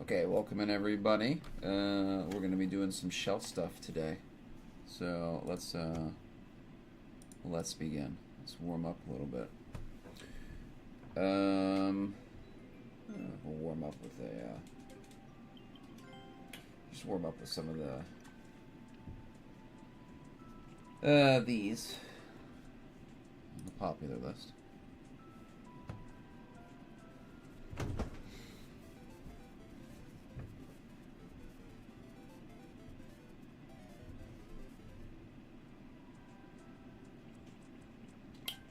Okay, welcome in everybody. We're going to be doing some shelf stuff today. So let's begin. Let's warm up a little bit. We'll warm up with just warm up with some of these on the popular list.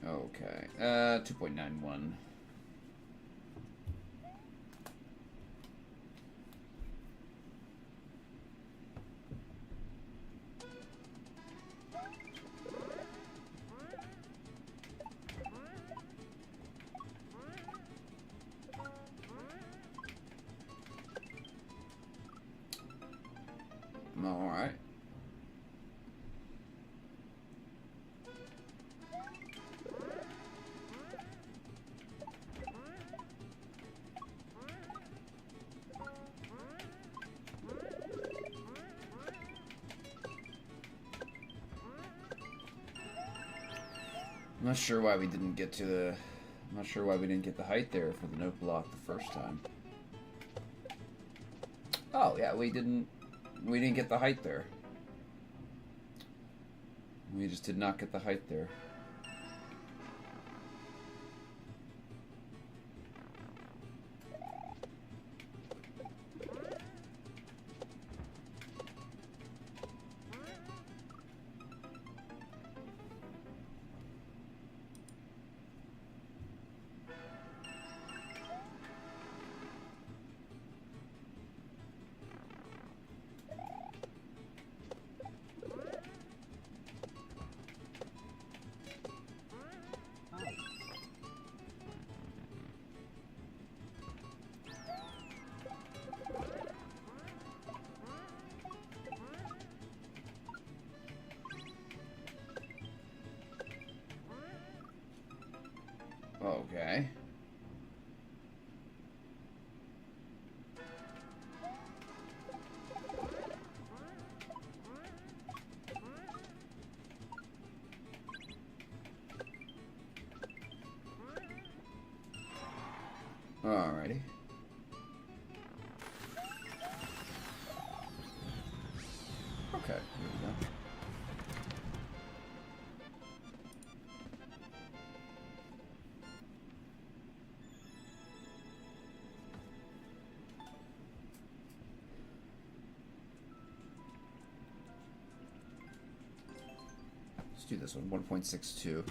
Okay, 2.91. All right. I'm not sure why we didn't get to the. I'm not sure why we didn't get the height there for the note block the first time. Oh yeah, we didn't get the height there. We just did not get the height there. Okay. Alrighty. Okay, here we go. Let's do this one, 1.62.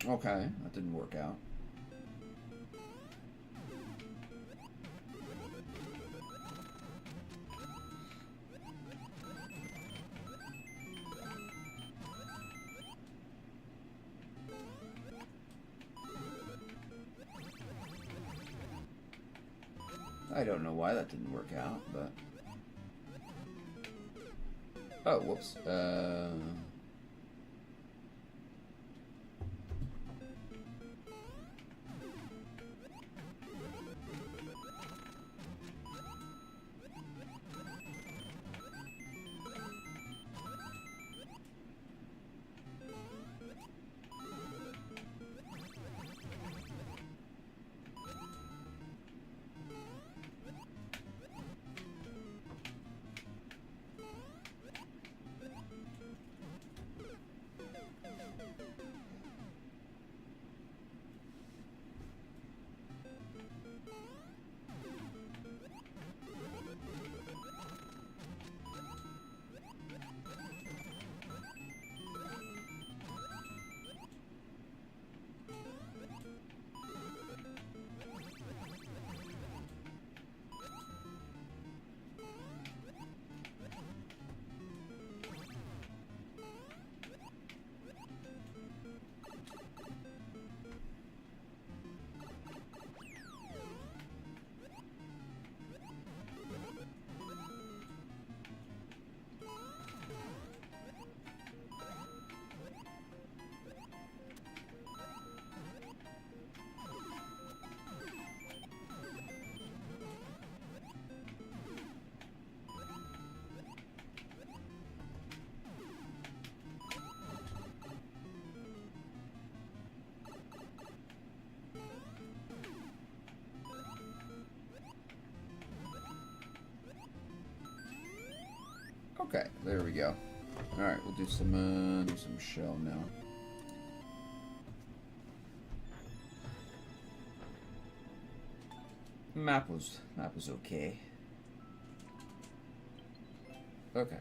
Okay, that didn't work out. I don't know why that didn't work out, but... Oh, whoops. Okay, there we go. Alright, we'll do some shell now. Map was okay. Okay.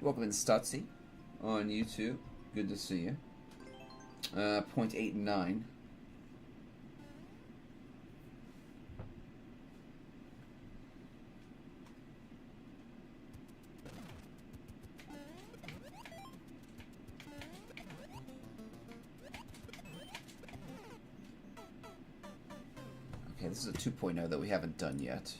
Welcome in Stutzy on YouTube. Good to see you. 0.89. Okay, this is a 2.0 that we haven't done yet.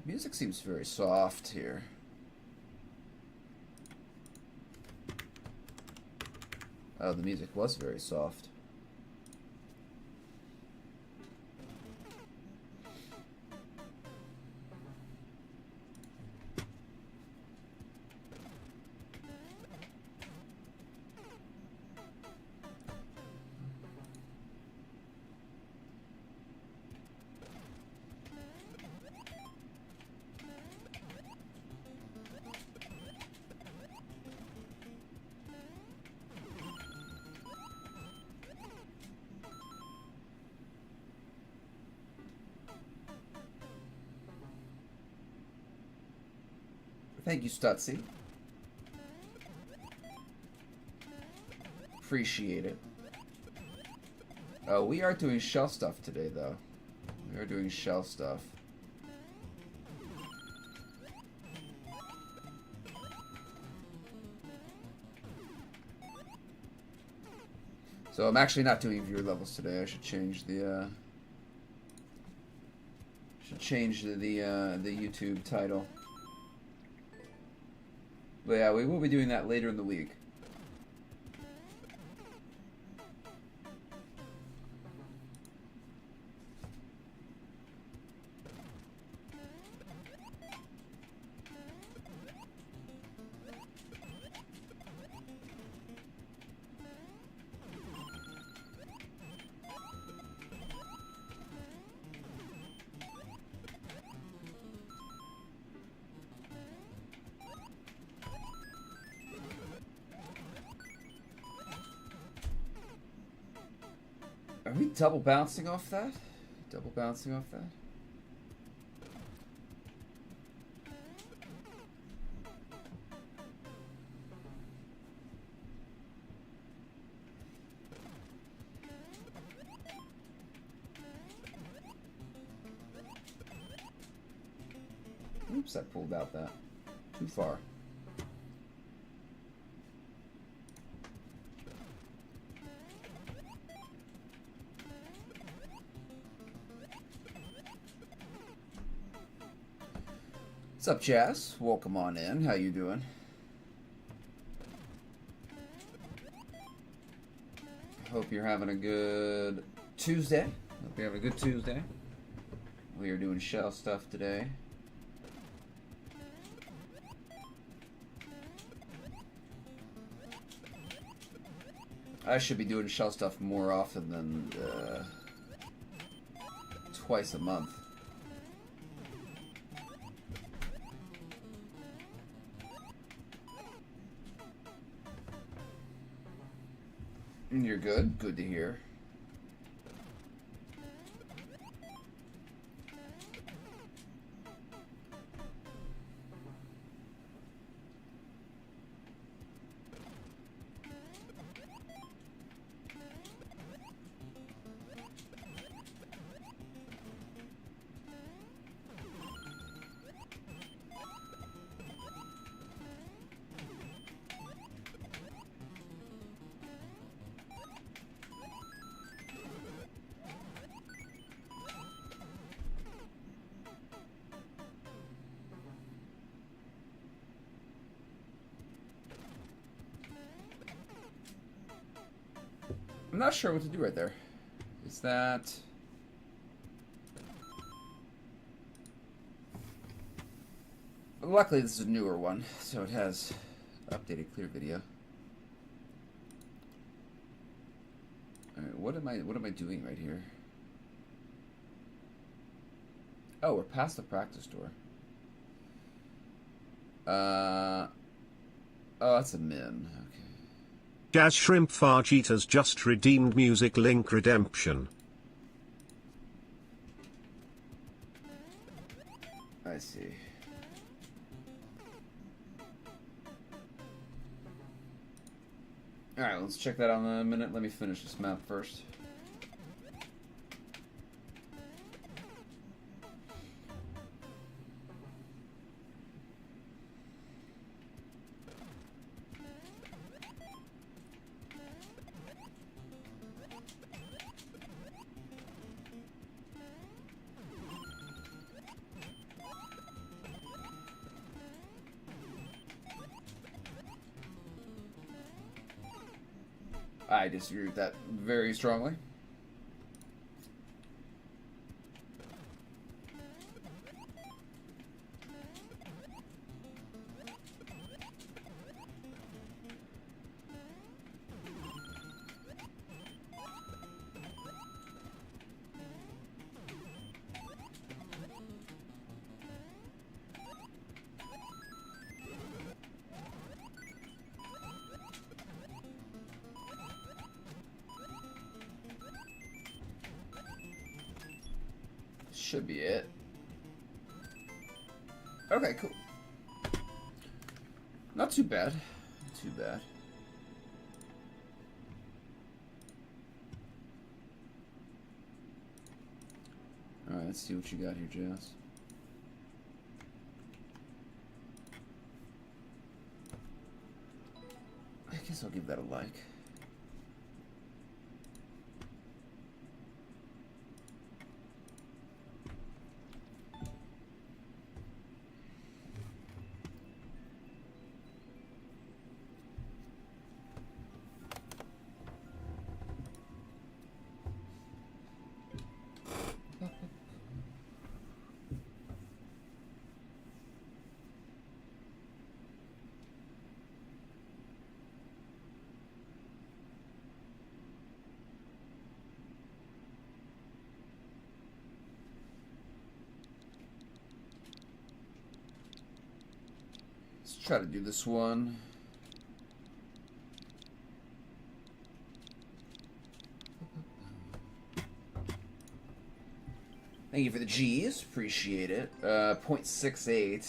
Music seems very soft here. Oh, the music was very soft. Thank you, Stutzy. Appreciate it. Oh, we are doing shell stuff today, though. We are doing shell stuff. So I'm actually not doing viewer levels today. I should change the the YouTube title. But yeah, we will be doing that later in the week. Are we double bouncing off that? Double bouncing off that? Oops, I pulled out that. Too far. What's up, Jazz? Welcome on in. How you doing? Hope you're having a good Tuesday. Hope you're having a good Tuesday. We are doing shell stuff today. I should be doing shell stuff more often than twice a month. You're good. Good to hear. I'm not sure what to do right there. Is that... Luckily, this is a newer one, so it has updated clear video. All right, what am I doing right here? Oh, we're past the practice door. Oh, that's a min. Okay. Jazz Shrimp Fajitas just redeemed music link redemption. I see. Alright, let's check that out in a minute. Let me finish this map first. I disagree with that very strongly. Should be it. Okay, cool. Not too bad. Not too bad. Alright, let's see what you got here, Jazz. I guess I'll give that a like. Let's try to do this one. Thank you for the G's. Appreciate it. 0.68.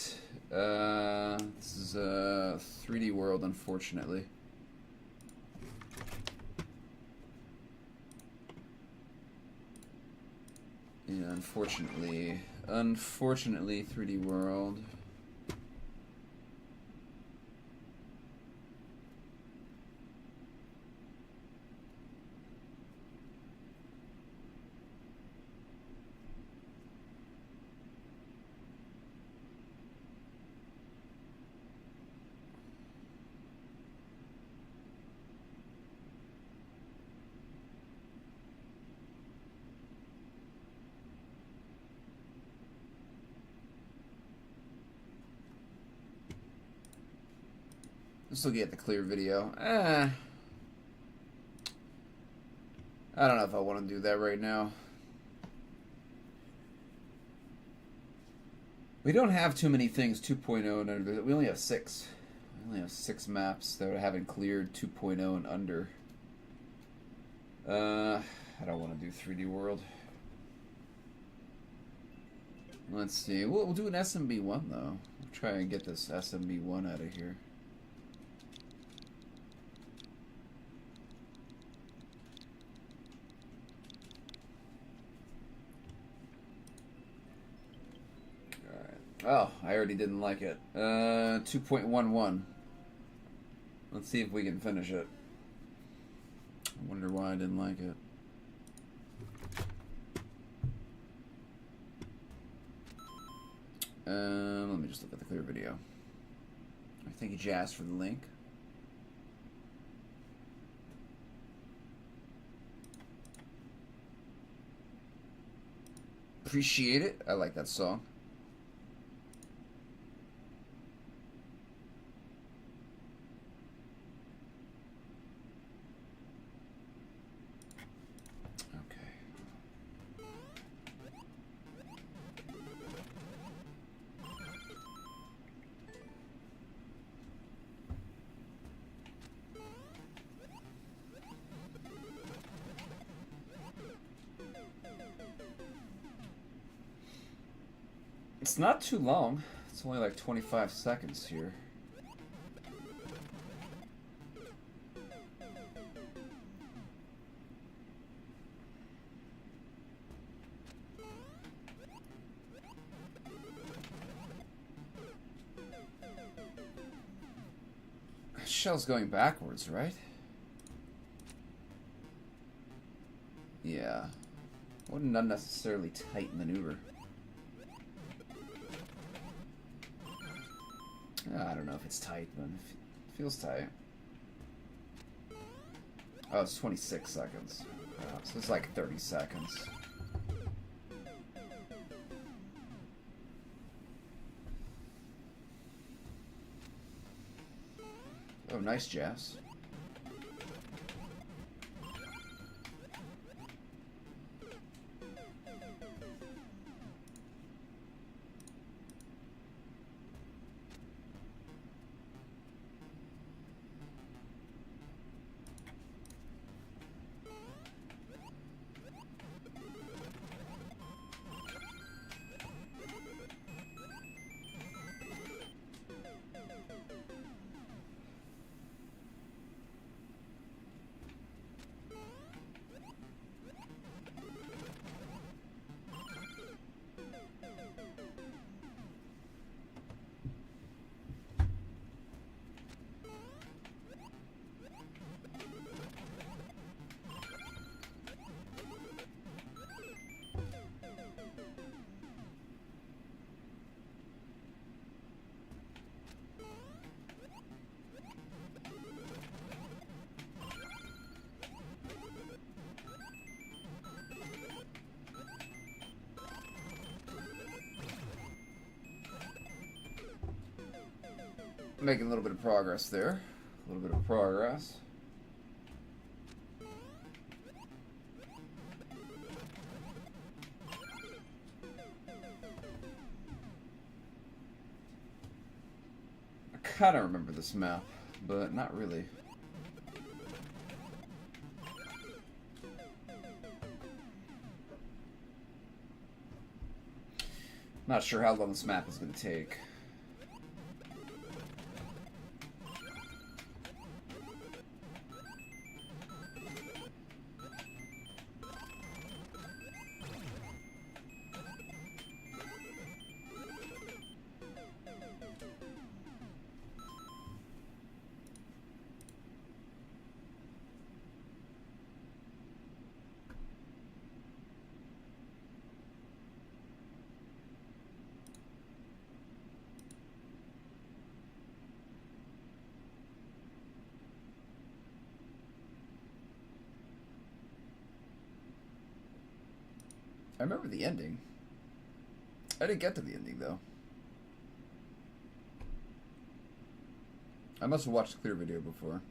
This is a 3D world, unfortunately. Yeah, unfortunately, 3D world. Let's look at the clear video. I don't know if I want to do that right now. We don't have too many things 2.0 and under. We only have 6. We only have 6 maps that haven't cleared 2.0 and under. I don't want to do 3D World. Let's see. We'll do an SMB1 though. We'll try and get this SMB1 out of here. Oh, I already didn't like it. 2.11. Let's see if we can finish it. I wonder why I didn't like it. Let me just look at the clear video. Thank you, Jazz, for the link. Appreciate it. I like that song. It's not too long. It's only like 25 seconds here. Shell's going backwards, right? Yeah. What an unnecessarily tight maneuver. I don't know if it's tight, but it feels tight. Oh, it's 26 seconds. So it's like 30 seconds. Oh, nice jazz. Making a little bit of progress there. A little bit of progress. I kind of remember this map, but not really. Not sure how long this map is going to take. I remember the ending. I didn't get to the ending, though. I must have watched a clear video before.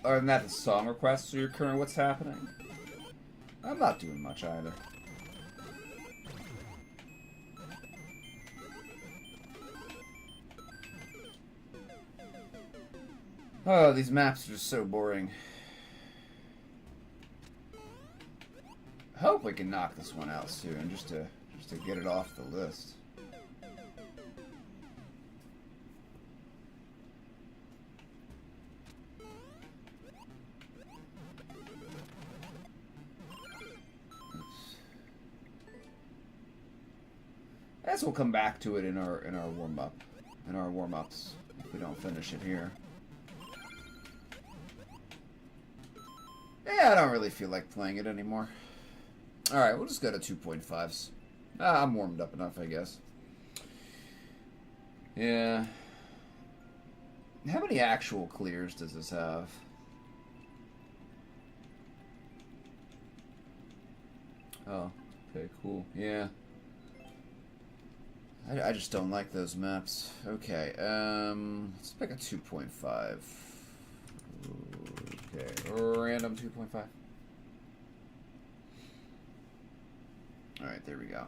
Other than that, the song requests are recurring. What's happening? I'm not doing much either. Oh, these maps are just so boring. I hope we can knock this one out soon, just to get it off the list. I guess we'll come back to it in our warm-up. In our warm-ups. If we don't finish it here. Yeah, I don't really feel like playing it anymore. Alright, we'll just go to 2.5s. I'm warmed up enough, I guess. Yeah. How many actual clears does this have? Oh, okay, cool. Yeah. I just don't like those maps. Okay, let's pick a 2.5. Okay, random 2.5. Alright, there we go.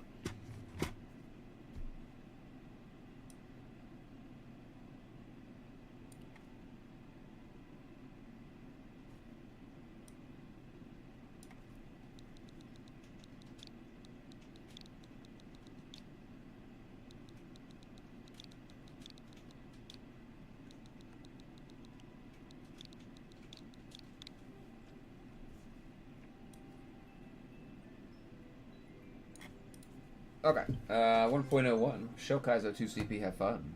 Okay, 1.01. Shokaizo 2CP, have fun.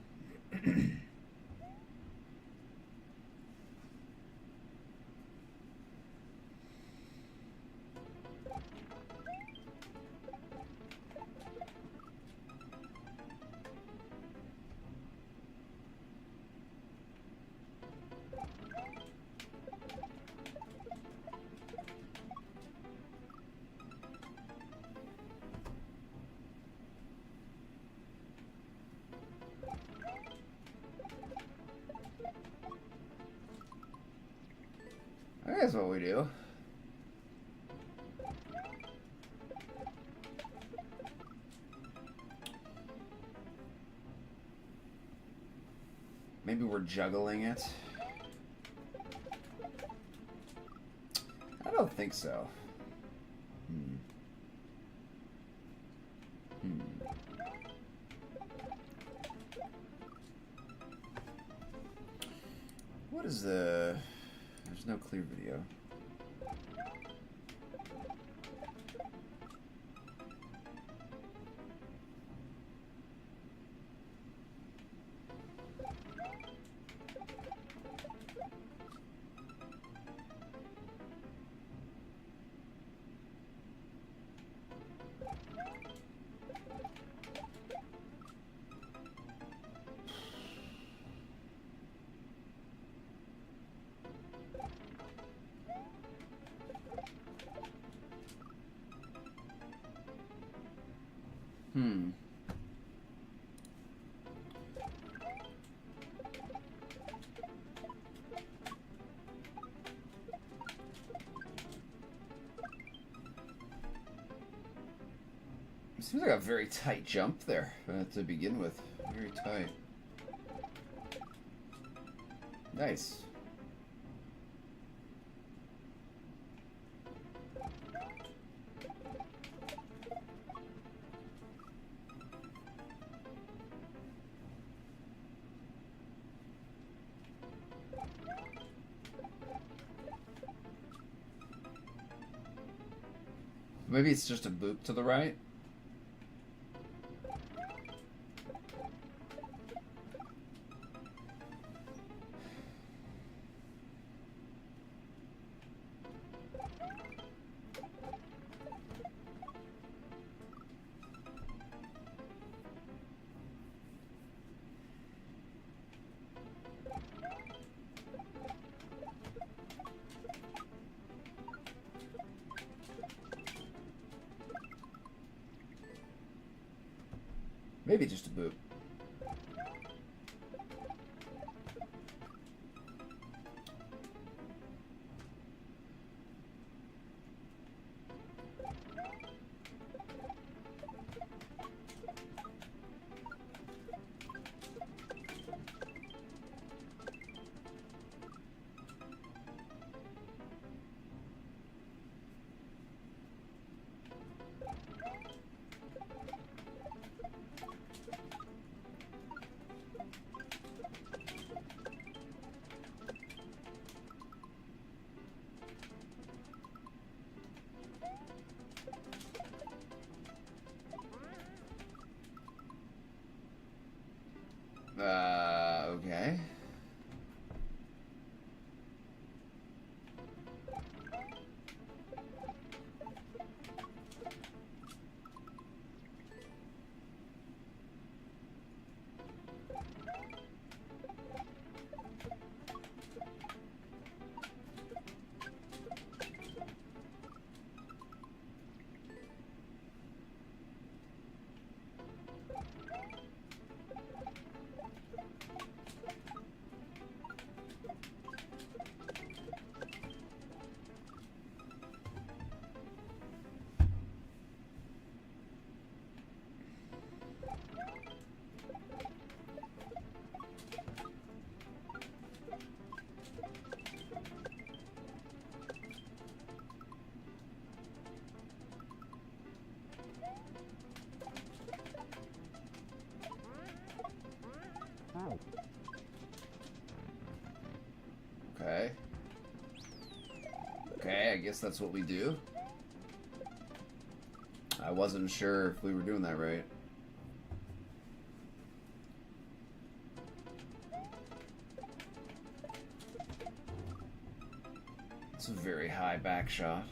That's what we do. Maybe we're juggling it. I don't think so. What is the... There's no clear video. Seems like a very tight jump there to begin with. Very tight. Nice. Maybe it's just a boop to the right. Maybe just a boop. Okay. Okay. Okay, I guess that's what we do. I wasn't sure if we were doing that right. It's a very high back shot.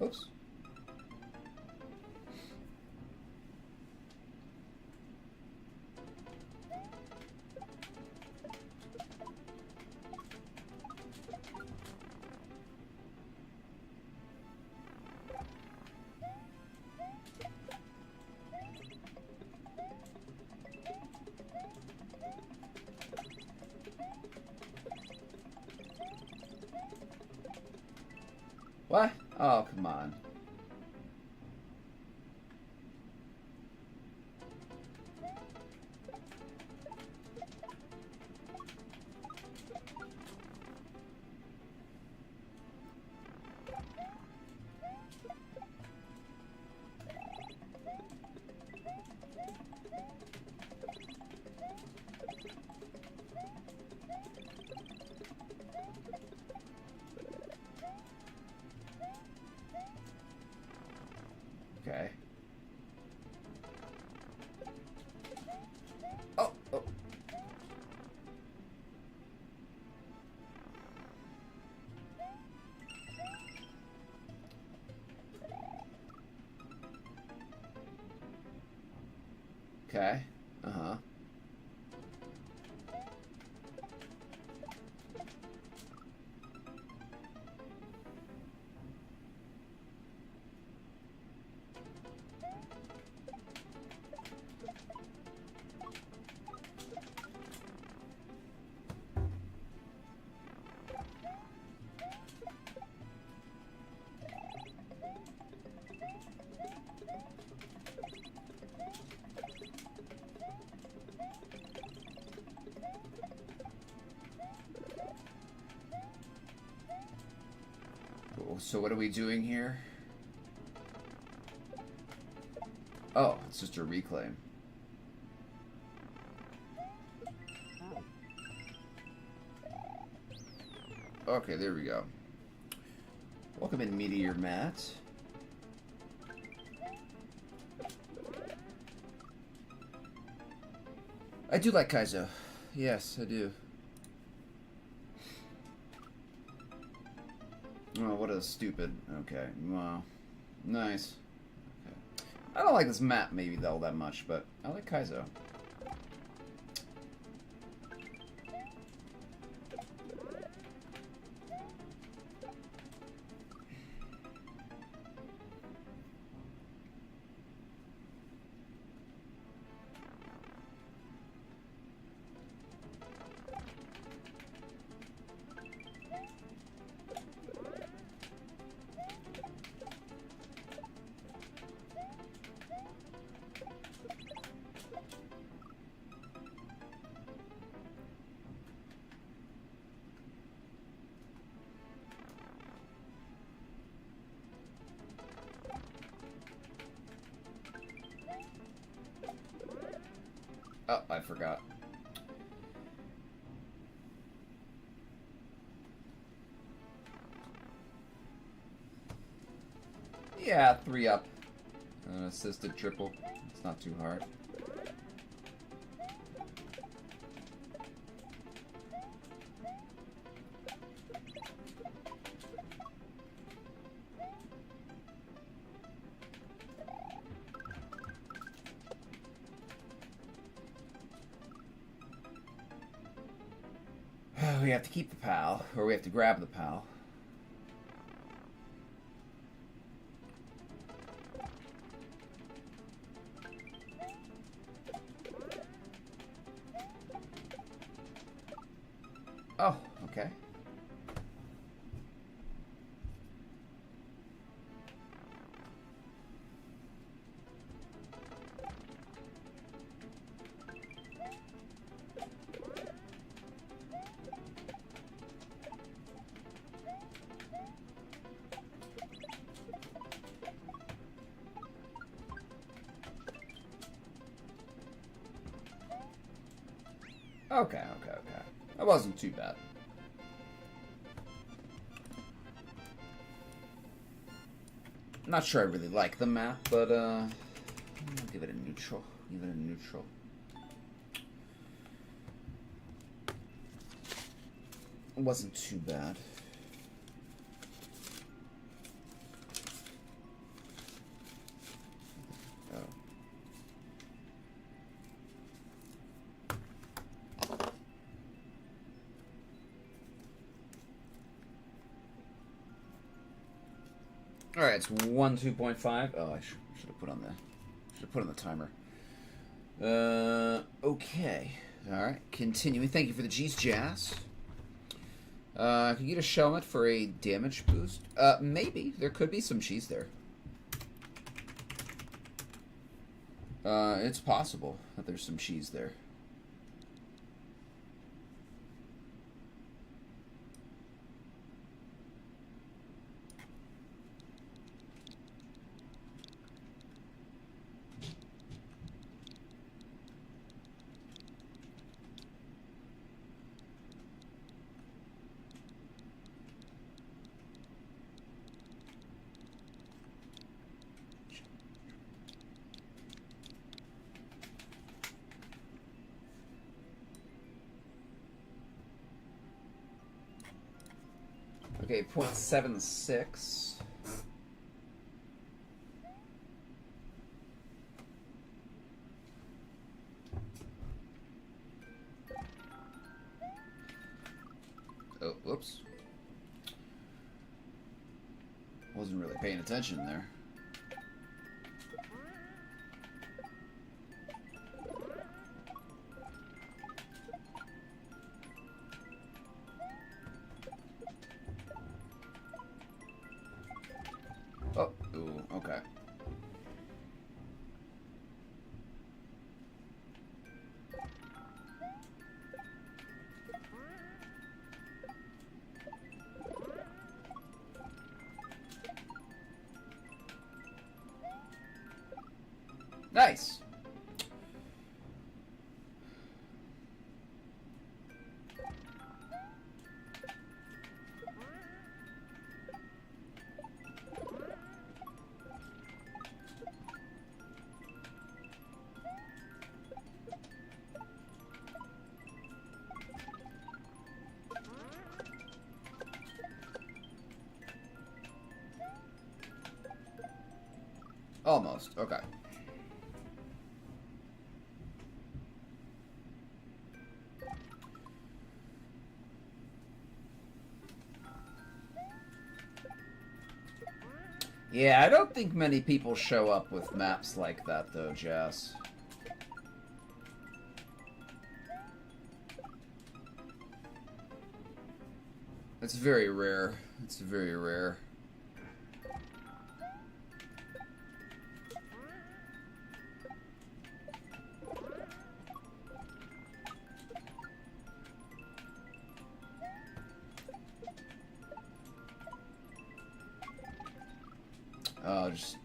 Oops. What? Oh, come on. Okay. Oh, oh. Okay. Uh-huh. Cool. So what are we doing here? Oh, it's just a reclaim. Okay, there we go. Welcome in, Meteor Matt. I do like Kaizo. Yes, I do. Oh, what a stupid... Okay, wow. Nice. Okay. I don't like this map maybe all that much, but I like Kaizo. Oh, I forgot. Yeah, 3 up. Assisted triple. It's not too hard. We have to keep the PAL, or we have to grab the PAL. Oh, okay. Okay. That wasn't too bad. Not sure I really like the map, but I'll give it a neutral. It wasn't too bad. All right, it's 2.5. Oh, I should have put on the timer. Okay. All right, continuing. Thank you for the G's, Jazz. Can you get a Shelmet for a damage boost? Maybe there could be some cheese there. It's possible that there's some cheese there. Okay, 0.76. Oh, whoops. Wasn't really paying attention there. Oh, ooh, okay. Nice. Almost. Okay. Yeah, I don't think many people show up with maps like that, though, Jess. It's very rare. It's very rare. Just...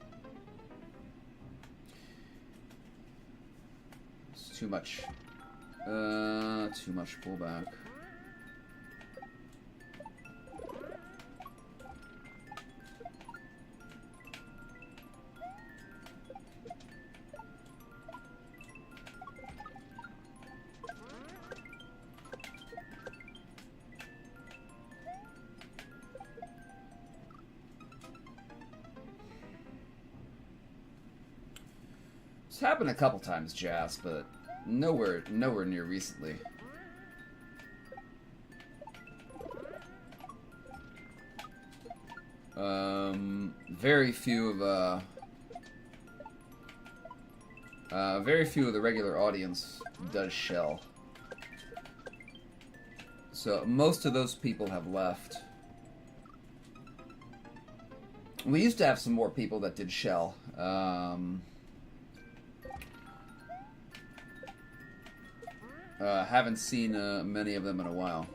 It's too much. Too much pullback. happened a couple times, Jazz, but nowhere near recently. Very few of the regular audience does shell. So most of those people have left. We used to have some more people that did shell. Haven't seen many of them in a while.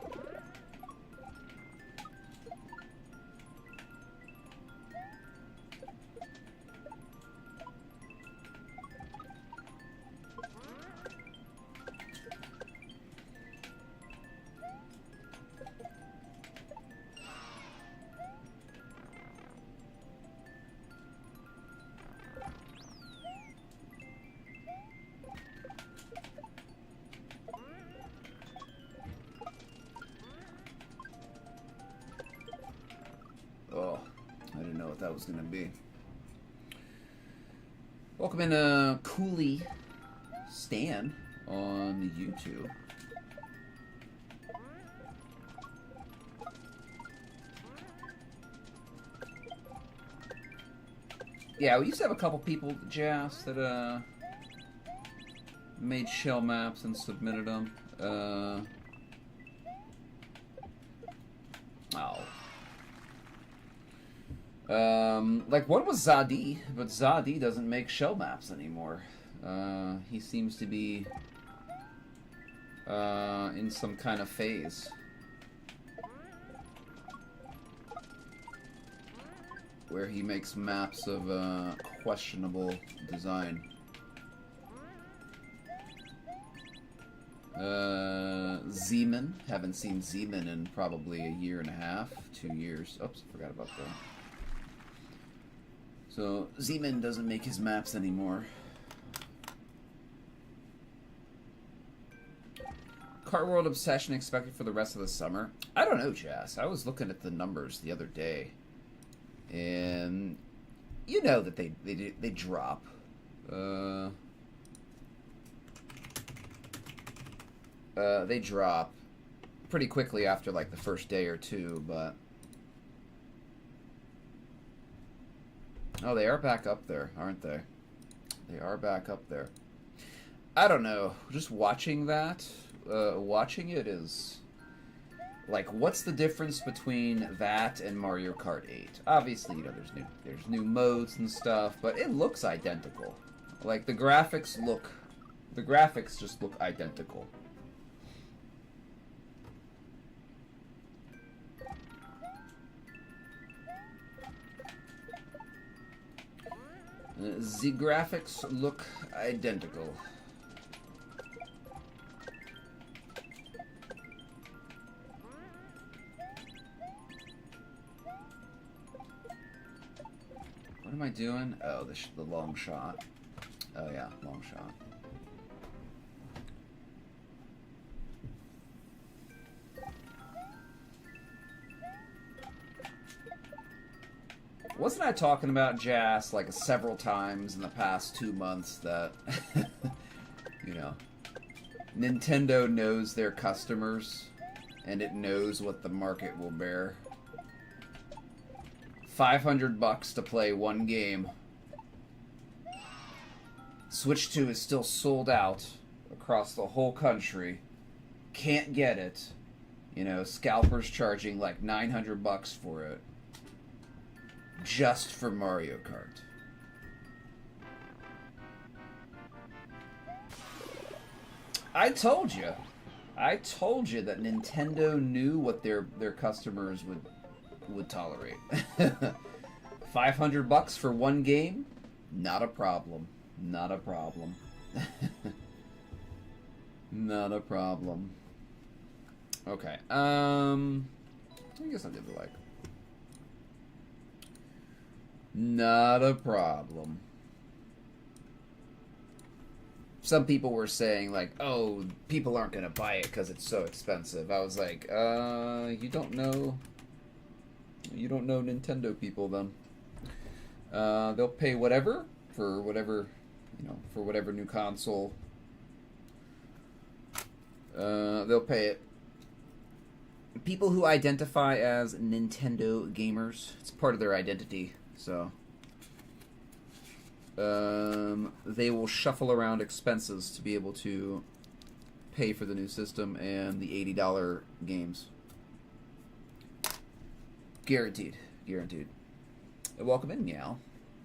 Oh, I didn't know what that was going to be. Welcome in, Cooley Stan on YouTube. Yeah, we used to have a couple people, Jazz, that made shell maps and submitted them. Oh. Like one was Zadi, but Zadi doesn't make shell maps anymore. He seems to be in some kind of phase where he makes maps of questionable design. Zeman, haven't seen Zeman in probably a year and a half, 2 years. Oops, forgot about that. So, Zeman doesn't make his maps anymore. Cart World Obsession expected for the rest of the summer? I don't know, Jazz. I was looking at the numbers the other day. And you know that they drop. They drop pretty quickly after like the first day or two, but... Oh, they are back up there, aren't they? They are back up there. I don't know. Just watching that, watching it is... Like, what's the difference between that and Mario Kart 8? Obviously, you know, there's new modes and stuff, but it looks identical. Like, the graphics just look identical. The graphics look identical. What am I doing? Oh, the long shot. Oh yeah, long shot. Wasn't I talking about Jazz like several times in the past 2 months that, you know, Nintendo knows their customers and it knows what the market will bear? $500 to play one game. Switch 2 is still sold out across the whole country. Can't get it. You know, scalpers charging like $900 for it. Just for Mario Kart. I told you that Nintendo knew what their customers would tolerate. $500 for one game? Not a problem. Not a problem. Not a problem. Okay. I guess I'll do the like. Not a problem. Some people were saying, like, oh, people aren't going to buy it because it's so expensive. I was like, you don't know... You don't know Nintendo people, then. They'll pay whatever for whatever you know, for whatever new console. They'll pay it. People who identify as Nintendo gamers, it's part of their identity, so they will shuffle around expenses to be able to pay for the new system and the $80 games. Guaranteed. Guaranteed. Welcome in, Meow.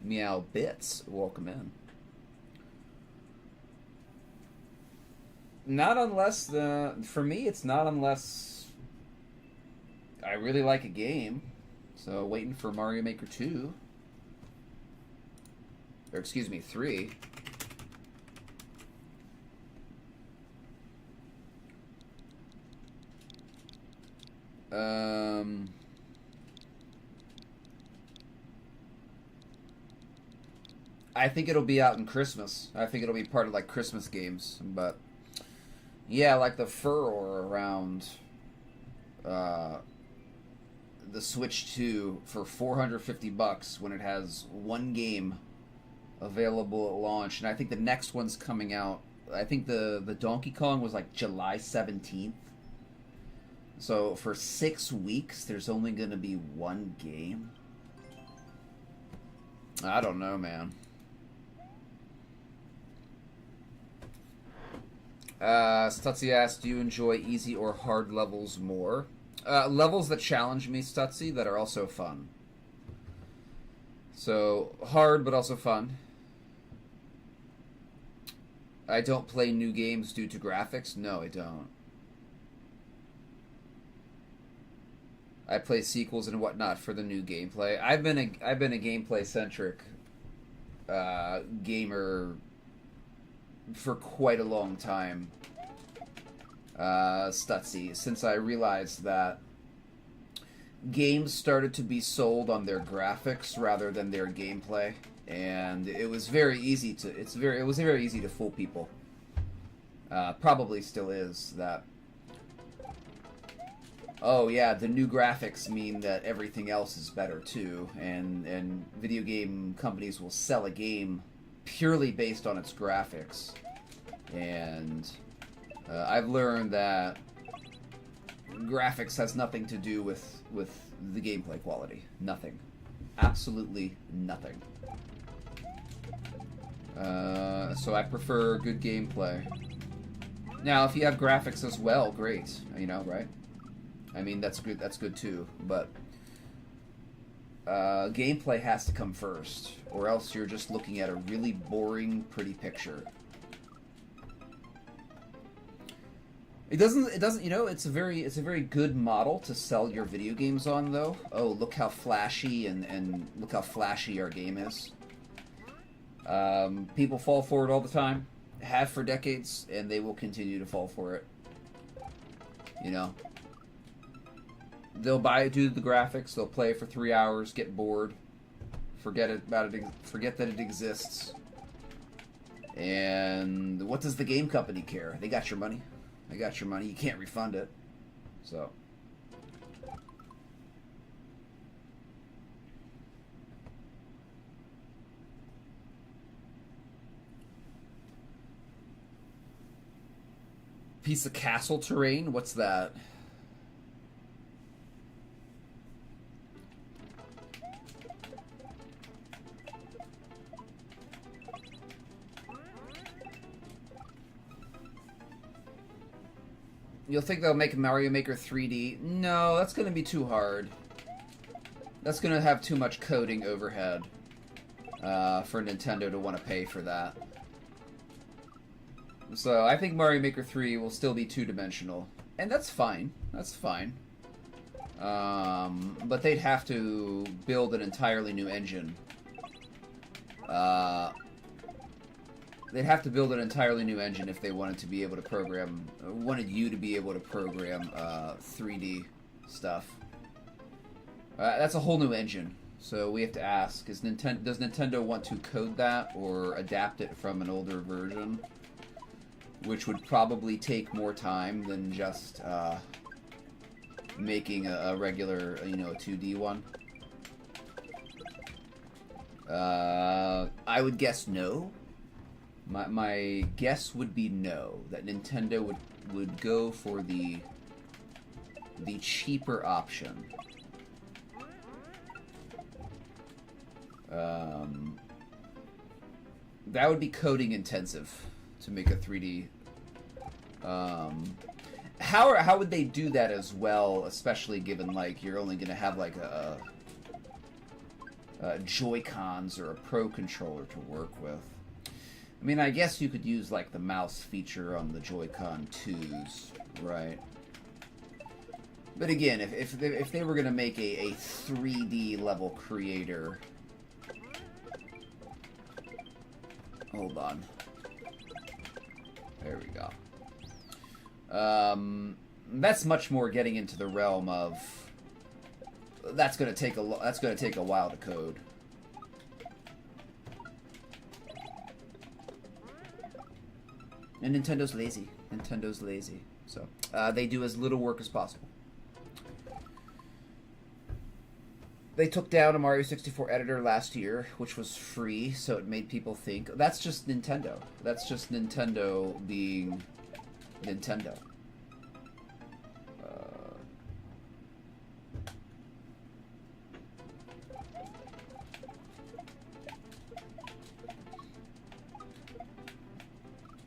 Meow Bits, welcome in. Not unless for me, it's not unless I really like a game. So waiting for Mario Maker 2. Or excuse me, 3. I think it'll be out in Christmas. I think it'll be part of like Christmas games, but yeah, like the furor around the Switch 2 for $450 when it has one game available at launch, and I think the next one's coming out. I think the Donkey Kong was like July 17th. So for 6 weeks, there's only going to be one game. I don't know, man. Stutzy asked, do you enjoy easy or hard levels more? Levels that challenge me, Stutzy, that are also fun. So, hard but also fun. I don't play new games due to graphics. No, I don't. I play sequels and whatnot for the new gameplay. I've been a gameplay centric gamer for quite a long time, Stutzy, since I realized that games started to be sold on their graphics rather than their gameplay, and it was very easy to it was very easy to fool people. Probably still is that. Oh yeah, the new graphics mean that everything else is better too, and video game companies will sell a game purely based on its graphics. And I've learned that graphics has nothing to do with the gameplay quality. Nothing. Absolutely nothing. So I prefer good gameplay. Now, if you have graphics as well, great. You know, right? I mean, that's good. That's good too. But gameplay has to come first, or else you're just looking at a really boring, pretty picture. It doesn't. You know, it's a very good model to sell your video games on, though. Oh, look how flashy and look how flashy our game is. People fall for it all the time, have for decades, and they will continue to fall for it. You know. They'll do the graphics, they'll play for 3 hours, get bored, forget that it exists. And what does the game company care? They got your money. They got your money. You can't refund it. So. Piece of castle terrain? What's that? You'll think they'll make Mario Maker 3D? No, that's going to be too hard. That's going to have too much coding overhead for Nintendo to want to pay for that. So I think Mario Maker 3 will still be two-dimensional. And that's fine. That's fine. But they'd have to build an entirely new engine. They'd have to build an entirely new engine if they wanted to be able to program, wanted you to be able to program 3D stuff. That's a whole new engine. So we have to ask, does Nintendo want to code that or adapt it from an older version? Which would probably take more time than just making a regular, you know, 2D one. I would guess no. My guess would be no. That Nintendo would go for the cheaper option. That would be coding intensive to make a 3D. How would they do that as well? Especially given like you're only gonna have like a Joy-Cons or a Pro controller to work with. I mean, I guess you could use like the mouse feature on the Joy-Con 2s, right? But again, if they were gonna make a 3D level creator, hold on, there we go. That's much more getting into the realm of that's gonna take a while to code. And Nintendo's lazy. So they do as little work as possible. They took down a Mario 64 editor last year, which was free, so it made people think that's just Nintendo. That's just Nintendo being Nintendo.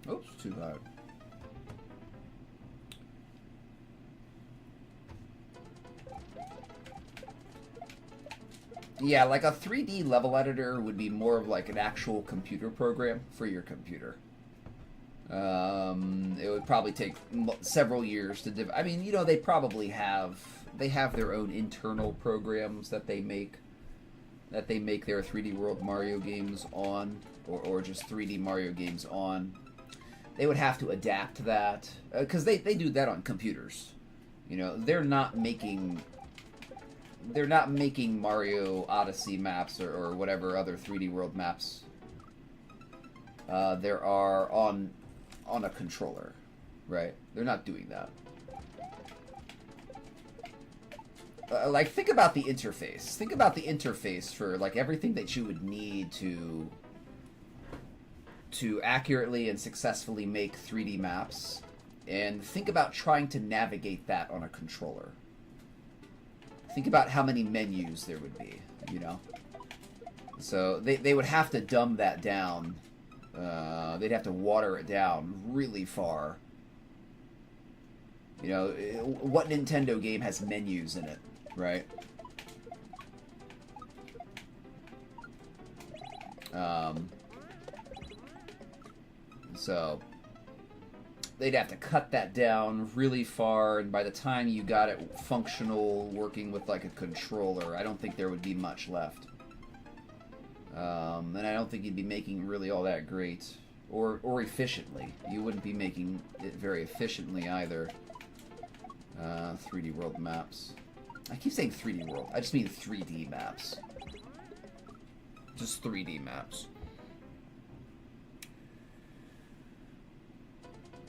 Oops, too loud. Yeah, like a 3D level editor would be more of like an actual computer program for your computer. It would probably take several years to I mean, you know, they probably have their own internal programs that they make their 3D World Mario games on, or just 3D Mario games on. They would have to adapt that because they do that on computers. You know, they're not making Mario Odyssey maps or whatever other 3D World maps there are on a controller, right? They're not doing that. Like, think about the interface. Think about the interface for like everything that you would need to accurately and successfully make 3D maps, and think about trying to navigate that on a controller. Think about how many menus there would be, you know? So they would have to dumb that down. They'd have to water it down really far. You know, what Nintendo game has menus in it, right? So they'd have to cut that down really far, and by the time you got it functional, working with like a controller, I don't think there would be much left. And I don't think you'd be making really all that great, or efficiently. You wouldn't be making it very efficiently either. 3D World maps. I keep saying 3D World. I just mean 3D maps. Just 3D maps.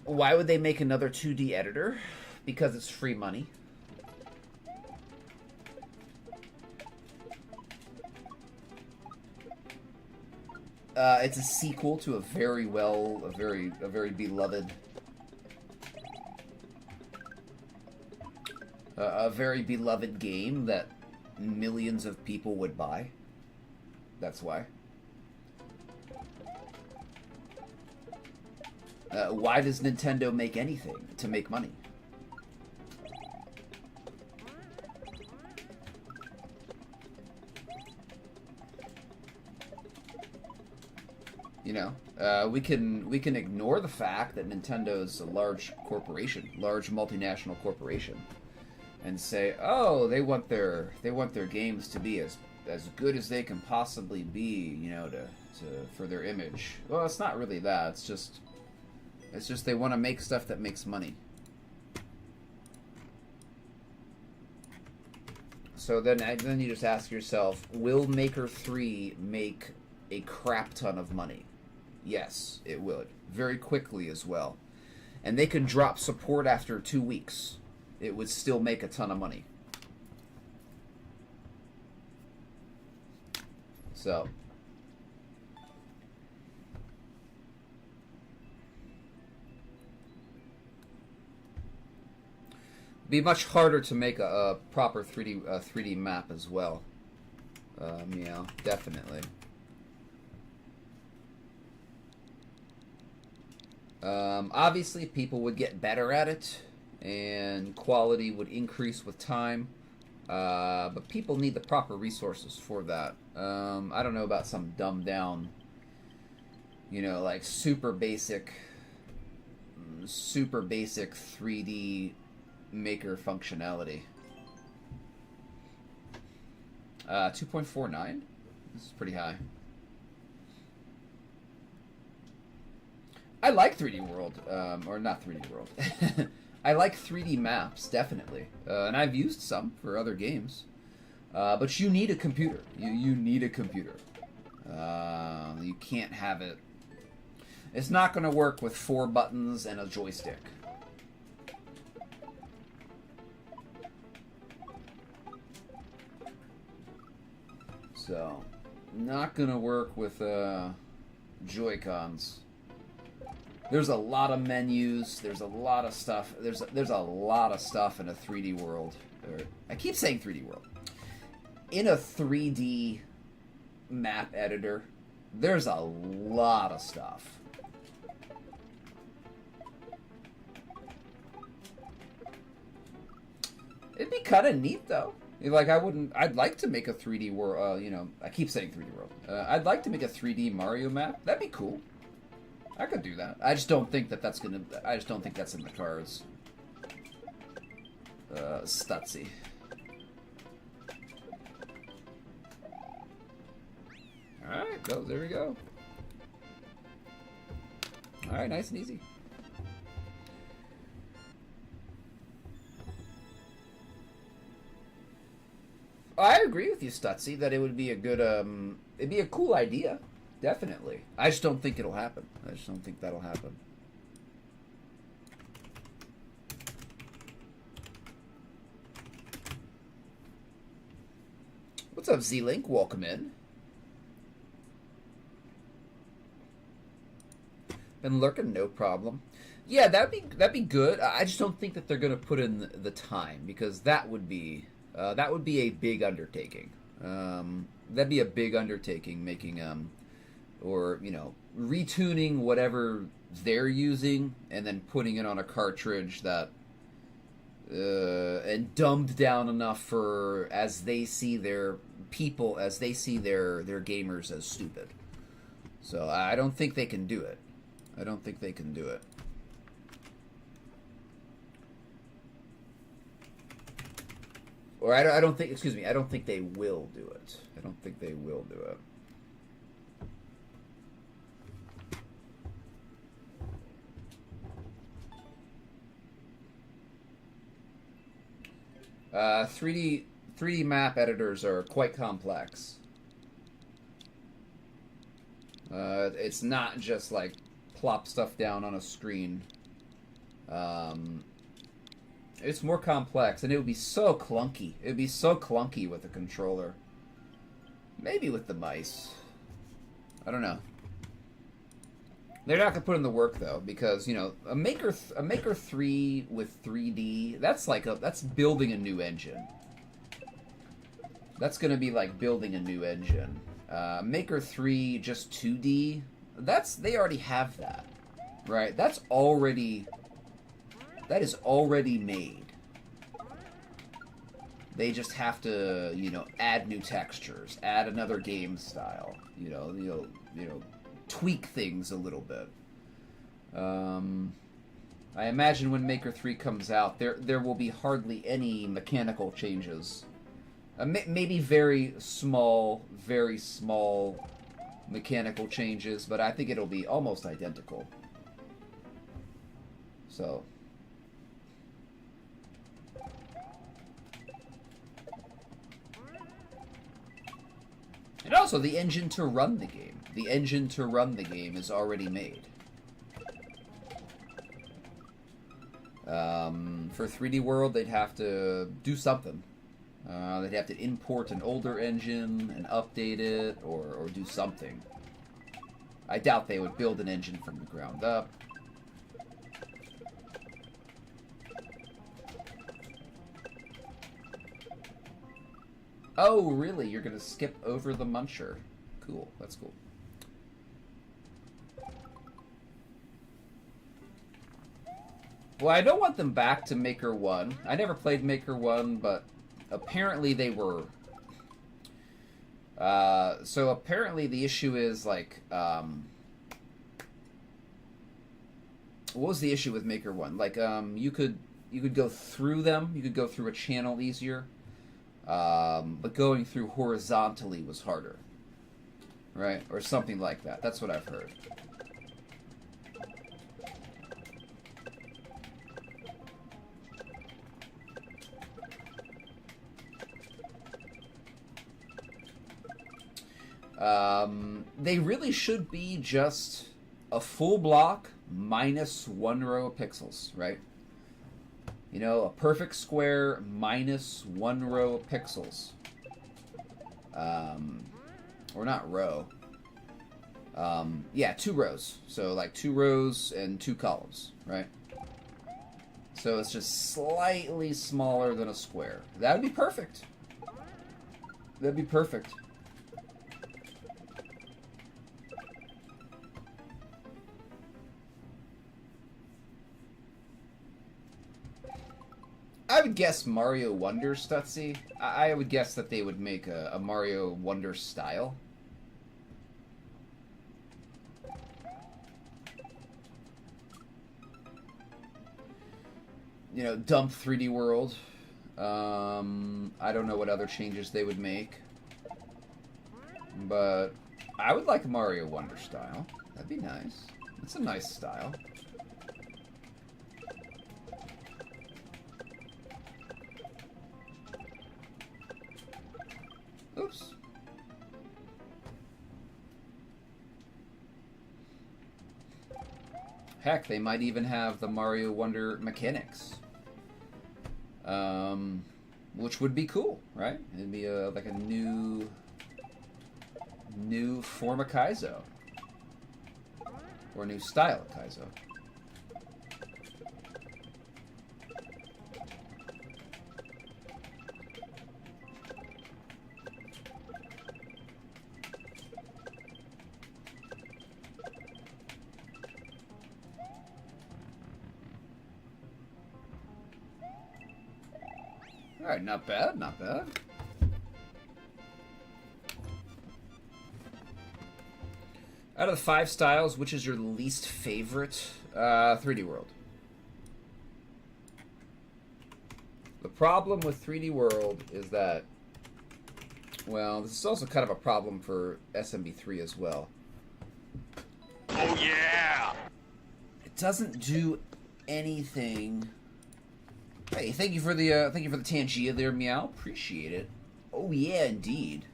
Why would they make another 2D editor? Because it's free money. It's a sequel to a very beloved, a very beloved game that millions of people would buy. That's why. Why does Nintendo make anything? To make money. You know, we can ignore the fact that Nintendo's a large corporation, large multinational corporation, and say, oh, they want their games to be as good as they can possibly be, you know, for their image. Well, it's not really that. It's just they want to make stuff that makes money. So then you just ask yourself, will Maker 3 make a crap ton of money? Yes, it would. Very quickly as well. And they could drop support after 2 weeks. It would still make a ton of money. So Be much harder to make a proper 3D map as well. Yeah, definitely. Obviously, people would get better at it, and quality would increase with time. But people need the proper resources for that. I don't know about some dumbed down, you know, like super basic 3D maker functionality. 2.49? This is pretty high. I like 3D World, or not 3D World. I like 3D maps, definitely. And I've used some for other games. But you need a computer. You need a computer. You can't have it. It's not going to work with 4 buttons and a joystick. So, not going to work with Joy-Cons. There's a lot of menus. There's a lot of stuff. There's a lot of stuff in a 3D world. I keep saying 3D world. In a 3D map editor, there's a lot of stuff. It'd be kind of neat, though. Like, I'd like to make a 3D world, you know, I keep saying 3D world. I'd like to make a 3D Mario map. That'd be cool. I could do that. I just don't think that's in the cards. Stutzy. Alright, there we go. Alright, nice and easy. I agree with you, Stutzy, that it would be a good, it'd be a cool idea. Definitely. I just don't think it'll happen. I just don't think that'll happen. What's up, Z-Link? Welcome in. Been lurking, no problem. Yeah, that'd be good. I just don't think that they're gonna put in the time, because that would be a big undertaking. That'd be a big undertaking, making or, you know, retuning whatever they're using and then putting it on a cartridge that and dumbed down enough for as they see their gamers as stupid. So I don't think they can do it. I don't think they can do it. Or I don't think, excuse me, I don't think they will do it. I don't think they will do it. 3D map editors are quite complex. It's not just like plop stuff down on a screen. It's more complex, and it would be so clunky. It would be so clunky with a controller. Maybe with the mice. I don't know. They're not gonna put in the work though, because you know a Maker 3 with 3D. That's building a new engine. That's gonna be like building a new engine. Maker 3 just 2D. They already have that, right? That is already made. They just have to, you know, add new textures, add another game style, you know, tweak things a little bit. I imagine when Maker 3 comes out, there will be hardly any mechanical changes. Maybe very small mechanical changes, but I think it'll be almost identical. So. And also the engine to run the game. The engine to run the game is already made. For 3D World, they'd have to do something. They'd have to import an older engine and update it, or do something. I doubt they would build an engine from the ground up. Oh, really? You're gonna skip over the muncher. Cool. That's cool. Well, I don't want them back to Maker 1. I never played Maker 1, but apparently they were... so apparently the issue is, like, what was the issue with Maker 1? Like, you could go through them. You could go through a channel easier. But going through horizontally was harder. Right? Or something like that. That's what I've heard. They really should be just a full block minus 1 row of pixels, right? You know, a perfect square minus 1 row of pixels. Or not row. Yeah, 2 rows. So like 2 rows and 2 columns, right? So it's just slightly smaller than a square. That would be perfect. That'd be perfect. I would guess Mario Wonder, Stutzy. I would guess that they would make a Mario Wonder style. You know, dump 3D World. I don't know what other changes they would make. But I would like a Mario Wonder style. That'd be nice. That's a nice style. Oops. Heck, they might even have the Mario Wonder mechanics. Which would be cool, right? It'd be like a new form of Kaizo. Or a new style of Kaizo. Alright, not bad, not bad. Out of the 5 styles, which is your least favorite? 3D World. The problem with 3D World is that, well, this is also kind of a problem for SMB3 as well. Oh yeah! It doesn't do anything. Hey, thank you for the Tangia there, Meow. Appreciate it. Oh yeah, indeed.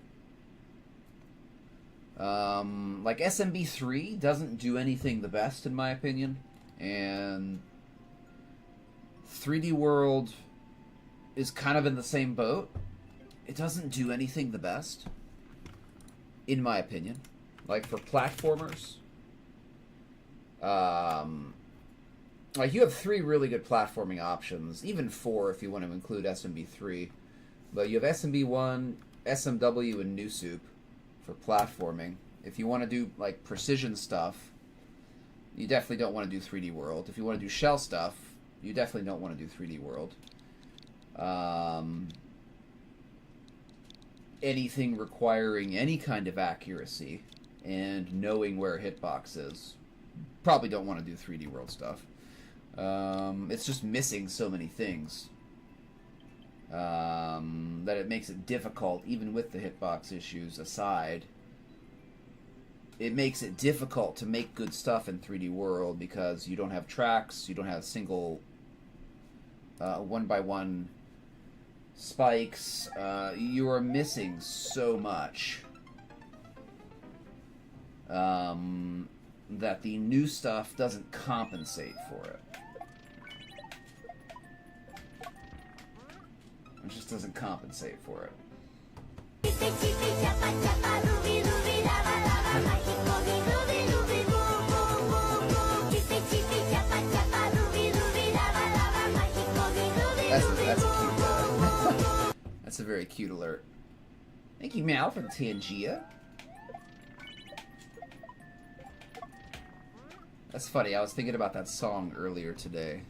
Like SMB3 doesn't do anything the best in my opinion, and 3D World is kind of in the same boat. It doesn't do anything the best, in my opinion. Like for platformers, like you have 3 really good platforming options, even 4 if you want to include SMB3. But you have SMB1, SMW, and New Soup for platforming. If you want to do like precision stuff, you definitely don't want to do 3D World. If you want to do shell stuff, you definitely don't want to do 3D World. Anything requiring any kind of accuracy and knowing where a hitbox is, probably don't want to do 3D World stuff. It's just missing so many things that it makes it difficult, even with the hitbox issues aside. It makes it difficult to make good stuff in 3D World because you don't have tracks, you don't have single 1x1 spikes. You are missing so much that the new stuff doesn't compensate for it. It just doesn't compensate for it. That's a cute that's a very cute alert. Thank you, Mal, for the Tangia. That's funny. I was thinking about that song earlier today.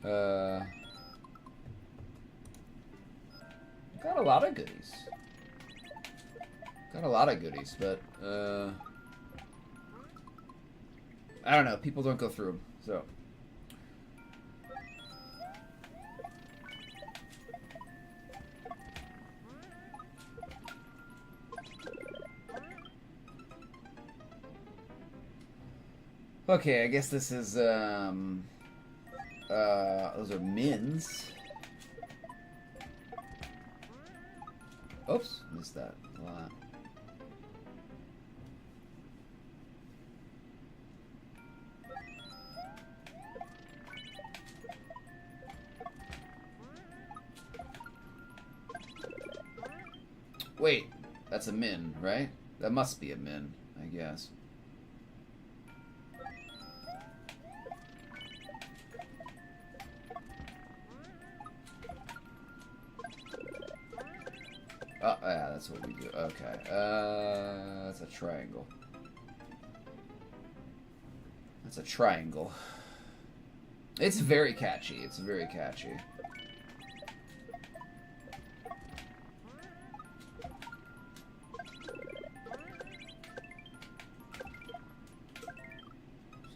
Got a lot of goodies. Got a lot of goodies, but I don't know. People don't go through them, so. Okay, I guess this is, those are mins. Oops, missed that. Wow. Wait, that's a min, right? That must be a min, I guess. Oh, yeah, that's what we do. Okay. That's a triangle. That's a triangle. It's very catchy. It's very catchy.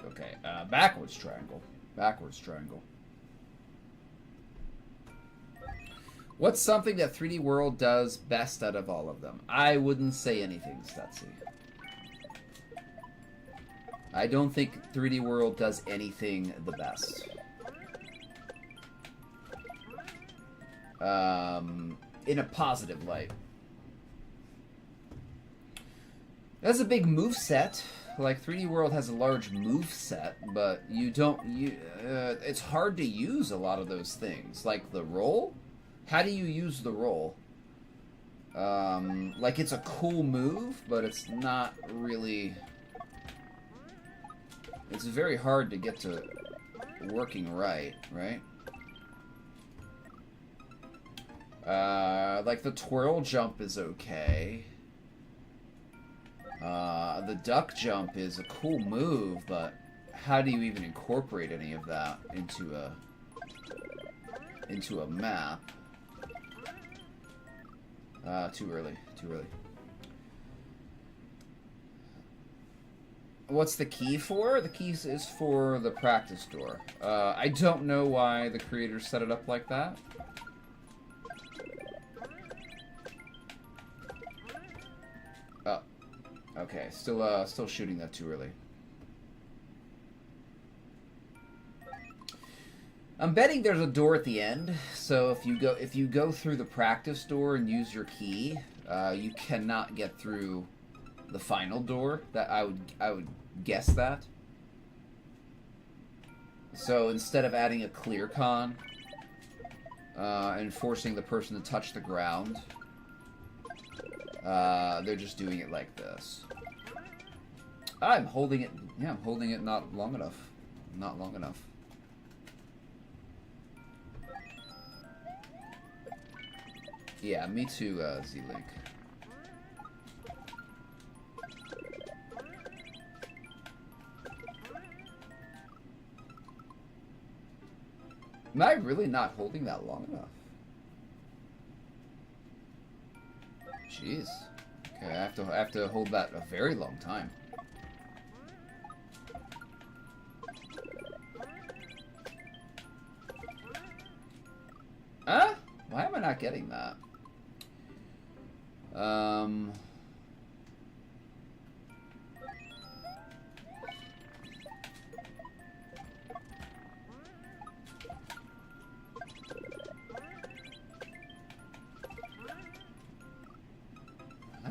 Okay, backwards triangle. Backwards triangle. What's something that 3D World does best out of all of them? I wouldn't say anything, Stutzy. I don't think 3D World does anything the best. In a positive light. That's a big move set. Like 3D World has a large move set, but you don't. It's hard to use a lot of those things, like the roll. How do you use the roll? Like it's a cool move, but it's not really. It's very hard to get to working right, right? Like the twirl jump is okay. The duck jump is a cool move, but how do you even incorporate any of that into a map? Too early. Too early. What's the key for? The key is for the practice door. I don't know why the creators set it up like that. Oh. Okay, still shooting that too early. I'm betting there's a door at the end, so if you go through the practice door and use your key, you cannot get through the final door. That I would guess that. So instead of adding a clear con and forcing the person to touch the ground, they're just doing it like this. I'm holding it. Yeah, I'm holding it not long enough. Not long enough. Yeah, me too, Z-Link. Am I really not holding that long enough? Jeez. Okay, I have to hold that a very long time. Huh? Why am I not getting that? I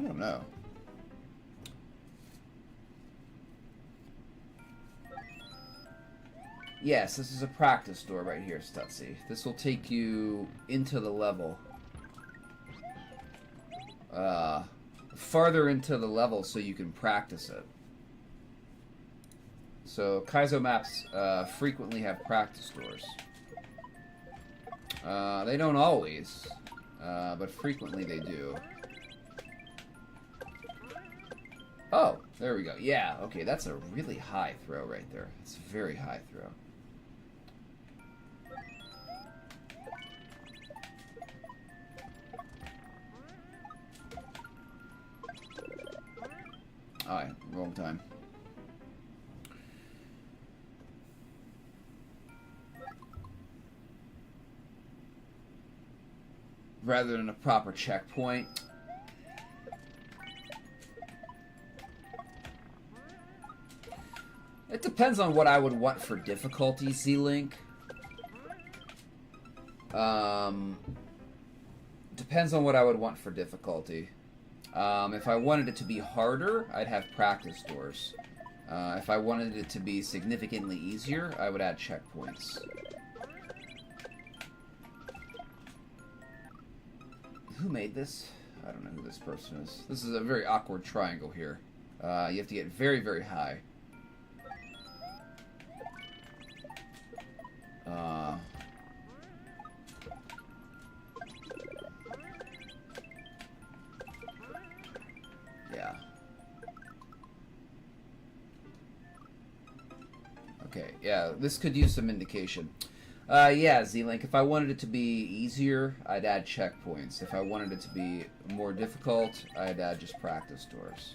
don't know. Yes, this is a practice door right here, Stutzy. This will take you into the level. Farther into the level so you can practice it. So, Kaizo maps frequently have practice doors. They don't always. but frequently they do. Oh, there we go. Yeah, okay, that's a really high throw right there. It's a very high throw. Alright, wrong time. Rather than a proper checkpoint. It depends on what I would want for difficulty, Z-Link. Depends on what I would want for difficulty. If I wanted it to be harder, I'd have practice doors. If I wanted it to be significantly easier, I would add checkpoints. Who made this? I don't know who this person is. This is a very awkward triangle here. You have to get very, very high. Yeah. Okay, yeah, this could use some indication. Yeah, Z-Link, if I wanted it to be easier, I'd add checkpoints. If I wanted it to be more difficult, I'd add just practice doors.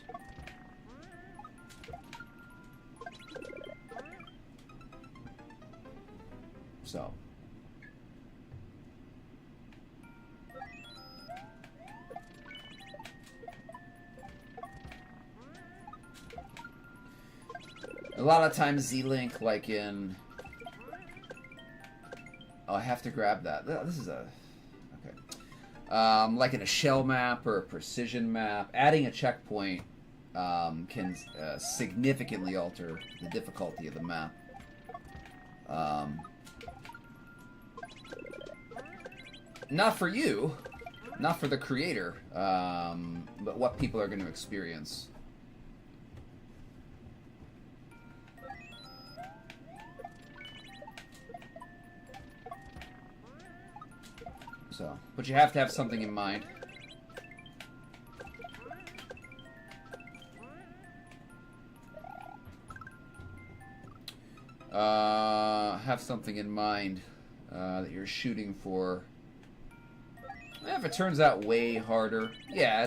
So. A lot of times Z-Link, like in... Oh, I have to grab that. This is a... Okay. Like in a shell map or a precision map, adding a checkpoint can significantly alter the difficulty of the map. Not for you, not for the creator, but what people are going to experience. So, but you have to have something in mind. Have something in mind that you're shooting for. If it turns out way harder, yeah,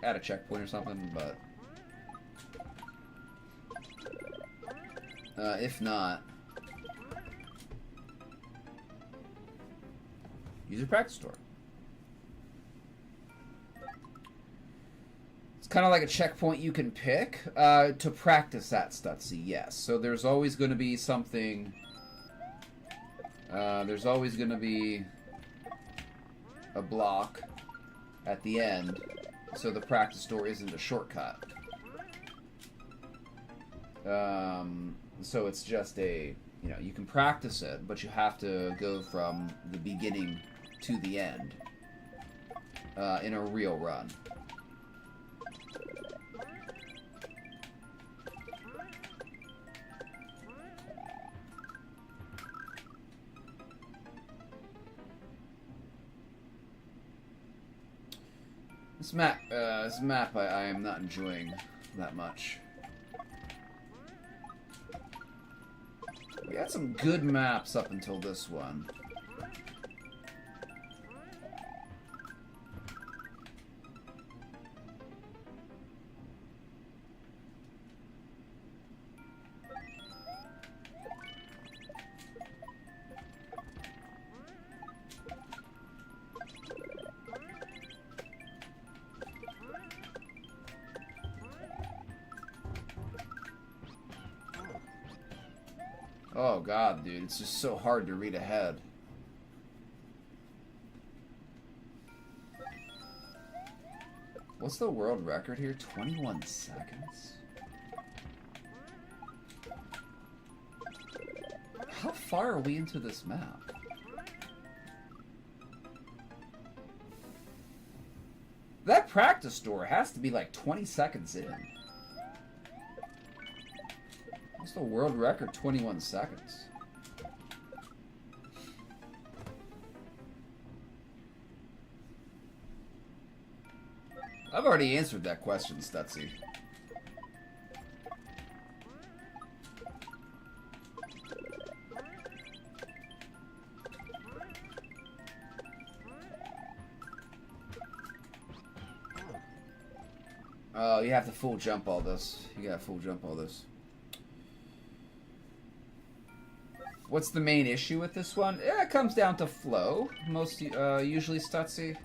add a checkpoint or something, but if not, use a practice door. It's kind of like a checkpoint you can pick to practice that Stutzy, yes. So there's always going to be something. There's always going to be a block at the end, so the practice door isn't a shortcut. So it's just a, you can practice it, but you have to go from the beginning to the end in a real run. This map I am not enjoying that much. We had some good maps up until this one. Oh god, dude, it's just so hard to read ahead. What's the world record here? 21 seconds? How far are we into this map? That practice door has to be like 20 seconds in. What's the world record? 21 seconds. I've already answered that question, Stutzy. Oh, you have to full jump all this. You gotta full jump all this. What's the main issue with this one? Yeah, it comes down to flow. Usually Stutzy.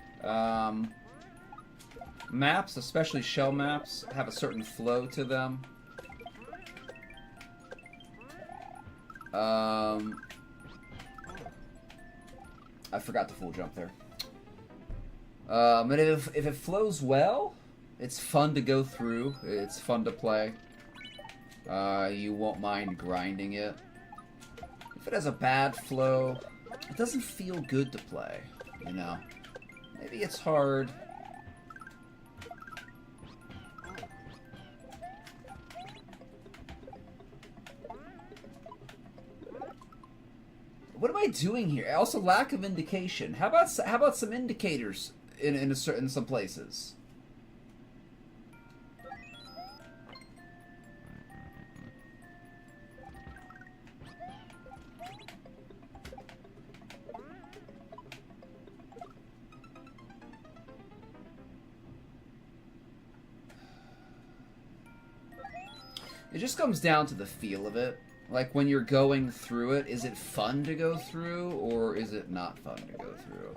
Maps, especially shell maps, have a certain flow to them. I forgot the full jump there. But if it flows well, it's fun to go through. It's fun to play. You won't mind grinding it. If it has a bad flow, it doesn't feel good to play, you know? Maybe it's hard. What am I doing here? Also, lack of indication. How about some indicators in some places? It just comes down to the feel of it. Like, when you're going through it, is it fun to go through, or is it not fun to go through?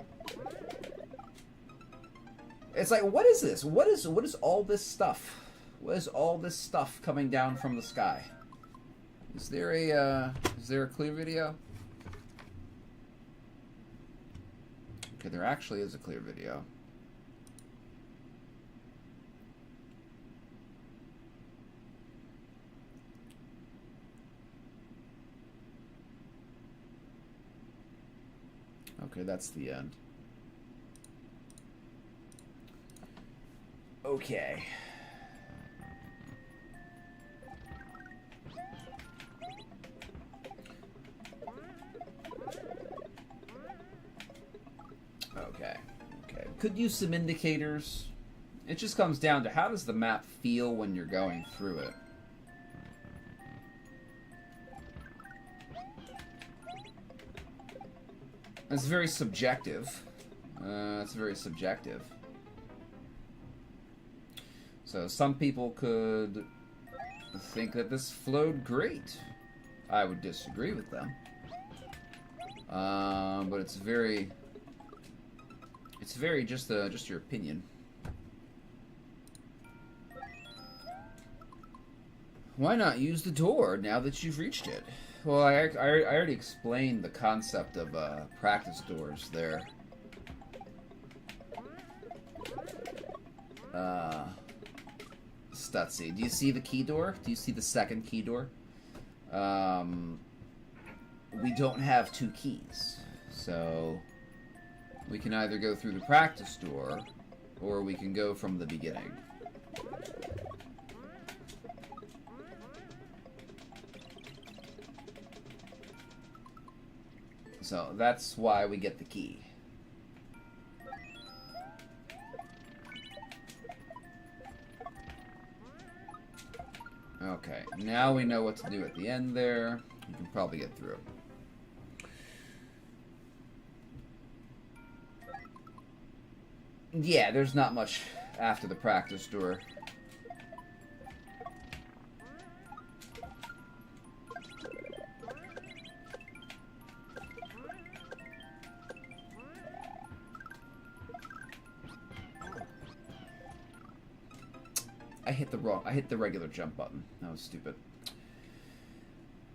It's like, what is this? What is all this stuff? What is all this stuff coming down from the sky? Is there a clear video? Okay, there actually is a clear video. Okay, that's the end. Okay. Okay. Could use some indicators. It just comes down to how does the map feel when you're going through it. It's very subjective. It's very subjective. So some people could think that this flowed great. I would disagree with them. But it's very just your opinion. Why not use the door now that you've reached it? Well, I already explained the concept of practice doors there. Stutzy, do you see the key door? Do you see the second key door? We don't have two keys, so we can either go through the practice door, or we can go from the beginning. So that's why we get the key. Okay, now we know what to do at the end there. You can probably get through. Yeah, there's not much after the practice door. I hit the regular jump button. That was stupid.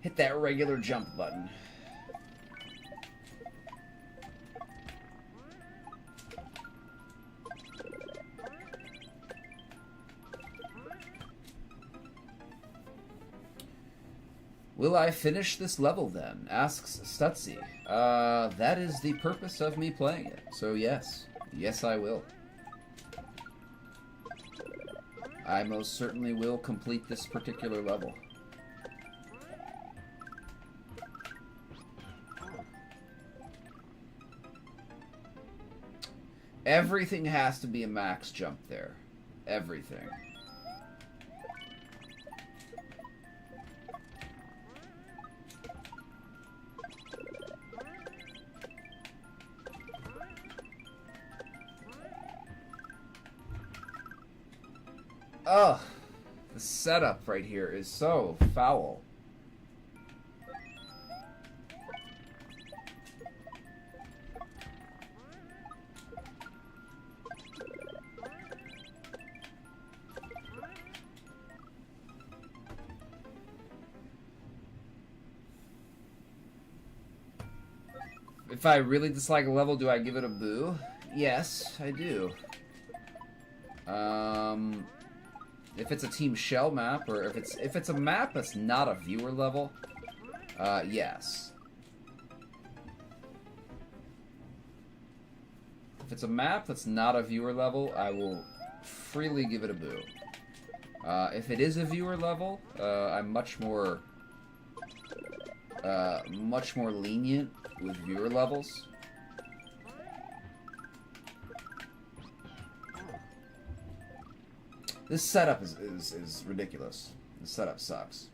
Hit that regular jump button. Will I finish this level then? Asks Stutzy. That is the purpose of me playing it. So yes. Yes, I will. I most certainly will complete this particular level. Everything has to be a max jump there. everything. Ugh, the setup right here is so foul. If I really dislike a level, do I give it a boo? Yes, I do. If it's a Team Shell map, or if it's a map that's not a viewer level, yes. If it's a map that's not a viewer level, I will freely give it a boo. If it is a viewer level, I'm much more lenient with viewer levels. This setup is ridiculous. This setup sucks.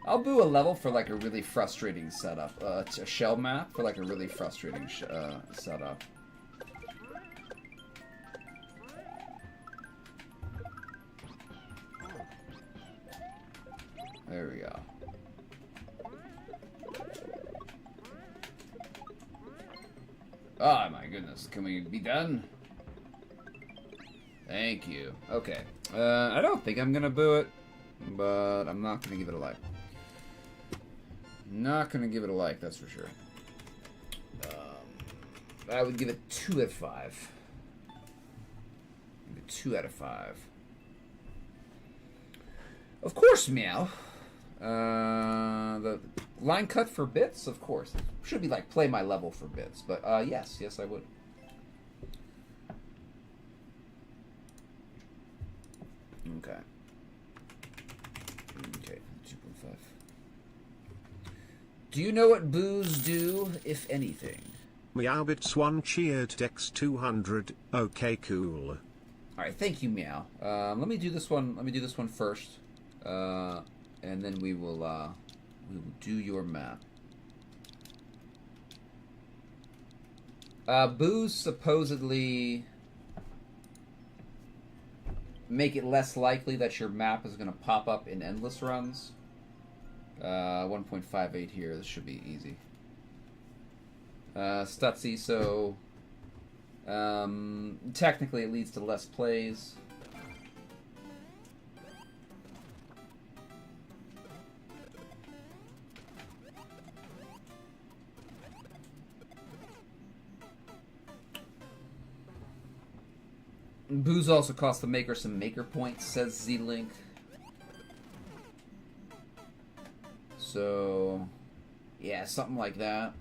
I'll boo a level for like a really frustrating setup. A shell map for like a really frustrating setup. There we go. Oh my goodness, can we be done? Thank you. Okay. I don't think I'm gonna boo it, but I'm not gonna give it a like. Not gonna give it a like, that's for sure. I would give it 2 out of 5. Give it 2 out of 5. Of course, meow. The line cut for bits, of course. Should be like play my level for bits, but yes, I would. Okay. Okay, 2.5. Do you know what boos do, if anything? Meowbits1 cheered Dex 200. Okay, cool. All right, thank you, meow. Let me do this one. Let me do this one first, and then we will do your map. Boos supposedly make it less likely that your map is going to pop up in endless runs. 1.58 here. This should be easy. Stutzy, so technically it leads to less plays. Boos also cost the maker some maker points, says Z-Link. So, yeah, something like that.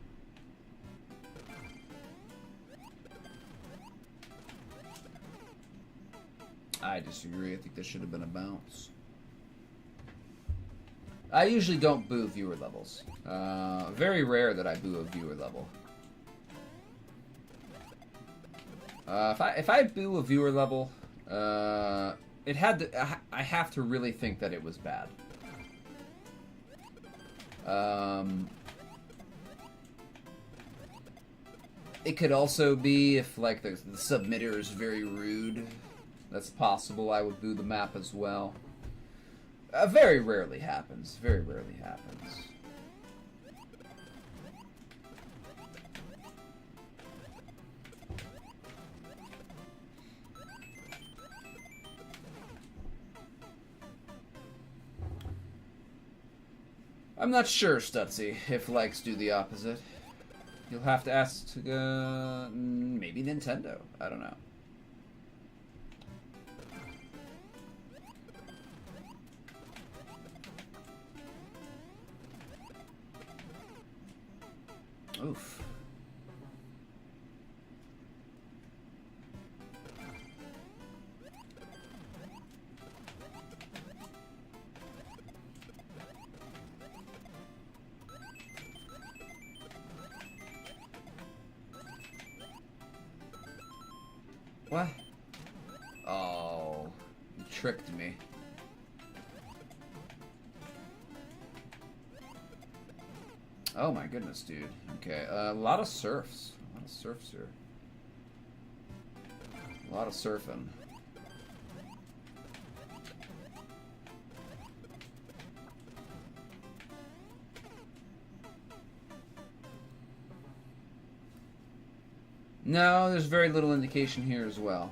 I disagree. I think there should have been a bounce. I usually don't boo viewer levels. Very rare that I boo a viewer level. If I boo a viewer level, it had to. I have to really think that it was bad. It could also be if like the submitter is very rude. That's possible. I would boo the map as well. Very rarely happens. Very rarely happens. I'm not sure, Stutzy, if likes do the opposite. You'll have to ask, maybe Nintendo. I don't know. Oof. What? Oh, you tricked me. Oh my goodness, dude. Okay, a lot of surfs. A lot of surfs here. A lot of surfing. No, there's very little indication here as well.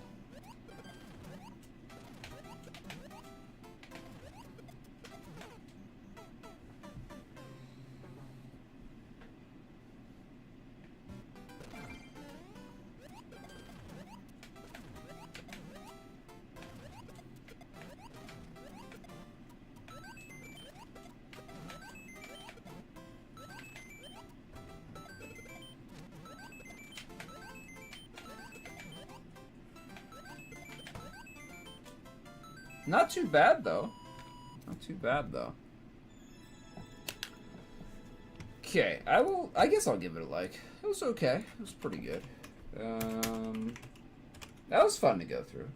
Not too bad, though. Not too bad, though. Okay, I guess I'll give it a like. It was okay. It was pretty good. That was fun to go through.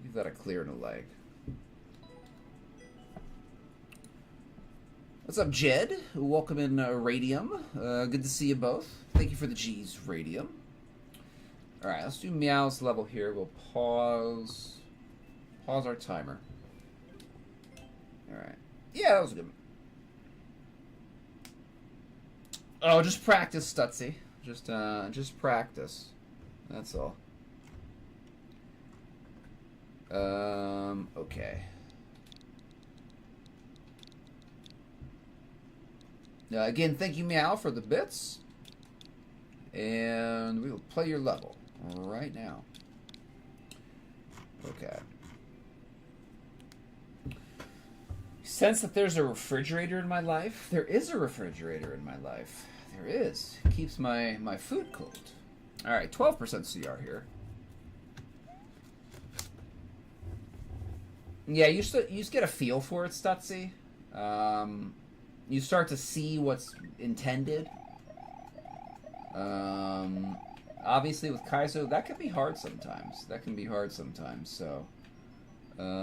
Give that a clear and a like. What's up, Jed? Welcome in, Radium. Good to see you both. Thank you for the G's, Radium. Alright, let's do Meow's level here. We'll pause our timer. Alright. Yeah, that was good. Oh, just practice, Stutzy. Just practice. That's all. Okay. Again, thank you, Meow, for the bits. And we will play your level right now. Okay. Sense that there's a refrigerator in my life? There is a refrigerator in my life. There is. It keeps my food cold. Alright, 12% CR here. Yeah, you just get a feel for it, Stutzy. You start to see what's intended. Obviously with Kaizo, that can be hard sometimes. So,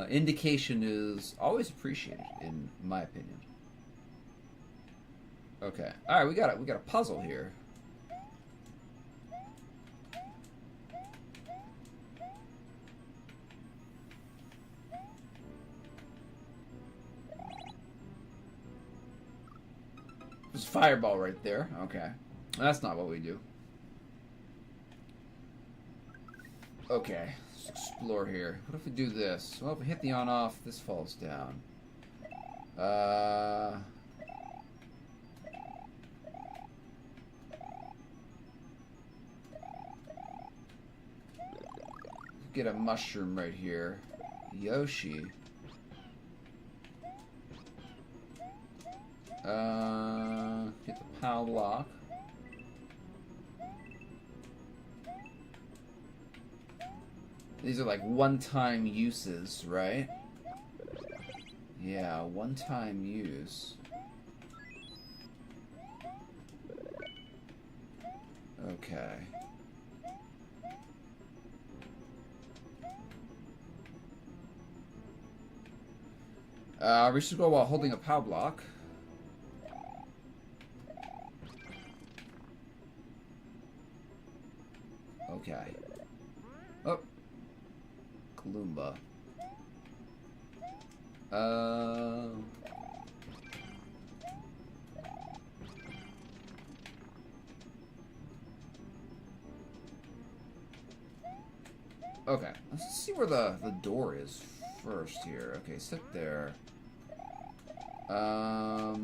indication is always appreciated, in my opinion. Okay. Alright, we got a puzzle here. There's a fireball right there. Okay. That's not what we do. Okay. Let's explore here. What if we do this? Well, if we hit the on-off, this falls down. Get a mushroom right here. Yoshi. Get the POW block. These are like one-time uses, right? Yeah, one-time use. Okay. We should go while holding a POW block. Okay. Oh. Kalumba. Okay. Let's see where the door is first here. Okay, sit there. Oh.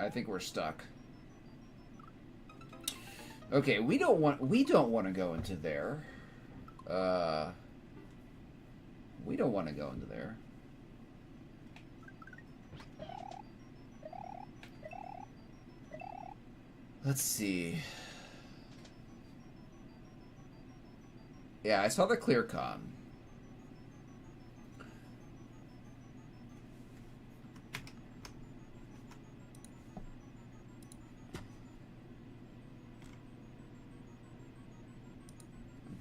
I think we're stuck. Okay, we don't want to go into there. We don't want to go into there. Let's see. Yeah, I saw the clear con.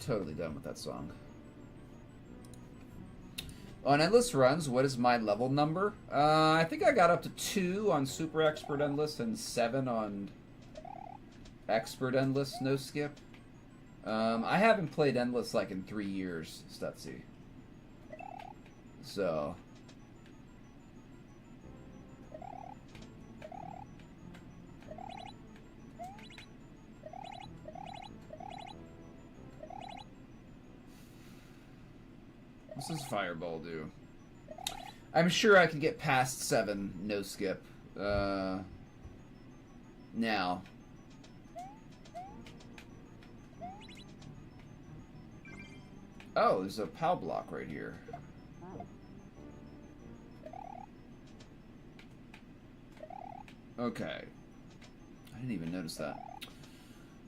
totally done with that song. On Endless Runs, what is my level number? I think I got up to 2 on Super Expert Endless and 7 on Expert Endless, no skip. I haven't played Endless like in 3 years, Stutzy. So... What's this fireball do? I'm sure I can get past 7, no skip. Now. Oh, there's a POW block right here. Okay. I didn't even notice that.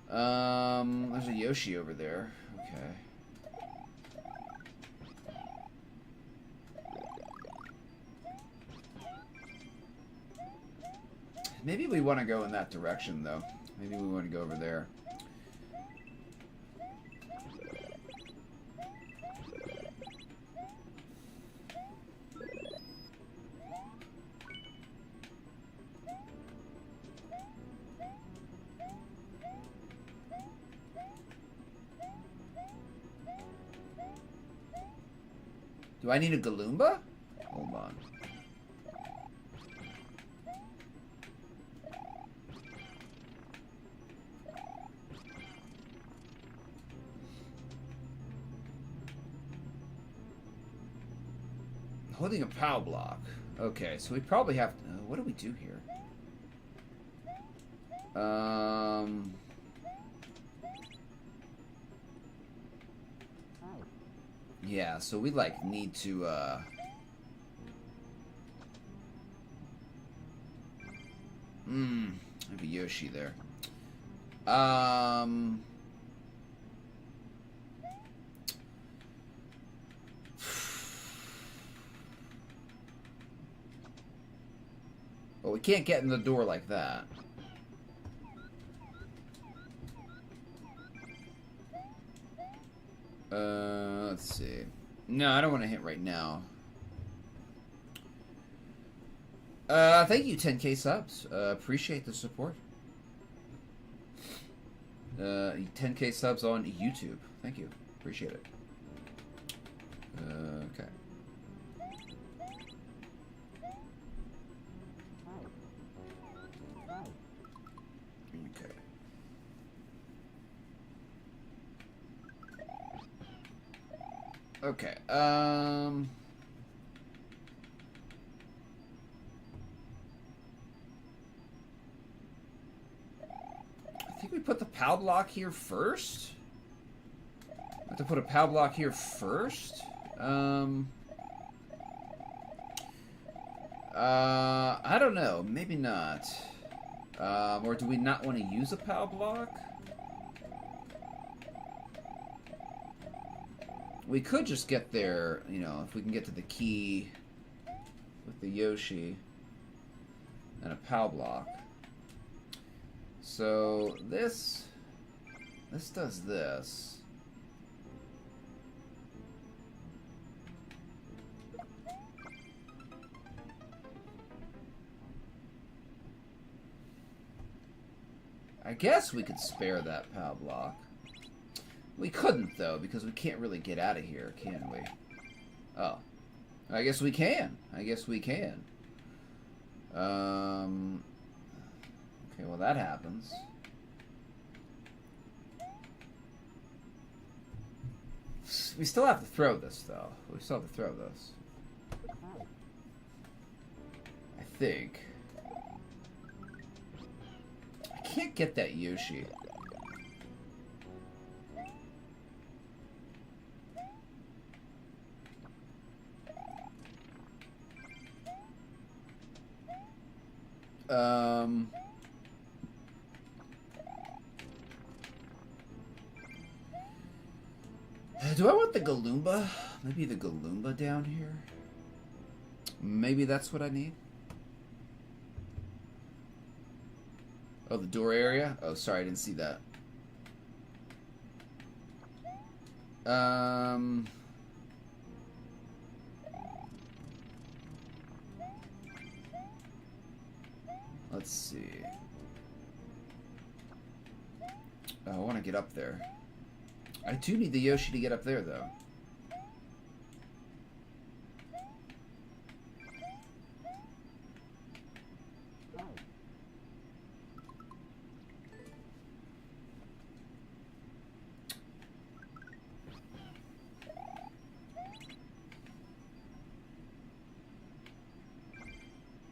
There's a Yoshi over there. Okay. Maybe we want to go in that direction, though. Maybe we want to go over there. Do I need a Galoomba? Hold on. Holding a POW block. Okay, so we probably have to... what do we do here? Yeah, so we, like, need to, maybe Yoshi there. Well, we can't get in the door like that. Let's see. No, I don't want to hit right now. Thank you, 10K subs. Appreciate the support. 10K subs on YouTube. Thank you. Appreciate it. Okay. Okay. Okay, I think we put the POW block here first? I have to put a POW block here first? I don't know. Maybe not. Or do we not want to use a POW block? We could just get there, you know, if we can get to the key with the Yoshi and a POW block. So this does this. I guess we could spare that POW block. We couldn't, though, because we can't really get out of here, can we? Oh. I guess we can. I guess we can. Okay, well, that happens. We still have to throw this, though. We still have to throw this. I think. I can't get that Yoshi. Do I want the Galoomba? Maybe the Galoomba down here? Maybe that's what I need? Oh, the door area? Oh, sorry, I didn't see that. Um... Let's see. Oh, I want to get up there. I do need the Yoshi to get up there, though.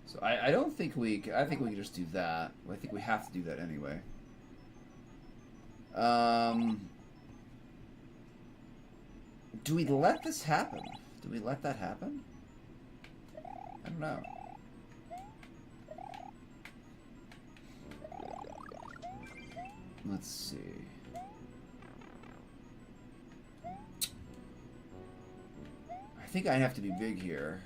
So I don't think I think we can just do that. I think we have to do that anyway. Do we let this happen? Do we let that happen? I don't know. Let's see. I think I have to be big here.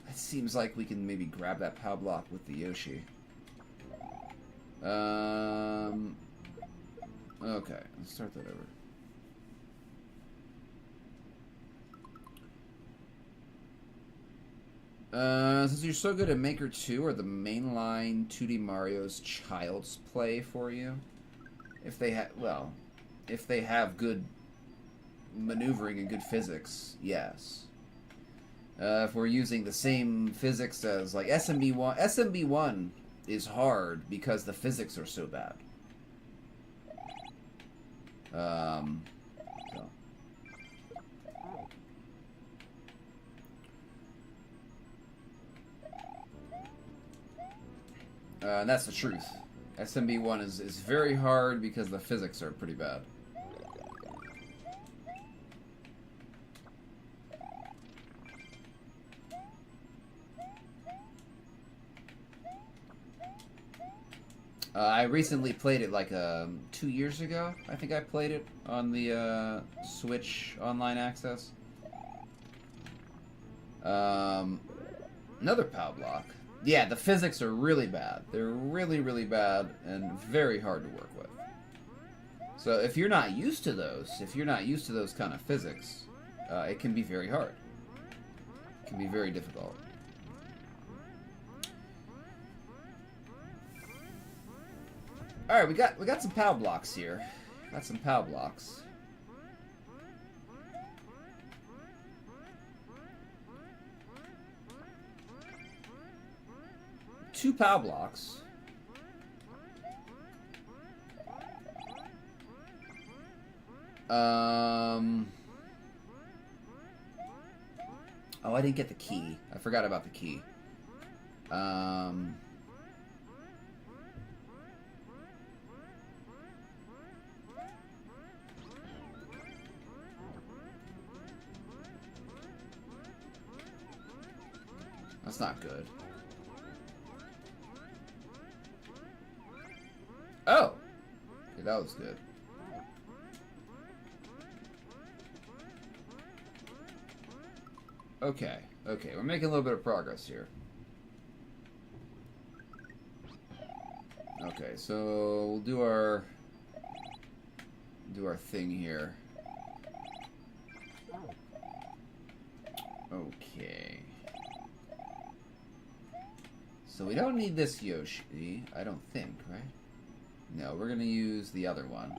It seems like we can maybe grab that POW block with the Yoshi. Okay, let's start that over. Since you're so good at Maker 2, are the mainline 2D Mario's child's play for you? If they have, well, if they have good maneuvering and good physics, yes. If we're using the same physics as, like, SMB1, SMB1 is hard because the physics are so bad. So. And that's the truth. SMB1 is very hard because the physics are pretty bad. I recently played it like 2 years ago. I think I played it on the Switch Online Access. Another POW block. Yeah, the physics are really bad. They're really, really bad and very hard to work with. So if you're not used to those, kind of physics, it can be very hard. It can be very difficult. All right, we got some POW blocks here. Got some POW blocks. Two POW blocks. Oh, I didn't get the key. I forgot about the key. That's not good. Oh! Okay, that was good. Okay, okay, we're making a little bit of progress here. Okay, so we'll do our thing here. Okay. So we don't need this Yoshi, I don't think, right? No, we're gonna use the other one.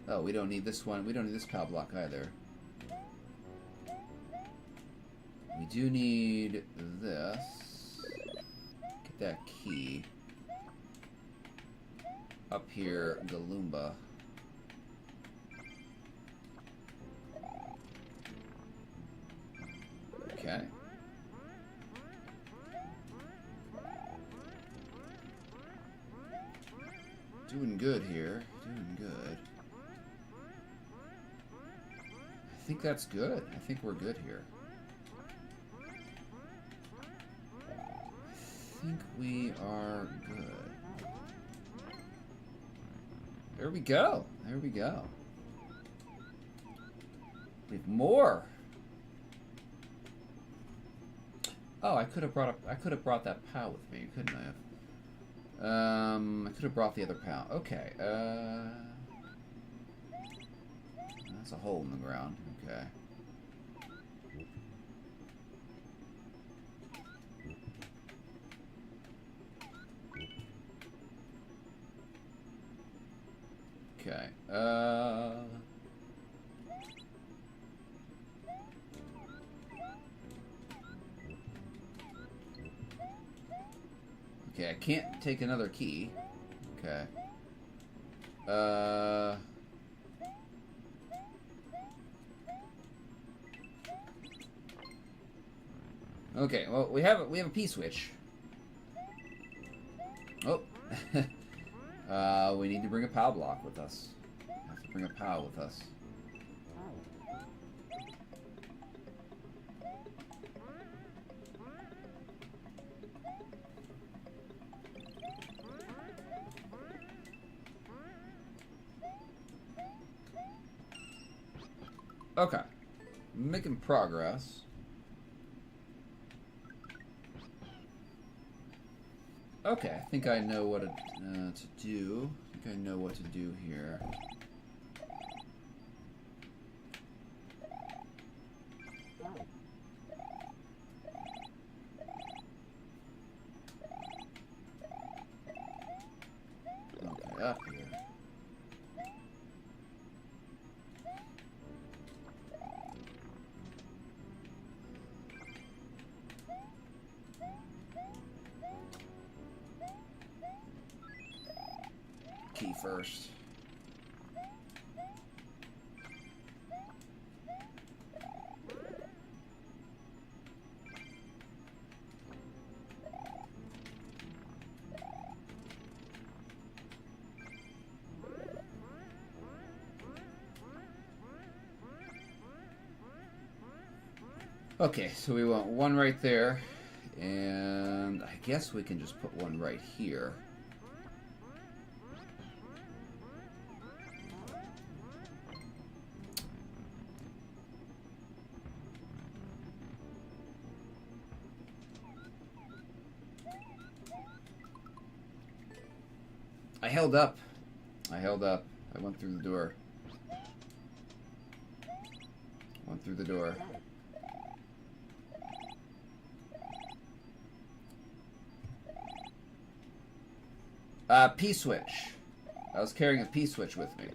Oh, we don't need this one. We don't need this POW block either. We do need this. Get that key. Up here, Galumba. Okay. Doing good here. Doing good. I think that's good. I think we're good here. I think we are good. There we go. There we go. We have more. Oh, I could have brought that POW with me, couldn't I have? I could have brought the other POW. Okay. That's a hole in the ground. Okay. Okay. Okay, I can't take another key. Okay. Okay, well, we have a P-switch. Oh. We need to bring a POW block with us. We have to bring a POW with us. Okay. Making progress. Okay, I think I know what to do. I think I know what to do here. Okay, up here. Key first. Okay, so we want one right there, and I guess we can just put one right here. I held up. I held up. I went through the door. Went through the door. P-switch. I was carrying a P-switch with me.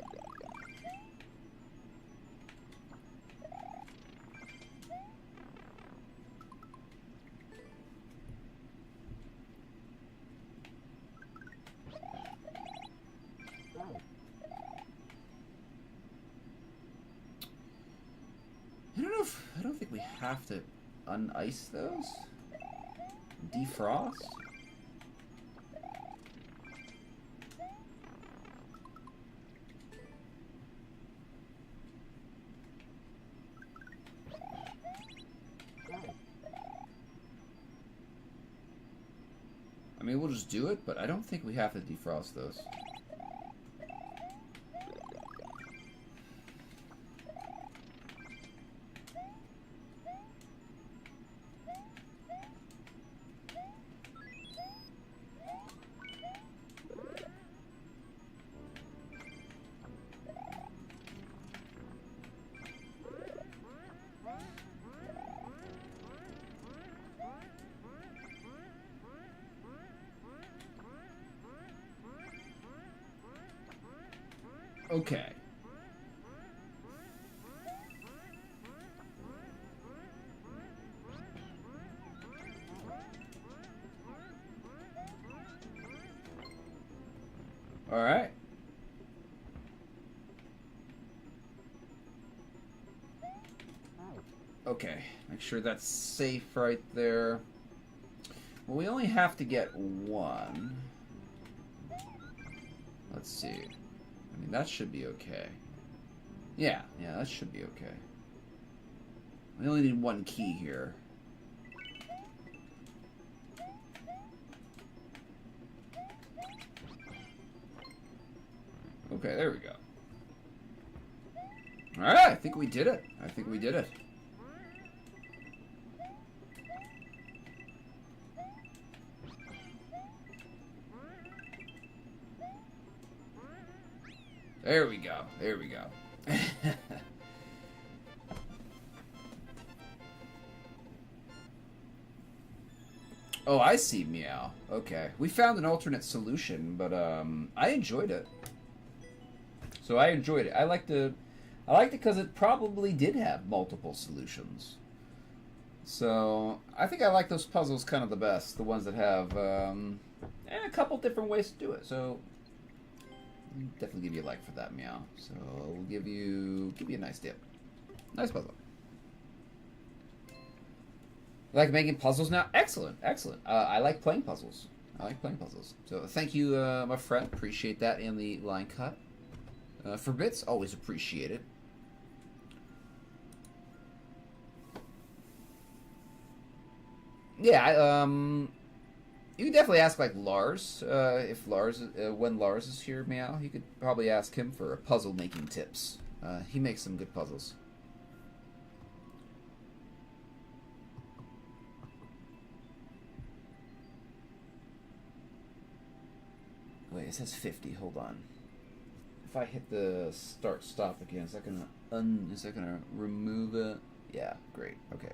I don't think we have to un-ice those. Defrost? I mean, we'll just do it, but I don't think we have to defrost those. Okay. All right. Okay, make sure that's safe right there. Well, we only have to get one. Let's see. I mean, that should be okay. Yeah, that should be okay. We only need one key here. Okay, there we go. Alright, I think we did it. I think we did it. There we go. There we go. Oh, I see, Meow. Okay. We found an alternate solution, but I enjoyed it. So I enjoyed it. I liked it because it probably did have multiple solutions. So I think I like those puzzles kind of the best, the ones that have a couple different ways to do it. So definitely give you a like for that, Meow. So we'll give you a nice dip. Nice puzzle. Like making puzzles now? Excellent, excellent. I like playing puzzles. So thank you, my friend. Appreciate that in the line cut. For bits, always appreciate it. Yeah, you could definitely ask like Lars, if Lars, when Lars is here, Meow. You could probably ask him for puzzle making tips. He makes some good puzzles. Wait, it says 50. Hold on. If I hit the start stop again, is that gonna remove it? Yeah, great. Okay.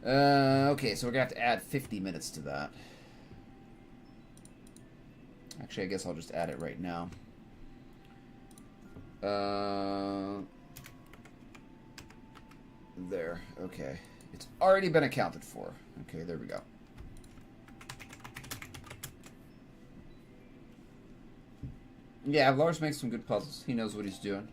Okay, so we're gonna have to add 50 minutes to that. Actually, I guess I'll just add it right now. There. Okay. It's already been accounted for. Okay, there we go. Yeah, Lars makes some good puzzles. He knows what he's doing.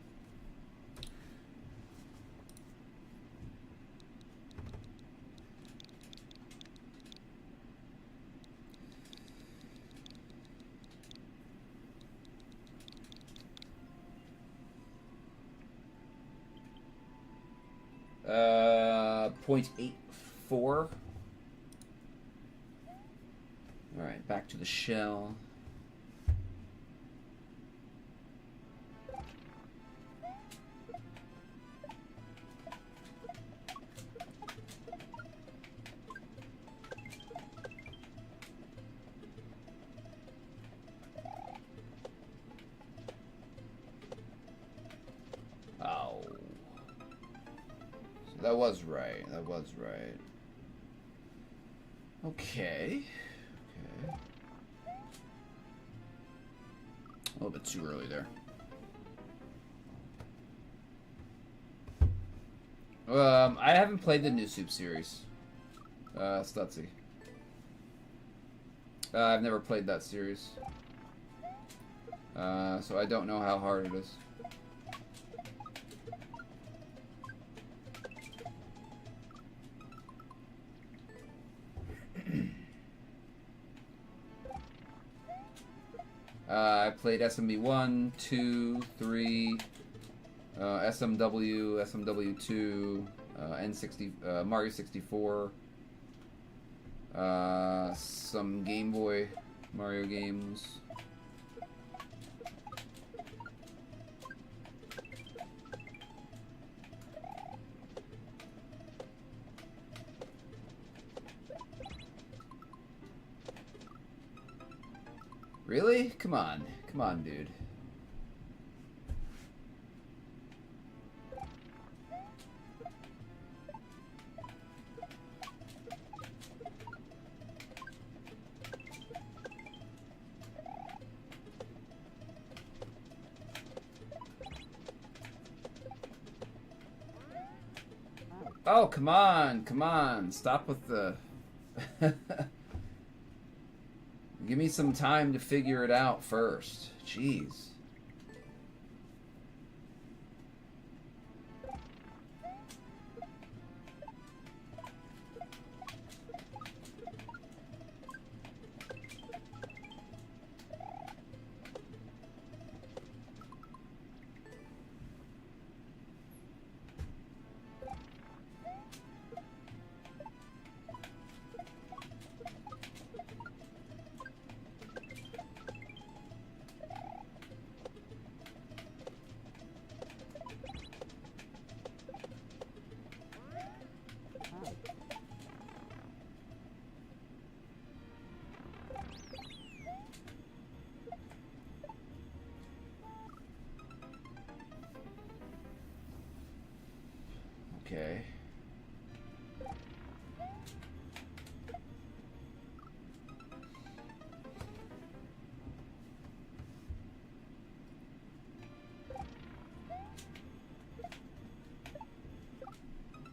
.84. All right, back to the shell. That was right. That was right. Okay. Okay. A little bit too early there. I haven't played the new Soup series. Stutzy. I've never played that series. So I don't know how hard it is. I played SMB 1, 2, 3, SMW, SMW2, N60, Mario 64, some Game Boy Mario games. Really? Come on. Come on, dude. Oh, come on. Come on. Stop with the... Give me some time to figure it out first. Jeez.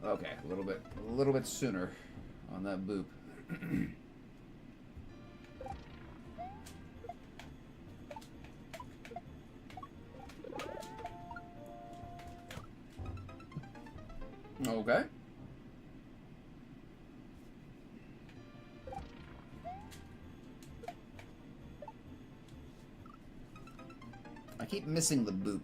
Okay, a little bit sooner on that boop. Okay. I keep missing the boop.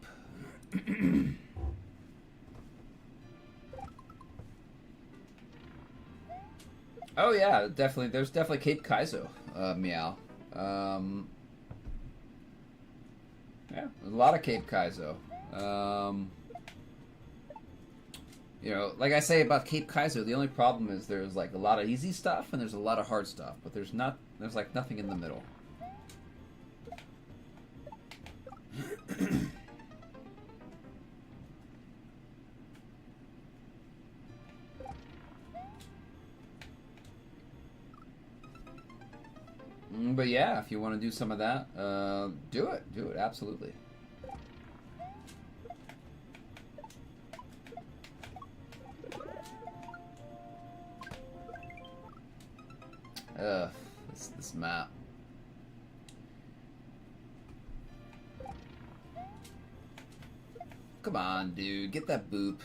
Oh yeah, definitely. There's definitely Cape Kaizo, meow. Yeah, there's a lot of Cape Kaizo. You know, like I say about Cape Kaizo, the only problem is there's like a lot of easy stuff and there's a lot of hard stuff, but there's like nothing in the middle. But yeah, if you want to do some of that, do it. Do it, absolutely. This map. Come on, dude, get that boop.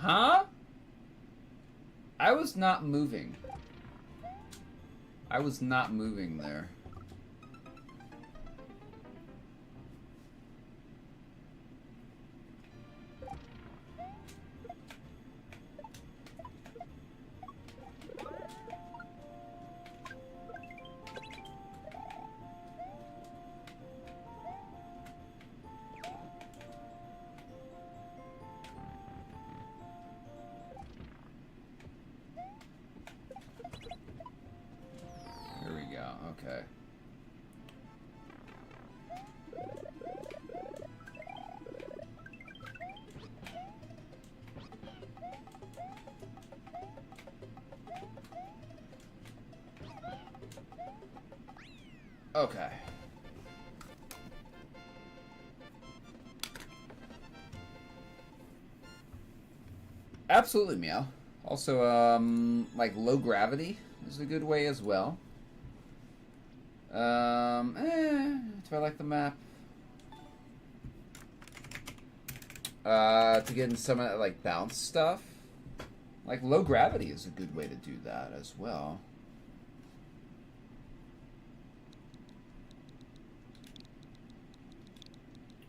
Huh? I was not moving. I was not moving there. Okay. Okay. Absolutely, meow. Also, like low gravity is a good way as well. Do I like the map? To get in some of that, like, bounce stuff. Like, low gravity is a good way to do that as well.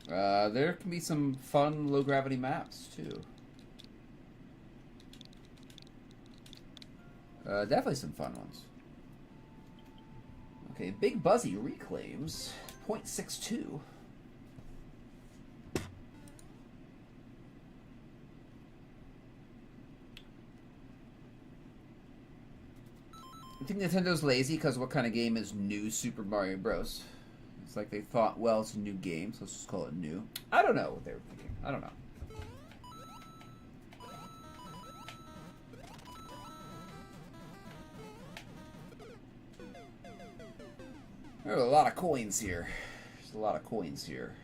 There can be some fun low gravity maps, too. Definitely some fun ones. Okay, Big Buzzy reclaims 0.62. I think Nintendo's lazy because what kind of game is new Super Mario Bros? It's like they thought, well, it's a new game, so let's just call it new. I don't know what they were thinking. I don't know. There are a lot of coins here. There's a lot of coins here.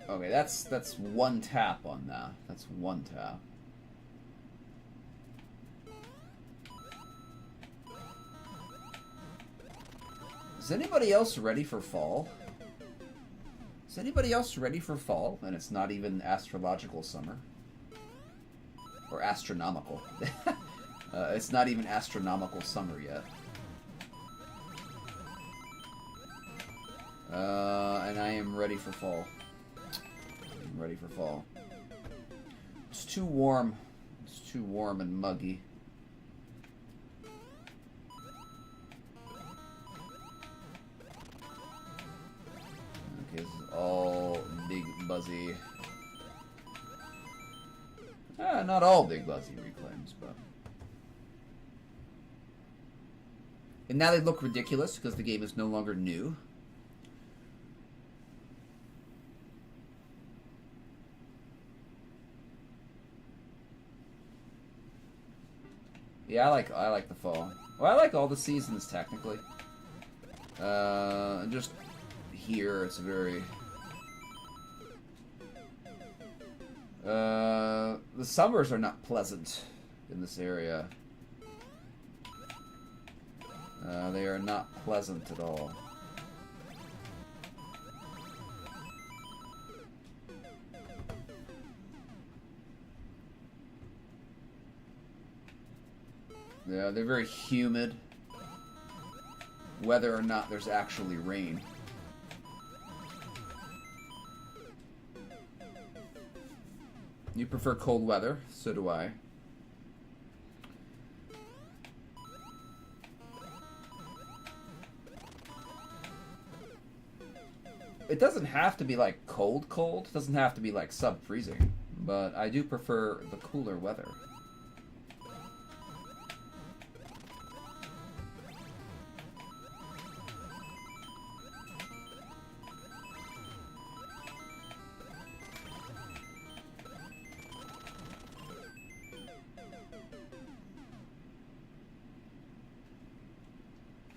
Okay, that's one tap on that. That's one tap. Is anybody else ready for fall? Is anybody else ready for fall? And it's not even astrological summer. Or astronomical. It's not even astronomical summer yet. And I am ready for fall. I'm ready for fall. It's too warm. It's too warm and muggy. is all big buzzy. Not all big buzzy reclaims, but... And now they look ridiculous because the game is no longer new. Yeah, I like the fall. Well, I like all the seasons technically. Just here, it's very. The summers are not pleasant in this area. They are not pleasant at all. Yeah, they're very humid, whether or not there's actually rain. You prefer cold weather, so do I. It doesn't have to be like cold cold, it doesn't have to be like sub-freezing, but I do prefer the cooler weather.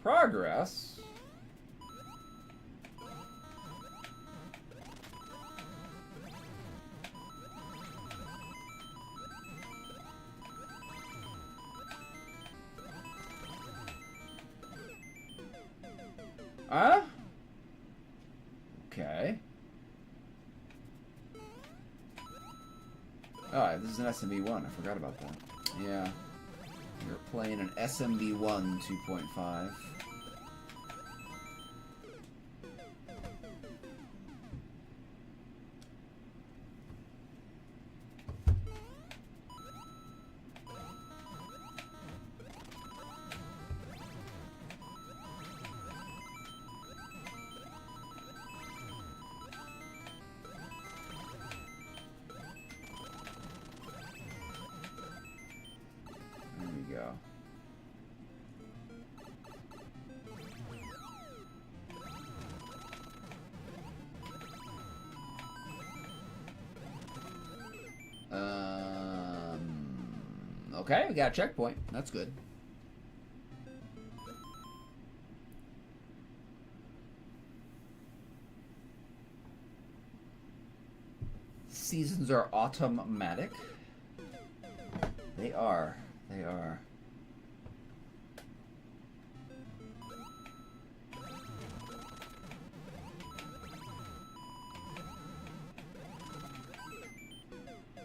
Progress? Huh? Okay. Oh, this is an SMB1. I forgot about that. Yeah. You're playing an SMB1 2.5. Okay, we got a checkpoint. That's good. Seasons are automatic. They are. They are.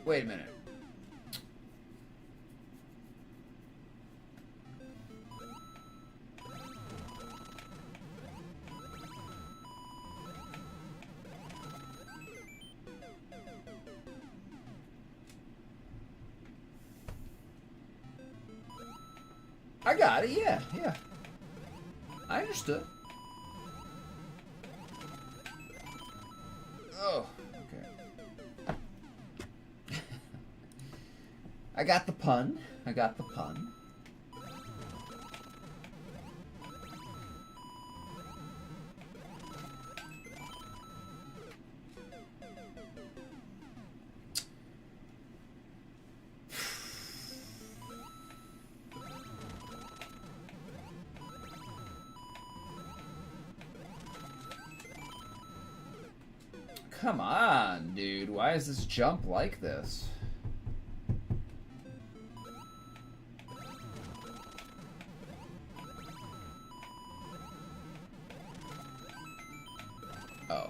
Wait a minute. I got it, yeah, yeah. I understood. Oh, okay. I got the pun. I got the pun. Come on, dude. Why is this jump like this? Oh.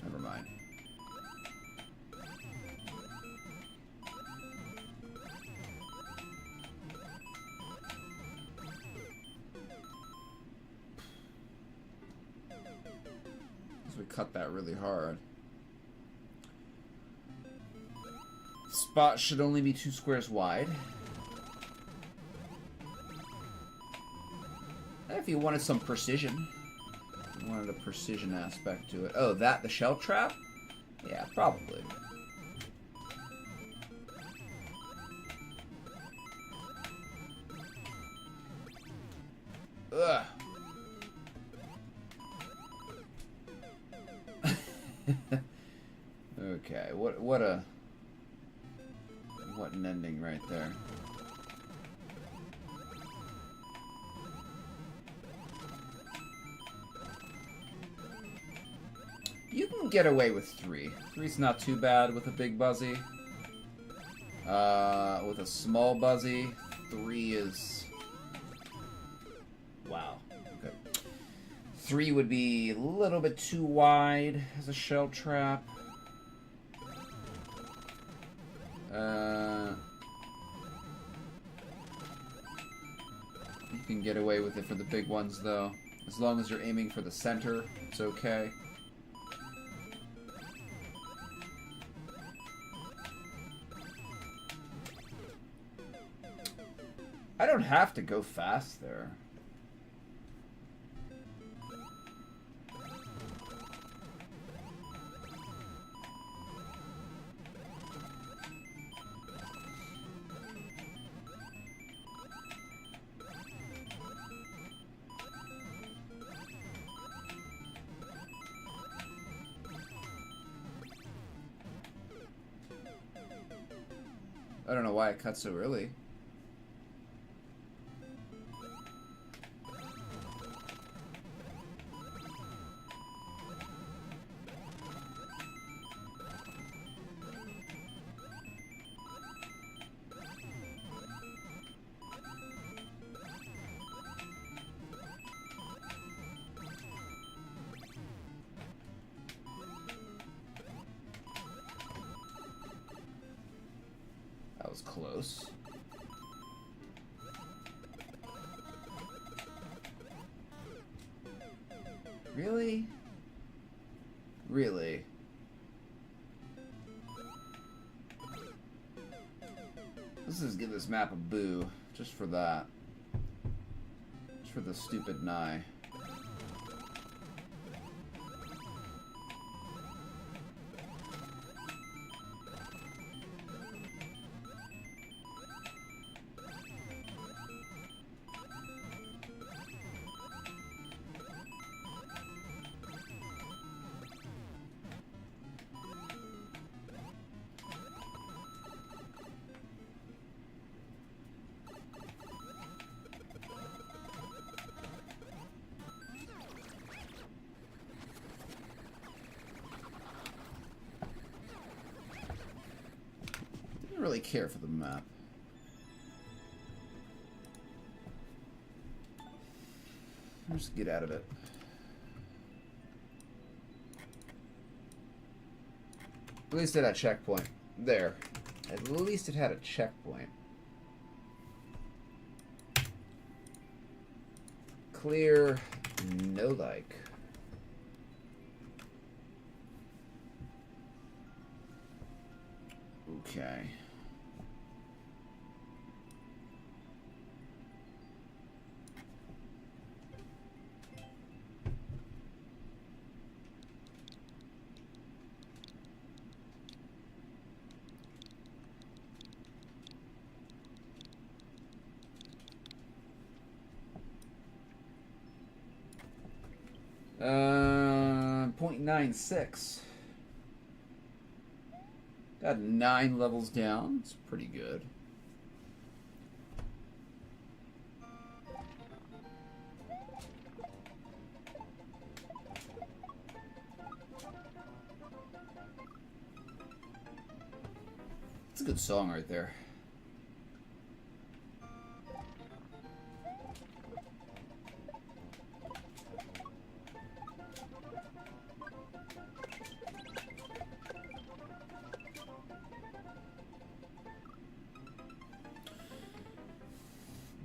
Never mind. We cut that really hard. Spot should only be 2 squares wide. And if you wanted some precision, Wanted a precision aspect to it. Oh, that, the shell trap? Yeah, probably. Ugh. Okay, what an ending right there. You can get away with 3. 3's not too bad with a big Buzzy. With a small Buzzy, 3 is... Wow. Okay. 3 would be a little bit too wide as a shell trap. You can get away with it for the big ones, though. As long as you're aiming for the center, it's okay. I don't have to go fast there. I don't know why it cut so early. That was close. Really? Really? Let's just give this map a boo. Just for that. Just for the stupid Nye. Really care for the map. Just get out of it. At least it had a checkpoint. There. At least it had a checkpoint. Clear. No like. Okay. .96. Got 9 levels down. It's pretty good. It's a good song right there.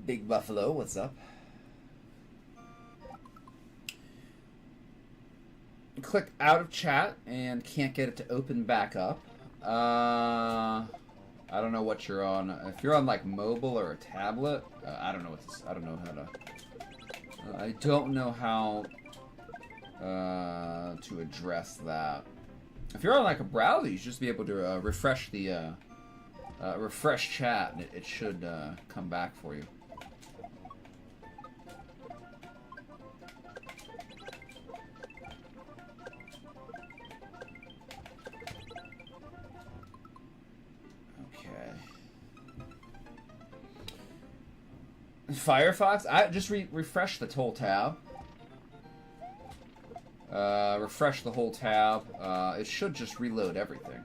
Big Buffalo, what's up? Click out of chat and can't get it to open back up. I don't know what you're on. If you're on like mobile or a tablet, I don't know what this, I don't know how to. I don't know how to address that. If you're on like a browser, you should just be able to refresh the refresh chat, and it should come back for you. Okay. Firefox, I just refresh the whole tab. Refresh the whole tab. It should just reload everything.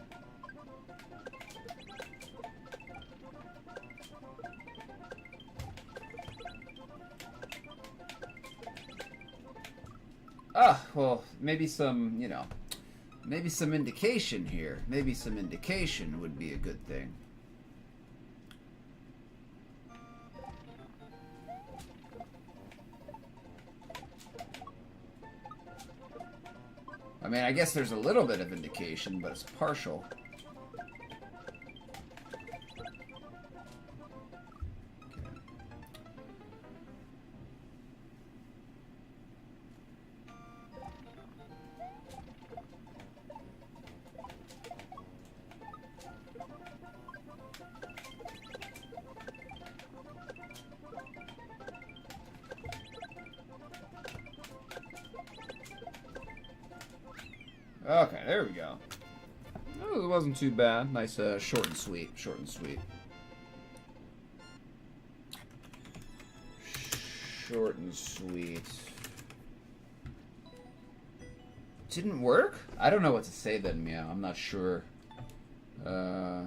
Ah, well, maybe some, you know, maybe some indication here. Maybe some indication would be a good thing. I mean, I guess there's a little bit of indication, but it's partial. Okay, there we go. Oh, it wasn't too bad. Nice, short and sweet. Short and sweet. Short and sweet. Didn't work? I don't know what to say then, Meow. I'm not sure. I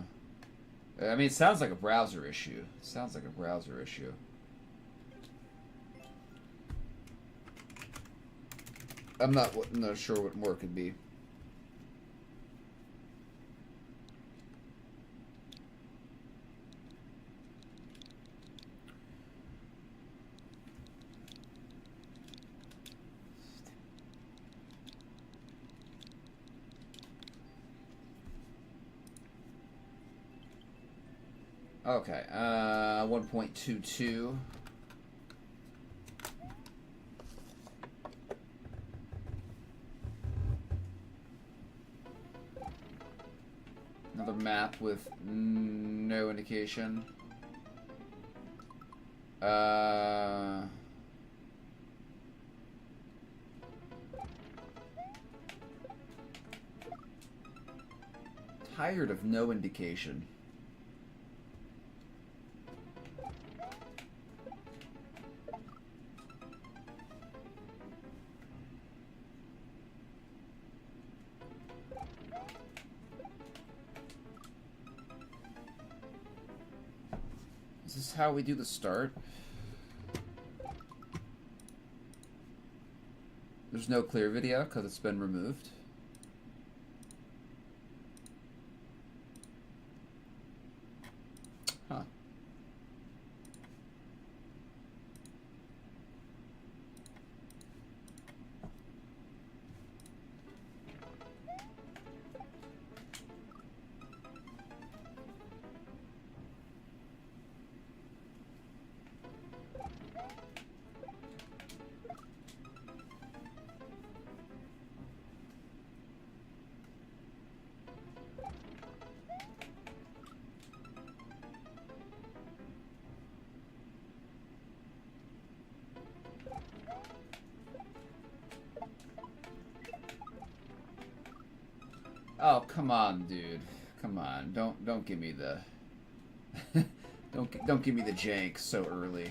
mean, it sounds like a browser issue. It sounds like a browser issue. I'm not sure what more could be. Okay, 1.22. Another map with no indication. Tired of no indication. Is this how we do the start? There's no clear video because it's been removed. Huh. Oh, come on, dude. Come on. Don't give me the don't give me the jank so early.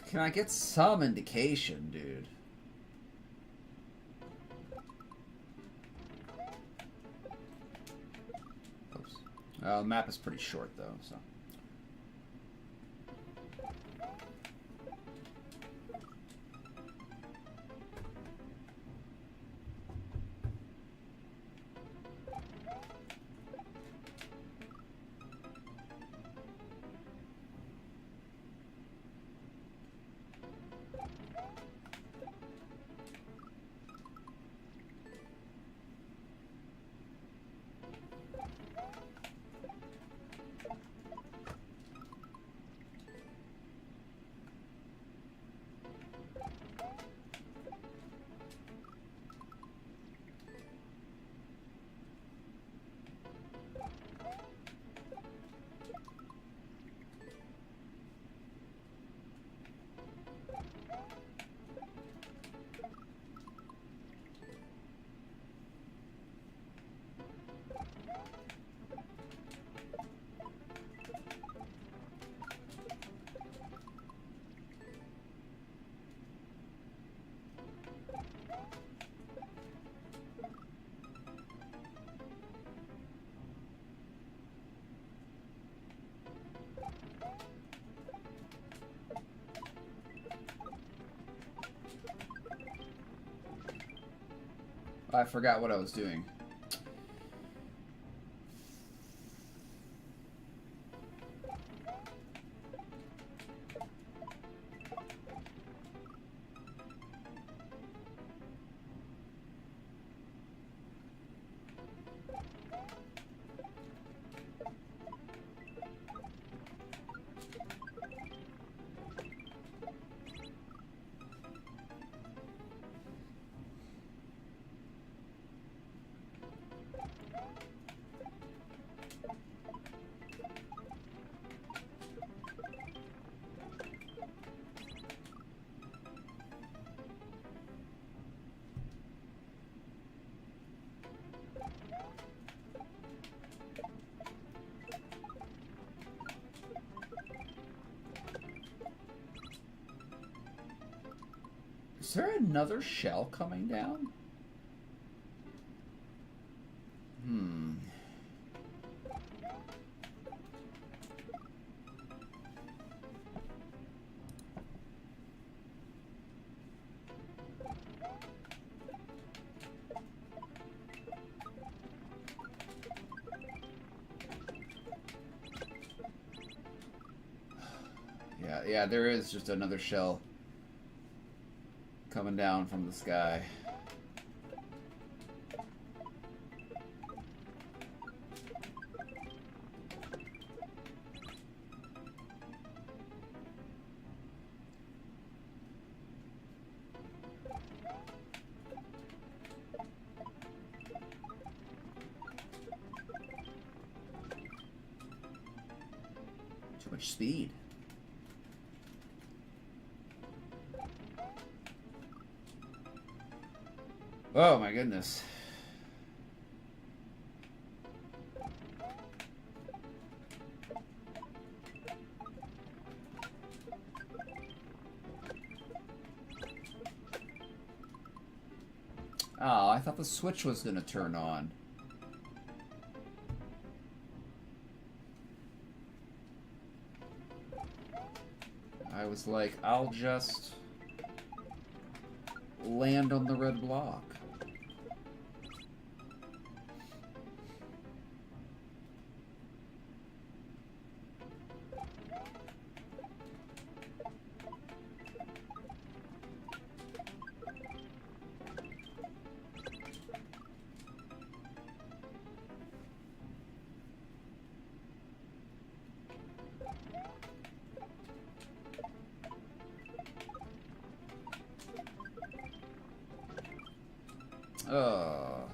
Can I get some indication, dude? Oops. The map is pretty short, though, so. I forgot what I was doing. Is there another shell coming down? Yeah, there is just another shell coming down from the sky. Too much speed. Oh my goodness. Oh, I thought the switch was going to turn on. I was like, I'll just land on the red block. Oh.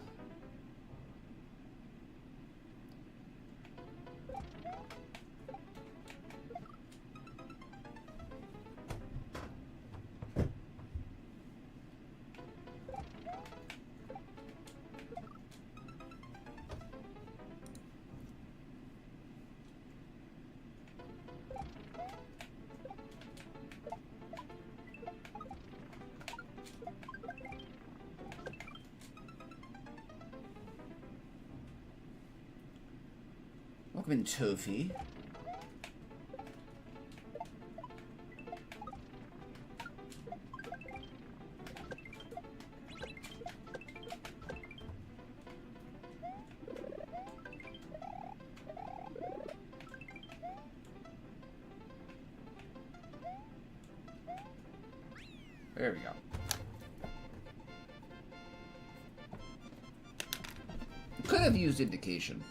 Welcome in, Tofi. There we go. Could have used indication.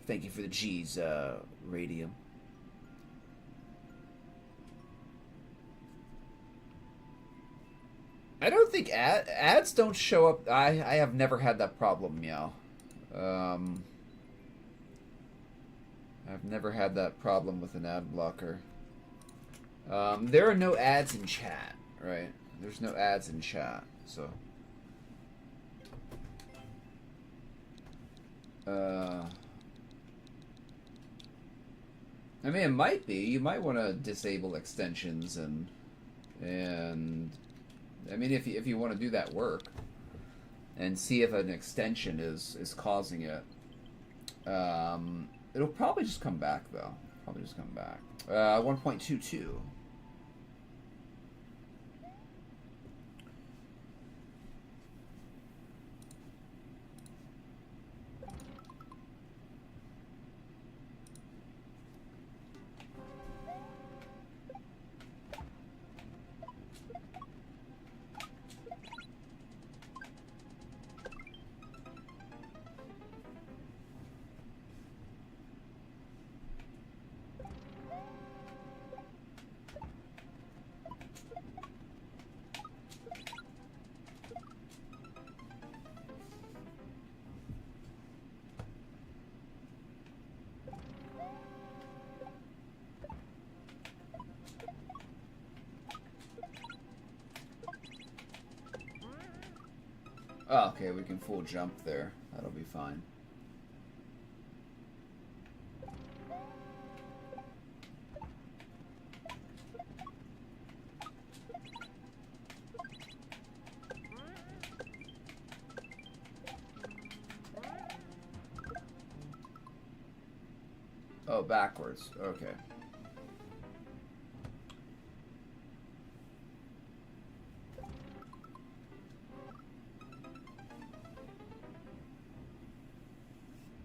Thank you for the G's, Radium. I don't think ads don't show up. I have never had that problem, Meow. I've never had that problem with an ad blocker. There are no ads in chat, right? There's no ads in chat, so. I mean, it might be. You might want to disable extensions and I mean, if you want to do that work and see if an extension is causing it. It'll probably just come back, though. Probably just come back. 1.22. Oh, okay, we can full jump there. That'll be fine. Oh, backwards. Okay.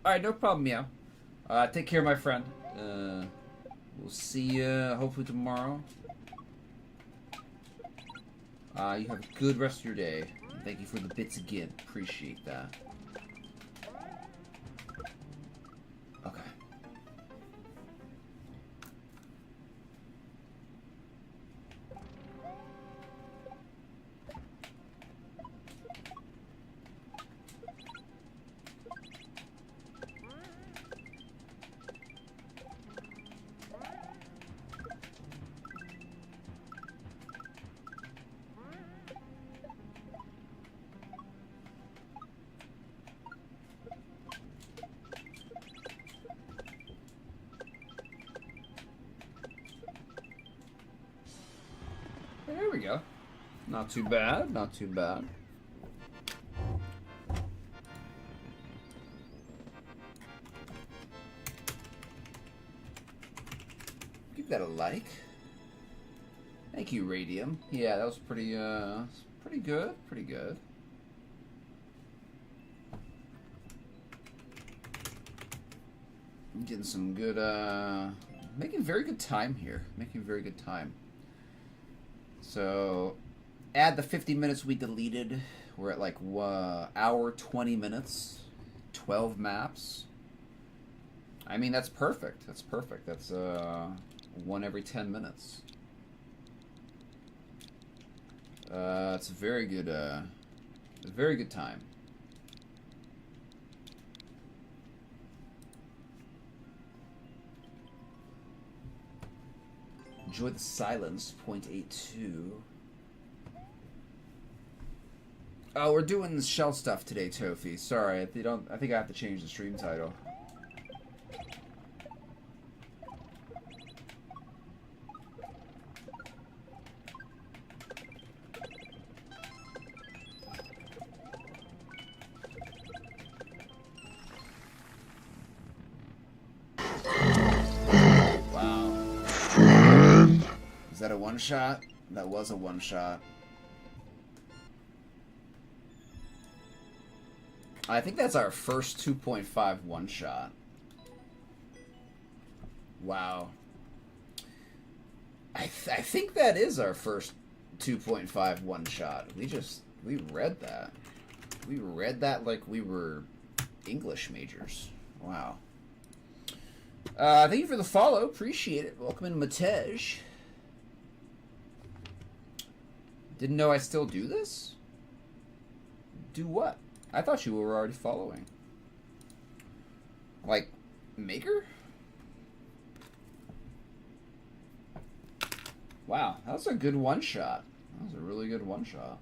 Alright, no problem, Meow. Take care, my friend. We'll see you hopefully tomorrow. You have a good rest of your day. Thank you for the bits again. Appreciate that. Okay. There we go. Not too bad, not too bad. Give that a like. Thank you, Radium. Yeah, that was pretty good, pretty good. I'm getting some good, making very good time here. Making very good time. So, add the 50 minutes we deleted. We're at like hour 20 minutes, 12 maps. I mean, that's perfect. That's perfect. That's one every 10 minutes. It's a very good time. Enjoy the silence. 0.82. Oh, we're doing shell stuff today, Tofi. Sorry, I think I have to change the stream title. Is that a one shot? That was a one shot. I think that's our first 2.5 one shot. Wow. I think that is our first 2.5 one shot. We read that. We read that like we were English majors. Wow. Thank you for the follow. Appreciate it. Welcome in, Matej. Didn't know I still do this? Do what? I thought you were already following. Like, Maker? Wow, that was a good one-shot. That was a really good one-shot.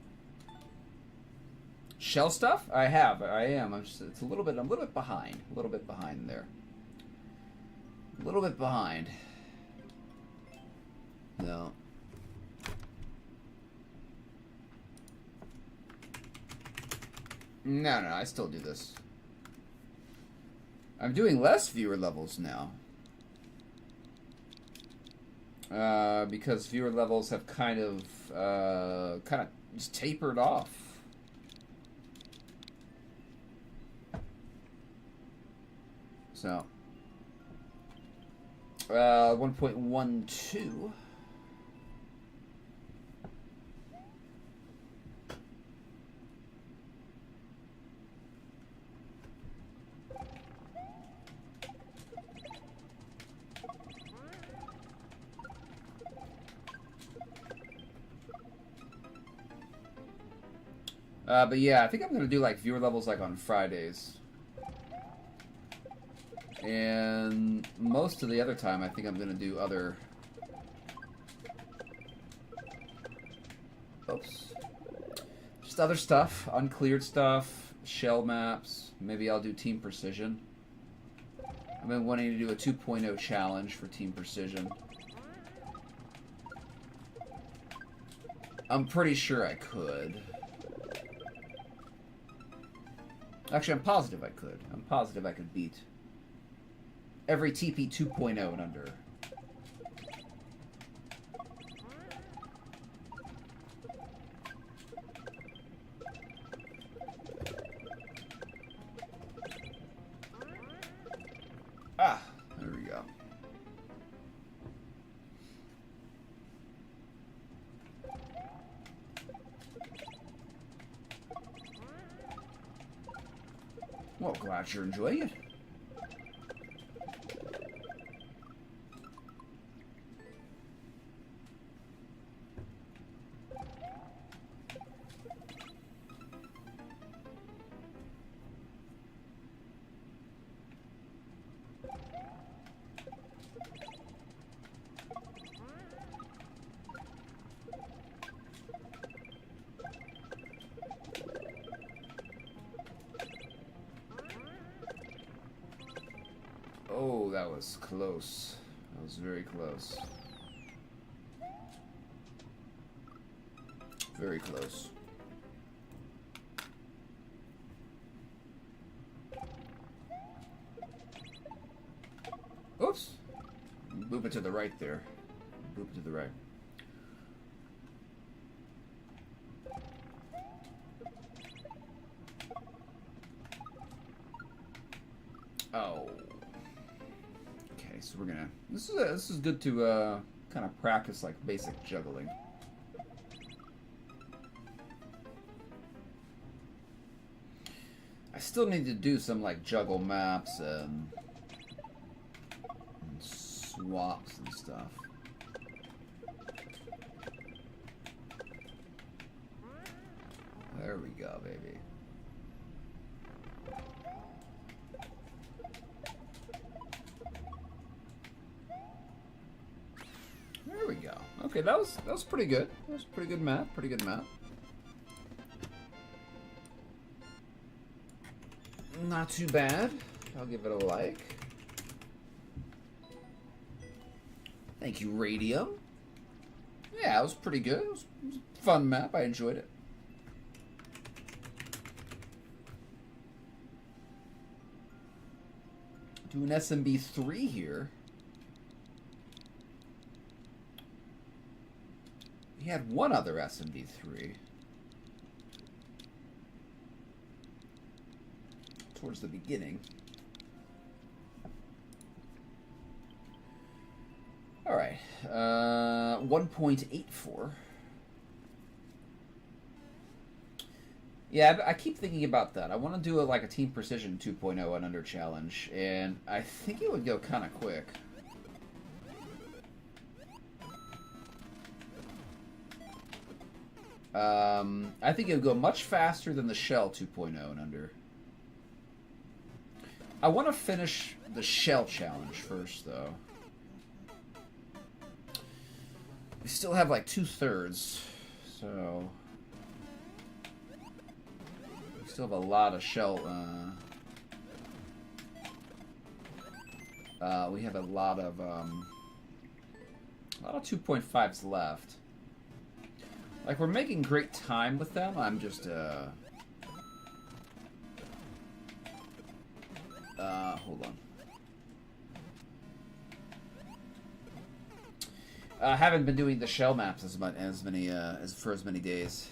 Shell stuff? I am. It's a little bit, I'm a little bit behind. A little bit behind there. A little bit behind. No. No, I still do this. I'm doing less viewer levels now. Because viewer levels have kind of just tapered off. So, 1.12. But yeah, I think I'm gonna do like viewer levels like on Fridays. And most of the other time, I think I'm gonna do other... Oops. Just other stuff, uncleared stuff, shell maps. Maybe I'll do Team Precision. I've been wanting to do a 2.0 challenge for Team Precision. I'm pretty sure I could. Actually, I'm positive I could. I'm positive I could beat every TP 2.0 and under. Ah, there we go. Well, glad you're enjoying it. Oh, that was close. That was very close. Very close. Oops. Move it to the right there. Move it to the right. Oh. Okay, so we're gonna. This is good to kind of practice like basic juggling. I still need to do some like juggle maps and swaps and stuff. There we go, baby. There we go. Okay, that was pretty good. That was a pretty good map. Pretty good map. Not too bad. I'll give it a like. Thank you, Radio. Yeah, it was pretty good. It was a fun map. I enjoyed it. Do an SMB 3 here. He had one other SMB 3. Towards the beginning. Alright. 1.84. Yeah, I keep thinking about that. I want to do like a Team Precision 2.0 and under challenge, and I think it would go kind of quick. I think it would go much faster than the Shell 2.0 and under. I want to finish the Shell challenge first, though. We still have like 2/3, so we still have a lot of Shell. We have a lot of 2.5s left. Like, we're making great time with them. I'm just Hold on. I haven't been doing the shell maps for as many days.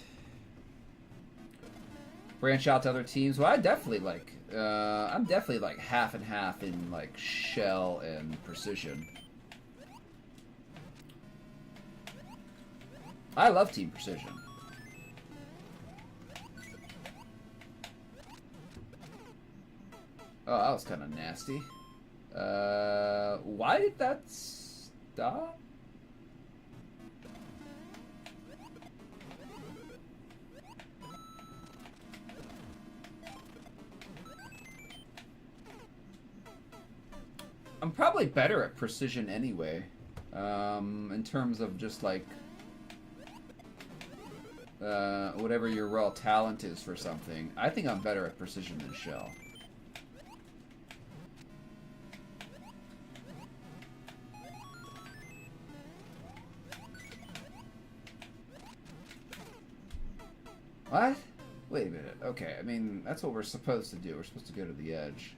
Branch out to other teams. Well, I'm definitely like half and half in like shell and precision. I love team precision. Oh, that was kind of nasty. Why did that stop? I'm probably better at precision anyway, in terms of just like whatever your raw talent is for something. I think I'm better at precision than shell. What? Wait a minute. Okay, I mean, that's what we're supposed to do. We're supposed to go to the edge.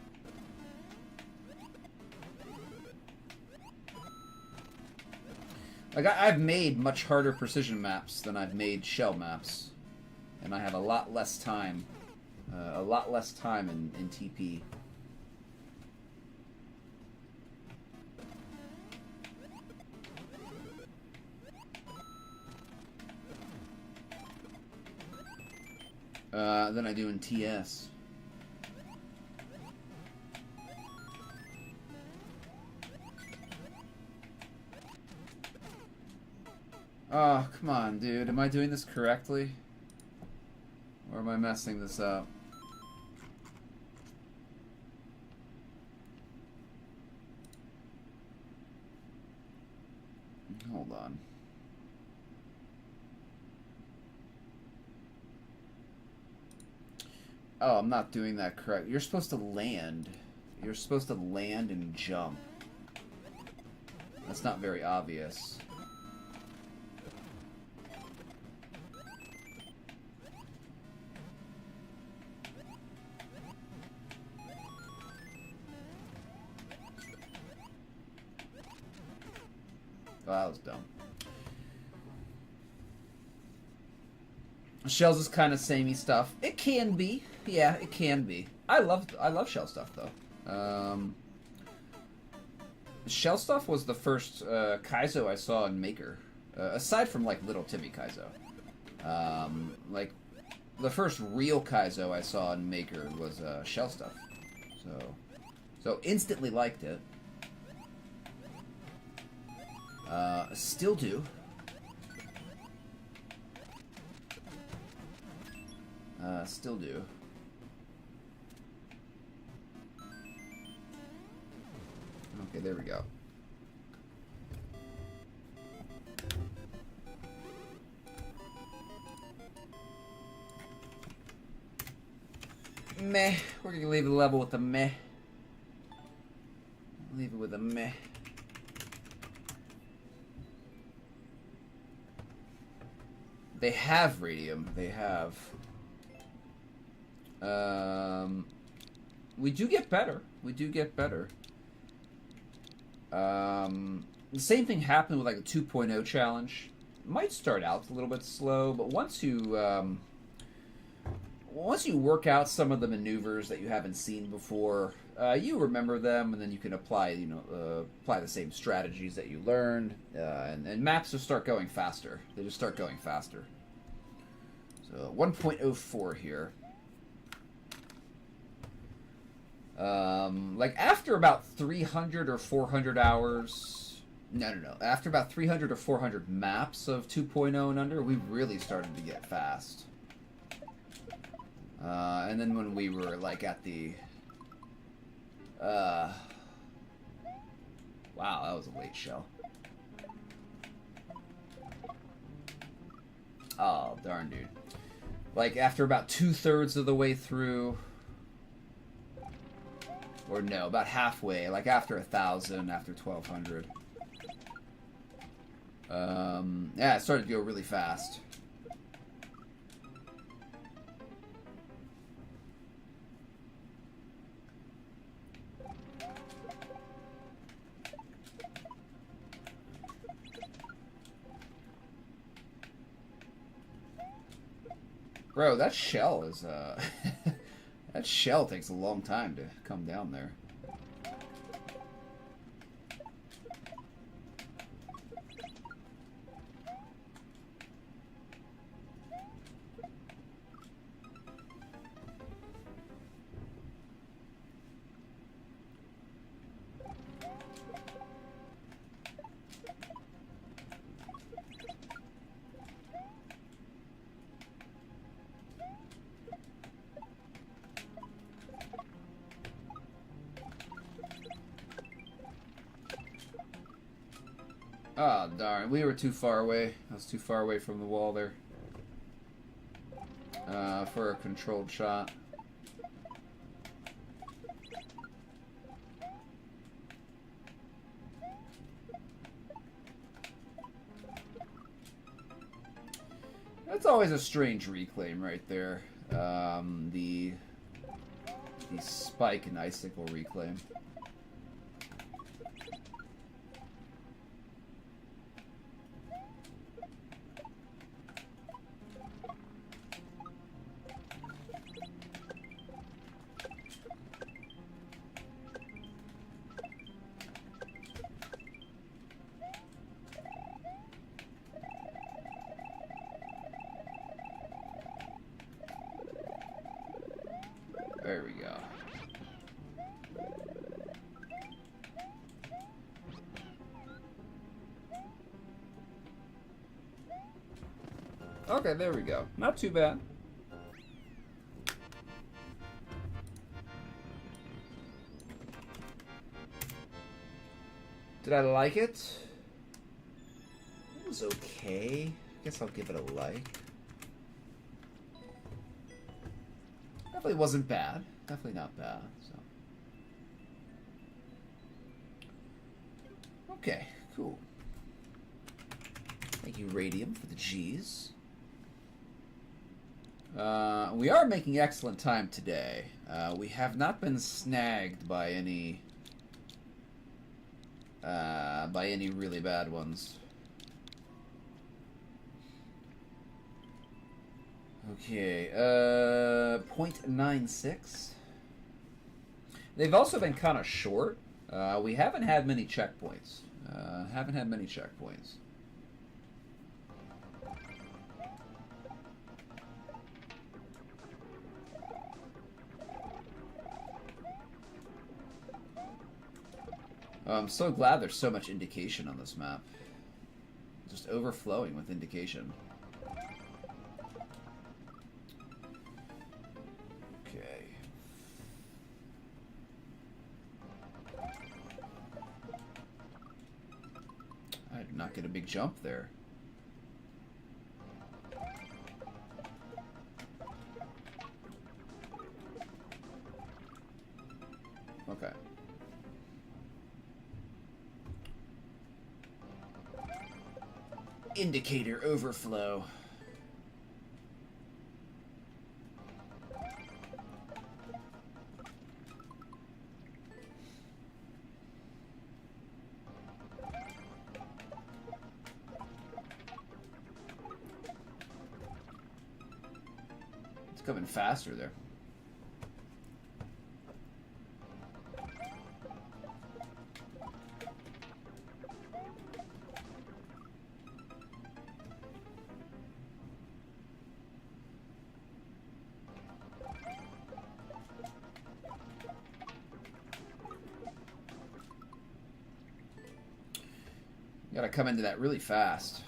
Like, I've made much harder precision maps than I've made shell maps. And I have a lot less time. In TP. Than I do in TS. Oh, come on, dude. Am I doing this correctly? Or am I messing this up? Hold on. Oh, I'm not doing that correct. You're supposed to land. You're supposed to land and jump. That's not very obvious. Oh, that was dumb. Shells is kind of samey stuff. It can be. Yeah, it can be. I love shell stuff though. Shell stuff was the first Kaizo I saw in Maker, aside from like Little Timmy Kaizo. Like the first real Kaizo I saw in Maker was shell stuff. So instantly liked it. Still do. Still do. Okay, there we go. Meh. We're gonna leave the level with a meh. Leave it with a meh. They have radium. They have. We do get better. We do get better. The same thing happened with like a 2.0 challenge. Might start out a little bit slow, but once you work out some of the maneuvers that you haven't seen before, you remember them, and then you can apply apply the same strategies that you learned, and maps just start going faster. They just start going faster. So 1.04 here. Like after about 300 or 400 hours, no. After about 300 or 400 maps of 2.0 and under, we really started to get fast. And then when we were like at the, wow, that was a late shell. Oh, darn, dude. Like after about 2/3 of the way through. Or no, about halfway, like after 1,000, after 1,200. Yeah, it started to go really fast. Bro, that shell is, that shell takes a long time to come down there. Ah, oh, darn. We were too far away. I was too far away from the wall there. For a controlled shot. That's always a strange reclaim right there. The spike and icicle reclaim. There we go. Okay, there we go. Not too bad. Did I like it? It was okay. I guess I'll give it a like. Definitely wasn't bad. Definitely not bad. So. Okay, cool. Thank you, Radium, for the G's. We are making excellent time today. We have not been snagged by any really bad ones. Okay, 0.96. They've also been kind of short. We haven't had many checkpoints. I'm so glad there's so much indication on this map. Just overflowing with indication. Okay. I did not get a big jump there. Okay. Indicator overflow. It's coming faster there. Gotta come into that really fast.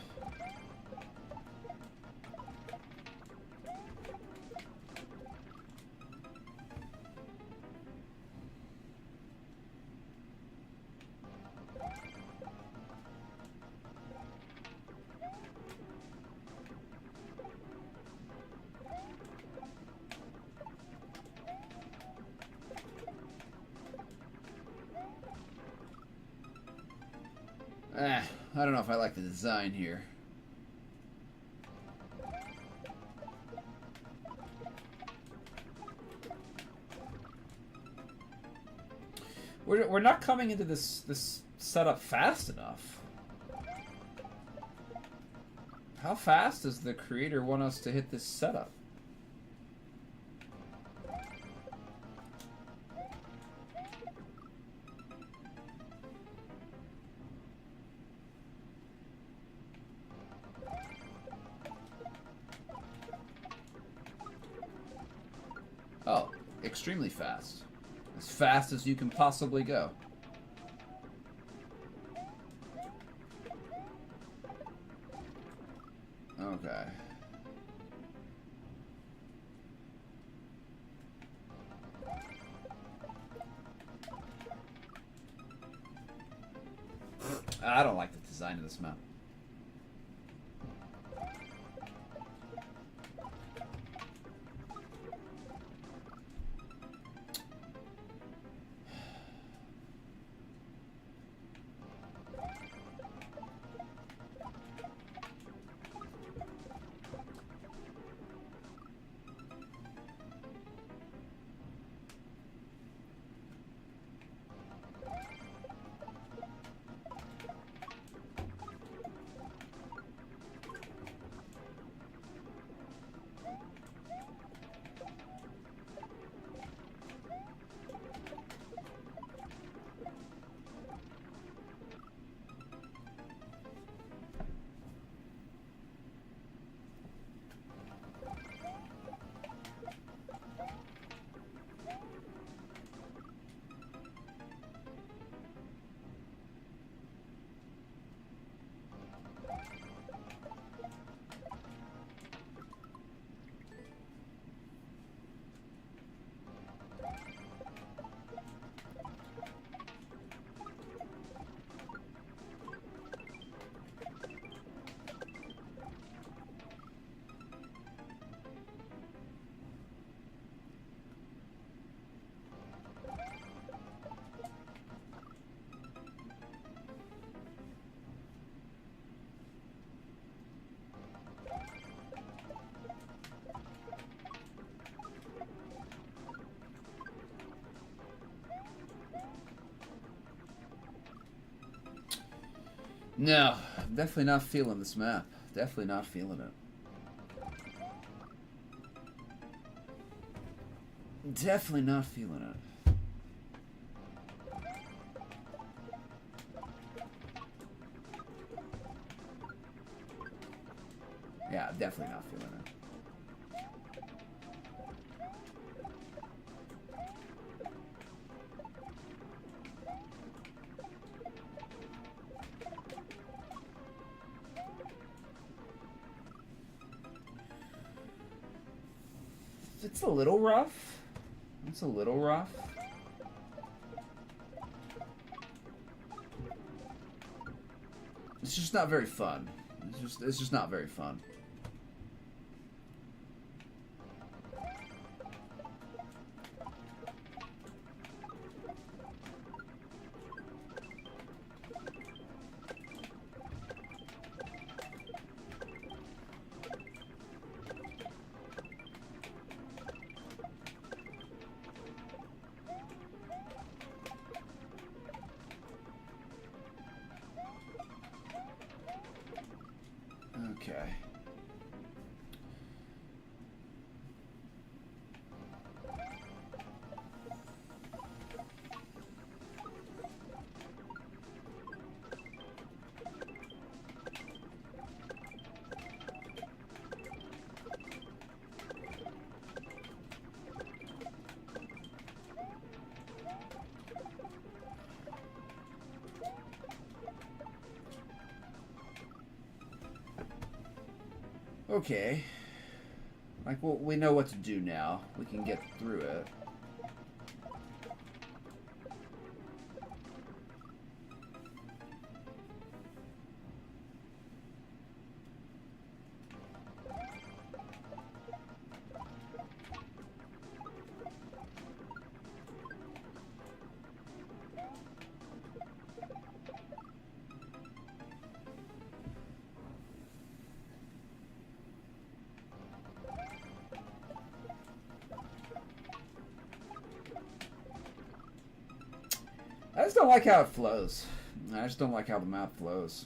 I don't know if I like the design here. We're not coming into this setup fast enough. How fast does the creator want us to hit this setup? Oh, extremely fast. As fast as you can possibly go. Okay. I don't like the design of this map. No, I'm definitely not feeling this map. Definitely not feeling it. Definitely not feeling it. Yeah, definitely not feeling it. It's a little rough. It's a little rough. It's just not very fun. It's just not very fun. Okay. Okay. Like, well, we know what to do now. We can get through it. I just don't like how it flows. I just don't like how the map flows.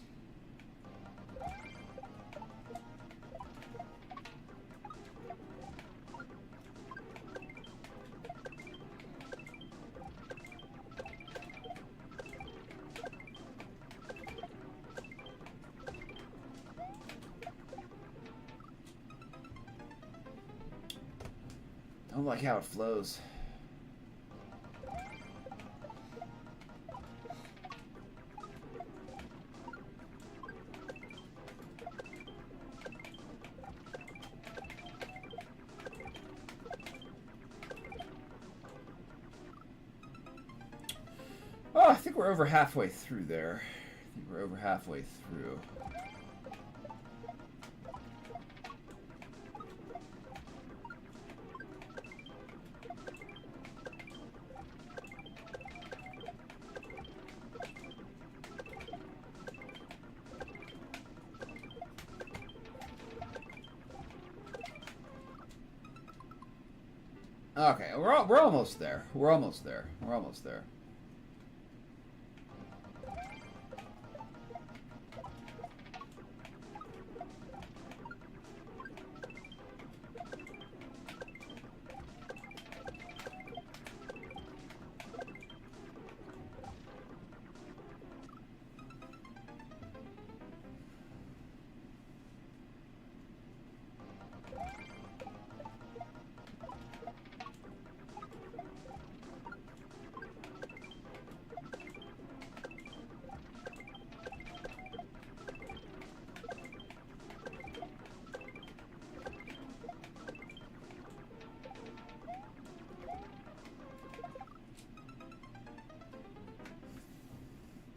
I don't like how it flows. Oh, I think we're over halfway through there. I think we're over halfway through. Okay, we're almost there. We're almost there. We're almost there.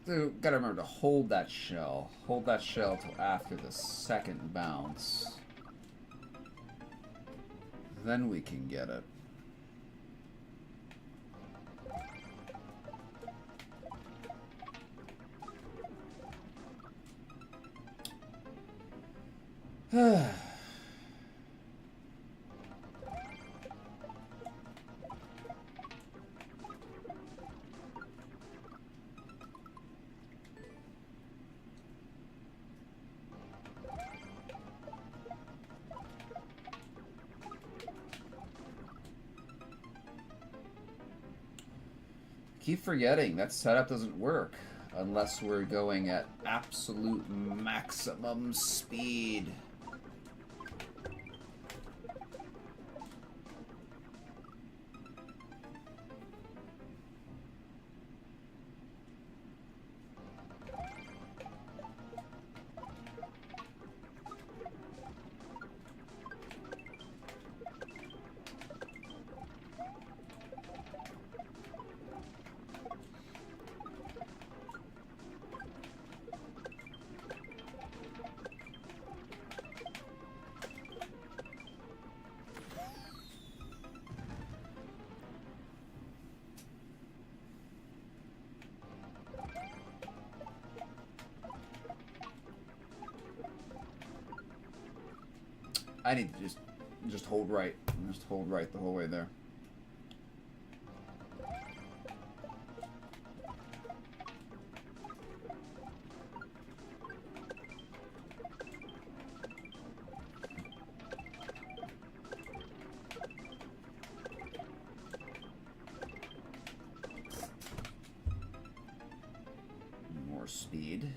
So, gotta remember to hold that shell. Hold that shell till after the second bounce. Then we can get it. Keep forgetting that setup doesn't work unless we're going at absolute maximum speed. I need to just hold right. Just hold right the whole way there. More speed.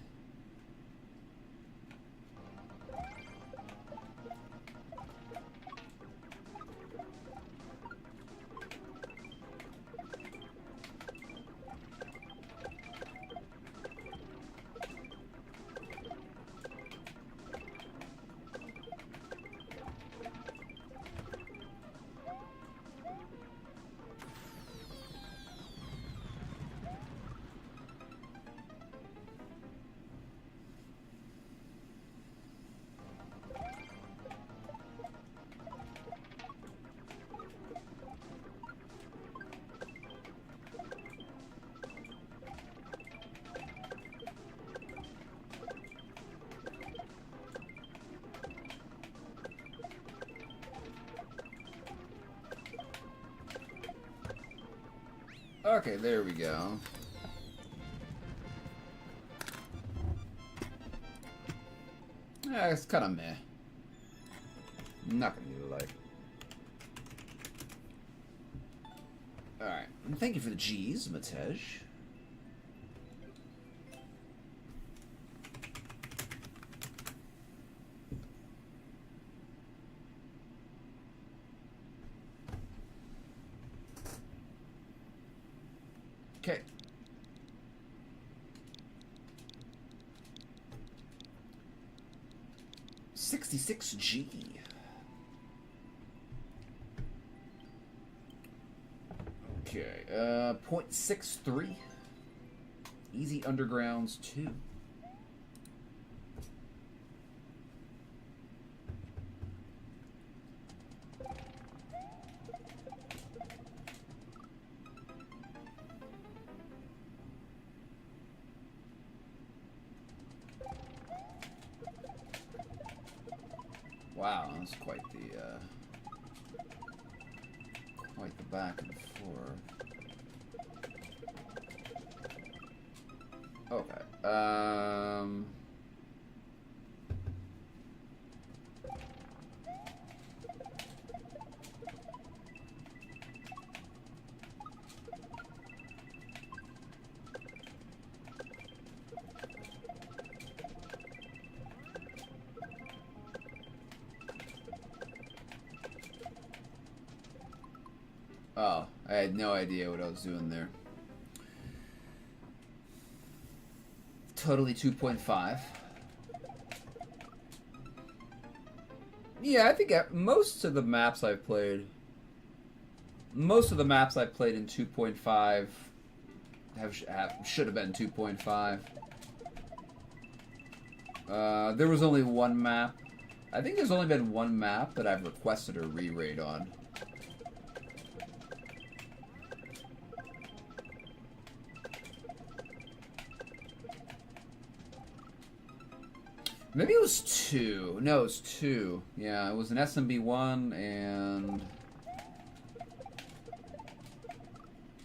Okay, there we go. Yeah, it's kind of meh. Not gonna do like. Alright. Thank you for the G's, Matej. Okay. $66G. Okay, 0.63. Easy Undergrounds 2. Wow, that's quite the back and forth. Okay. Oh, I had no idea what I was doing there. Totally 2.5. Yeah, I think most of the maps I've played in 2.5 should have been 2.5. There was only one map. I think there's only been one map that I've requested a re-rate on. Maybe it was 2. No, it was 2. Yeah, it was an SMB1 and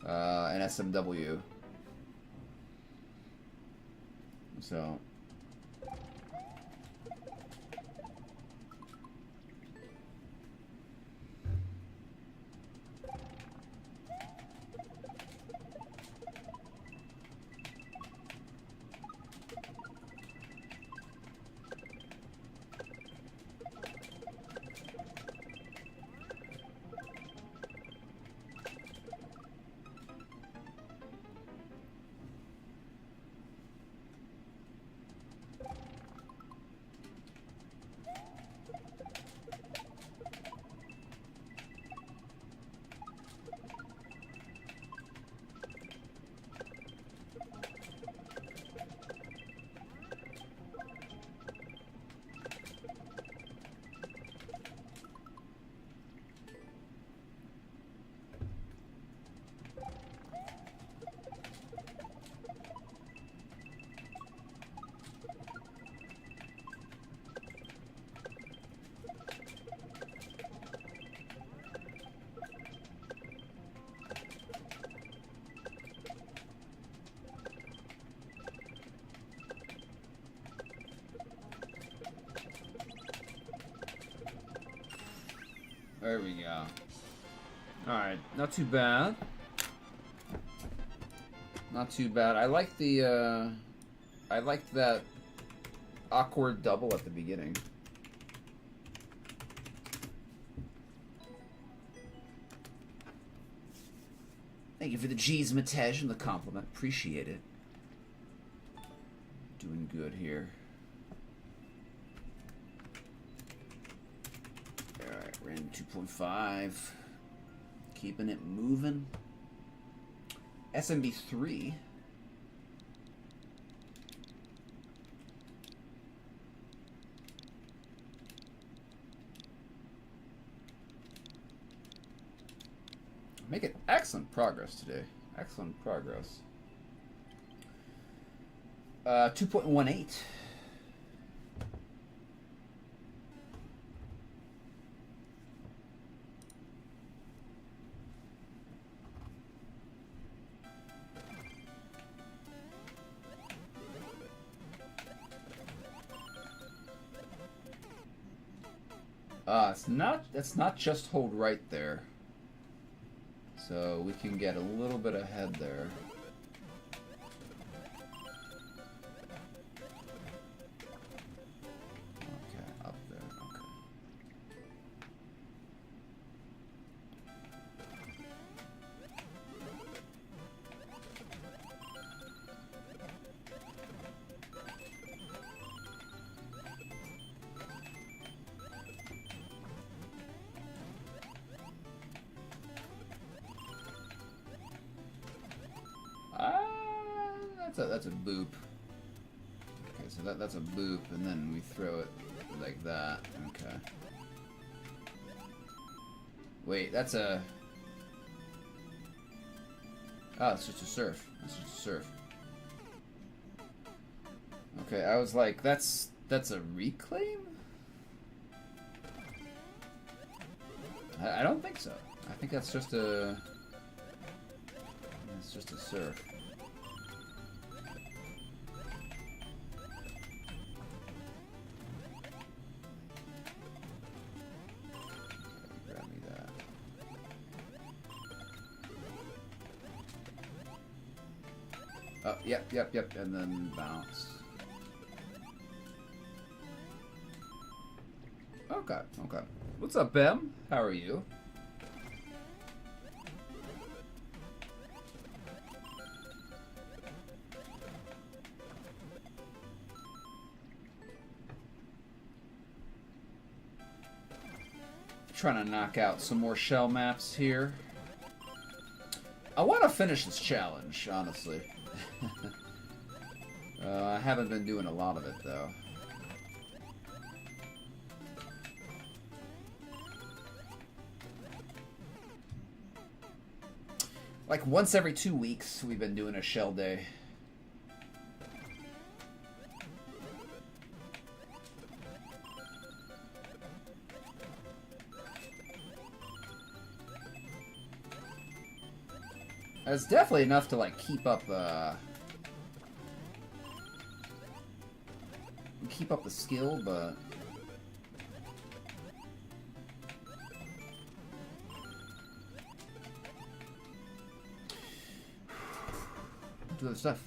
an SMW. So... There we go. Alright, not too bad. Not too bad. I like the, I liked that awkward double at the beginning. Thank you for the G's, Matej, and the compliment. Appreciate it. Doing good here. Alright, we're in 2.5. Keeping it moving. SMB3. Making excellent progress today. Excellent progress. 2.18. It's not just hold right there. So we can get a little bit ahead there. Okay, up there, okay. That's a boop. Okay, so that's a boop, and then we throw it like that. Okay. Wait, that's a... Oh, it's just a surf. That's just a surf. Okay, I was like, that's a reclaim? I don't think so. I think that's just a... It's just a surf. Grab me that. Oh, yep, and then bounce. Okay. What's up, Bem? How are you? Trying to knock out some more shell maps here. I want to finish this challenge, honestly. I haven't been doing a lot of it, though. Like once every 2 weeks, we've been doing a shell day. It's definitely enough to like keep up the skill, but do other stuff.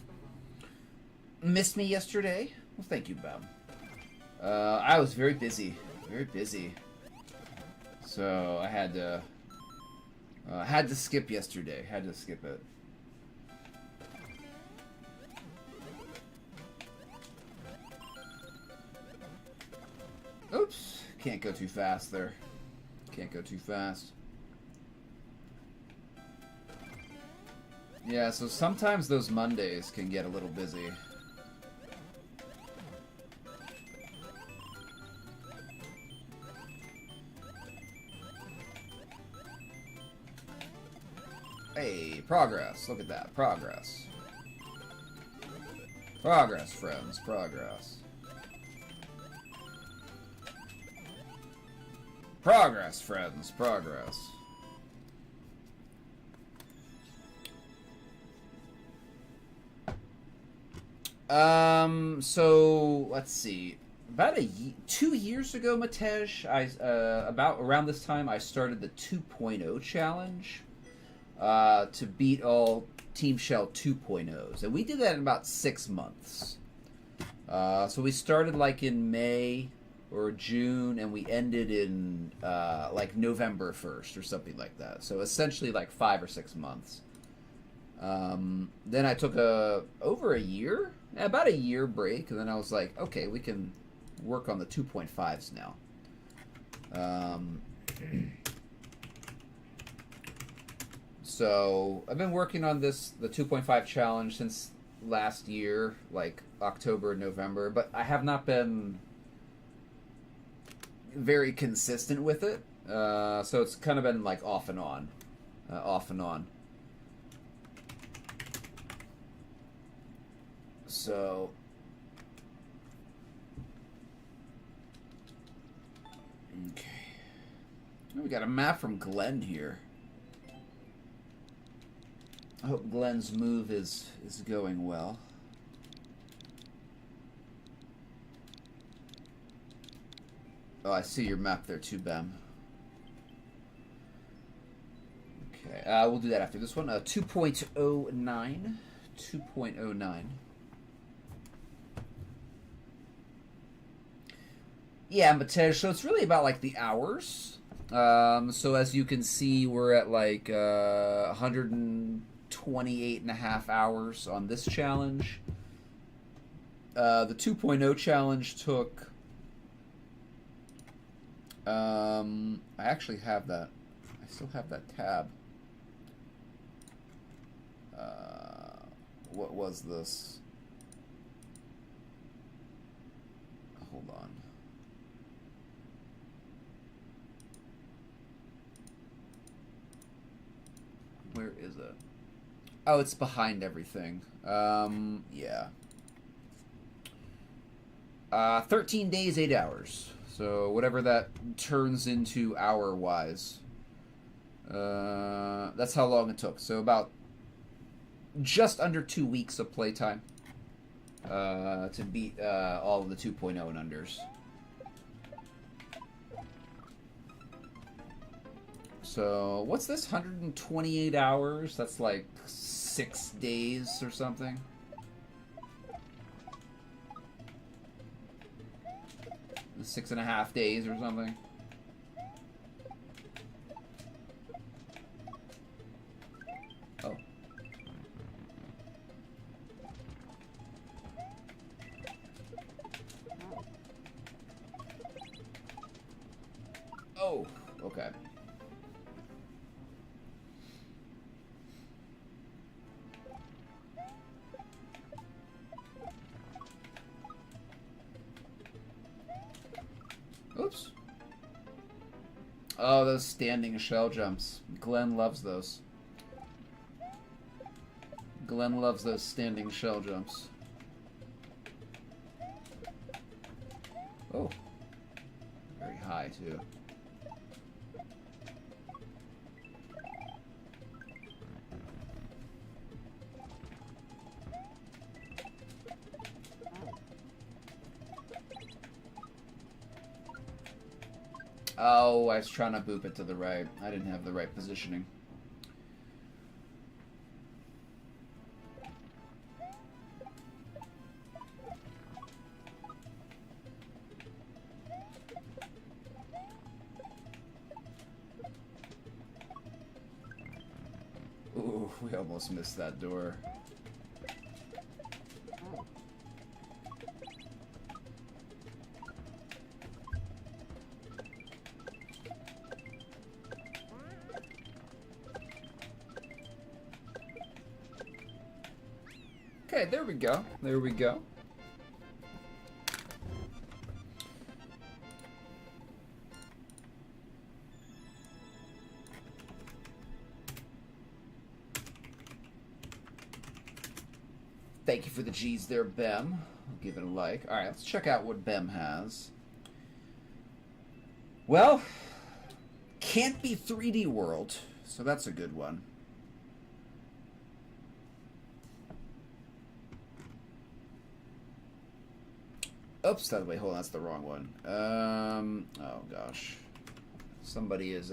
Missed me yesterday? Well, thank you, Bob. I was very busy, so I had to skip yesterday. Had to skip it. Oops. Can't go too fast there. Can't go too fast. Yeah, so sometimes those Mondays can get a little busy. Hey, progress. Look at that. Progress. Progress, friends. Progress. Progress, friends. Progress. So let's see. About 2 years ago, Matej, about around this time, I started the 2.0 challenge to beat all Team Shell 2.0s, and we did that in about 6 months. So we started like in May or June, and we ended in like November 1st or something like that. So essentially like 5 or 6 months. Then I took about a year break, and then I was like, okay, we can work on the 2.5s now. So I've been working on the 2.5 challenge since last year, like October, November, but I have not been very consistent with it. So it's kind of been like off and on. So okay, we got a map from Glenn here. I hope Glenn's move is going well. Oh, I see your map there too, Bem. Okay, we'll do that after this one. 2.09. 2.09. Yeah, Matej, so it's really about like the hours. So as you can see, we're at like 128.5 hours on this challenge. The 2.0 challenge took... I actually have that. I still have that tab. What was this? Hold on. Where is it? Oh, it's behind everything. Yeah. 13 days, 8 hours. So whatever that turns into hour-wise. That's how long it took. So about just under 2 weeks of playtime to beat all of the 2.0 and unders. So what's this? 128 hours? That's like 6 days or something. Six and a half days or something. Oh. Oh, okay. Oops. Oh, those standing shell jumps. Glenn loves those. Glenn loves those standing shell jumps. Oh. Very high, too. Oh, I was trying to boop it to the right. I didn't have the right positioning. Ooh, we almost missed that door. Okay, there we go. There we go. Thank you for the G's there, Bem. I'll give it a like. Alright, let's check out what Bem has. Well, can't be 3D World, so that's a good one. Oops, that way, hold on, that's the wrong one. Oh gosh. Somebody is,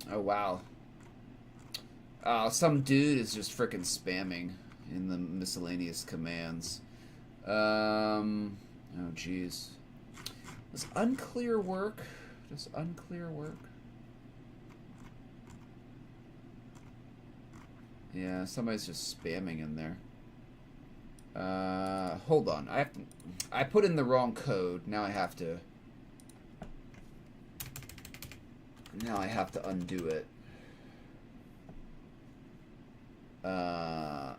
Oh, wow. Some dude is just frickin' spamming in the miscellaneous commands. Oh, jeez. Does unclear work? Does unclear work? Yeah, somebody's just spamming in there. Hold on. I put in the wrong code. Now I have to undo it. Reload.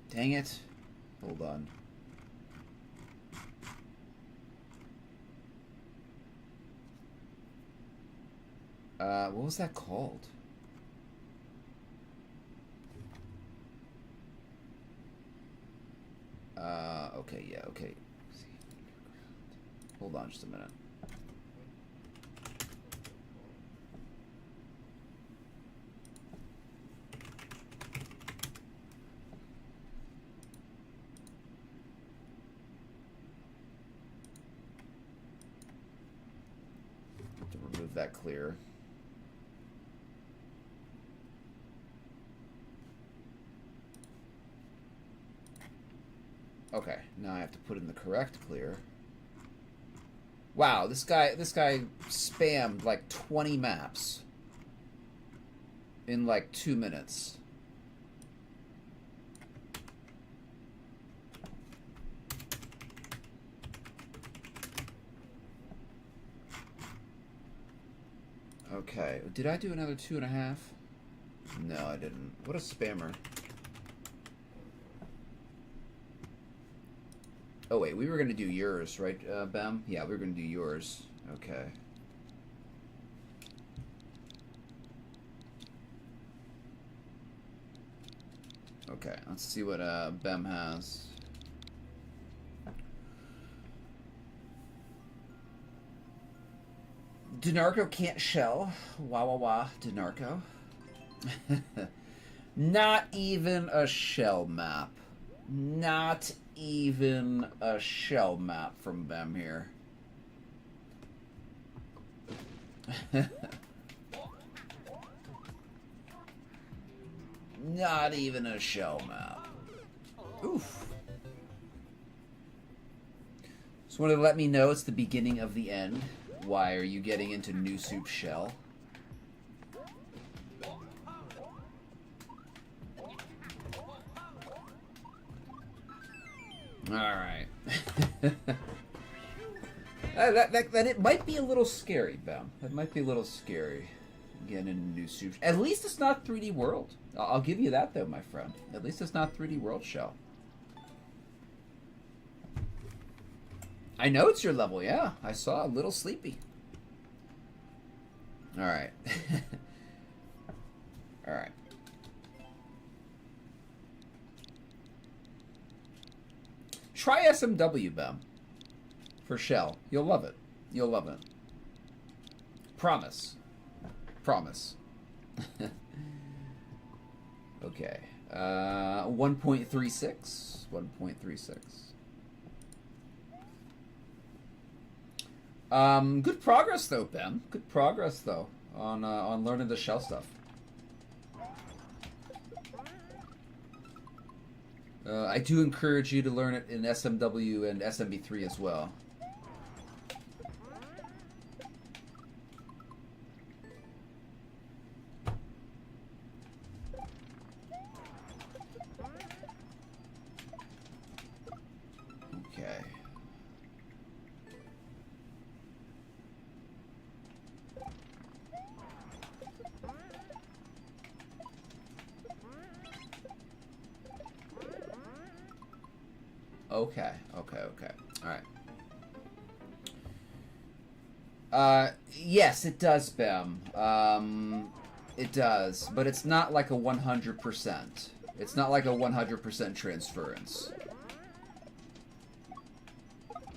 Dang it. Hold on. What was that called? Okay, yeah, okay. Hold on just a minute. Have to remove that clear. Okay, now I have to put in the correct clear. Wow, this guy spammed like 20 maps in like 2 minutes. Okay, did I do another 2.5? No, I didn't. What a spammer. Oh wait, we were gonna do yours, right, Bem? Yeah, we were gonna do yours. Okay. Okay, let's see what Bem has. Dinarco can't shell. Wah wah wah, Dinarco. Not even a shell map. Not even a shell map from Bem here. Not even a shell map. Oof. Just wanted to let me know it's the beginning of the end. Why are you getting into New Soup Shell? Alright. that it might be a little scary, Bem. That might be a little scary. Getting into New Soup. At least it's not 3D World. I'll give you that, though, my friend. At least it's not 3D World Shell. I know it's your level, yeah. I saw a little sleepy. Alright. Alright. Try SMW, Bem. For Shell. You'll love it. You'll love it. Promise. Promise. Okay. 1.36. 1.36. Good progress though, Ben. Good progress though on learning the shell stuff. I do encourage you to learn it in SMW and SMB3 as well. Okay. Okay. Alright. Yes, it does, Bem. It does, but it's not like a 100%. It's not like a 100% transference.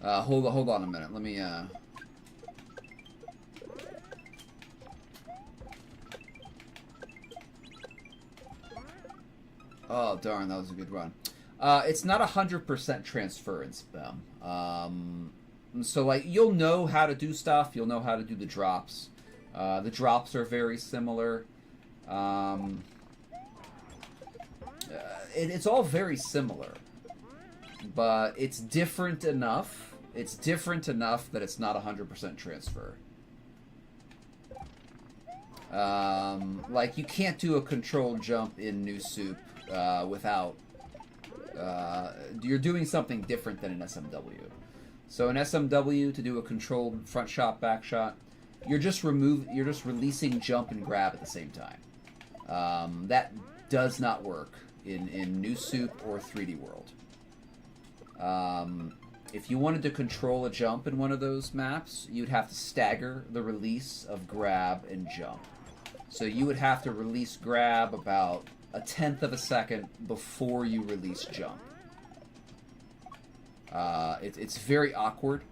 Hold on a minute. Let me, Oh, darn, that was a good run. It's not 100% transference, Bem. So, like, you'll know how to do stuff. You'll know how to do the drops. The drops are very similar. It's all very similar. But it's different enough. It's different enough that it's not 100% transfer. Like, you can't do a controlled jump in New Soup without... you're doing something different than an SMW. So in SMW, to do a controlled front shot, back shot, you're just releasing jump and grab at the same time. That does not work in New Soup or 3D World. If you wanted to control a jump in one of those maps, you'd have to stagger the release of grab and jump. So you would have to release grab about 1/10 of a second before you release jump. It's very awkward.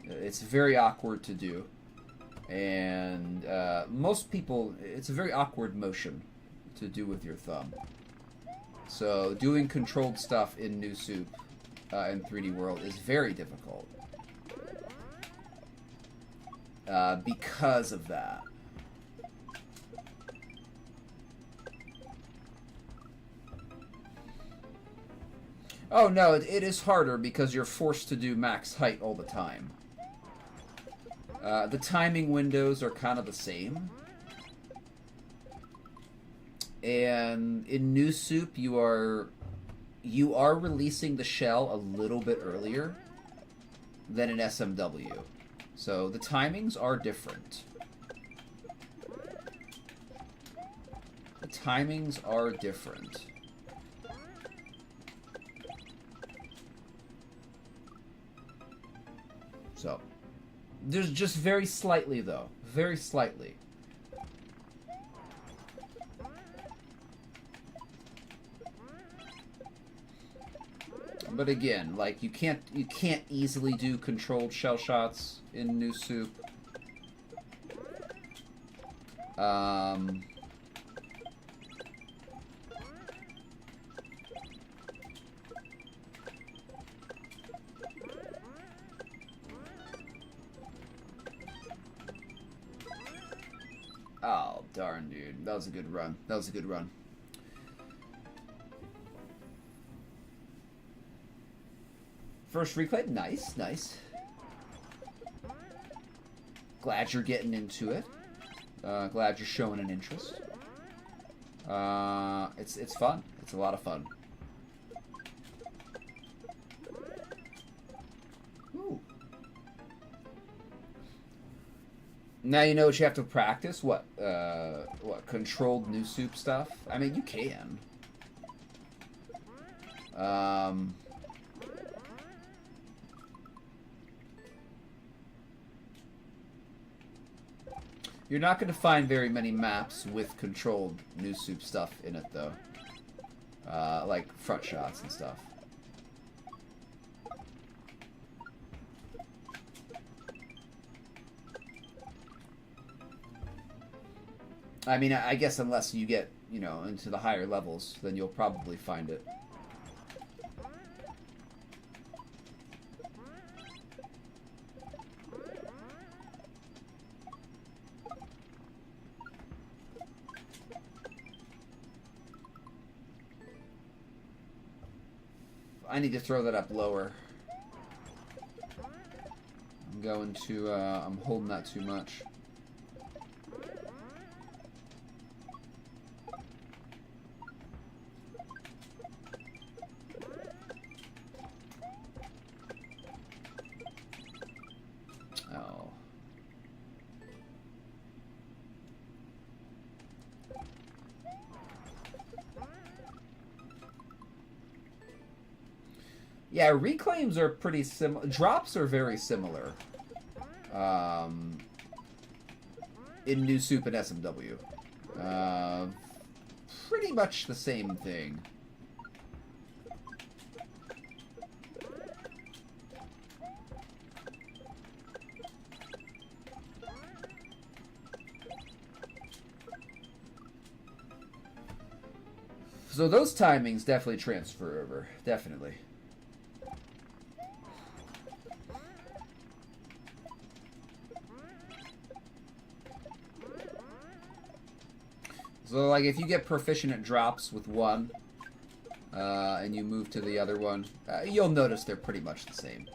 It's very awkward to do. And most people, it's a very awkward motion to do with your thumb. So doing controlled stuff in New Soup and 3D World is very difficult. Because of that. Oh no, it is harder because you're forced to do max height all the time. The timing windows are kind of the same. And in New Soup, you are releasing the shell a little bit earlier than in SMW. So the timings are different. The timings are different. So, there's just very slightly, though. Very slightly. But again, like, you can't easily do controlled shell shots in New Soup. Oh, darn, dude. That was a good run. That was a good run. First reclaim. Nice, nice. Glad you're getting into it. Glad you're showing an interest. It's fun. It's a lot of fun. Ooh. Now you know what you have to practice. What controlled New Soup stuff? I mean, you can. You're not going to find very many maps with controlled New Soup stuff in it, though. Like front shots and stuff. I mean, I guess unless you get, you know, into the higher levels, then you'll probably find it. I need to throw that up lower. I'm going to, I'm holding that too much. Oh. Yeah, reclaims are pretty similar. Drops are very similar. In New Soup and SMW. Pretty much the same thing. So those timings definitely transfer over. Definitely. So, like, if you get proficient at drops with one, and you move to the other one, you'll notice they're pretty much the same.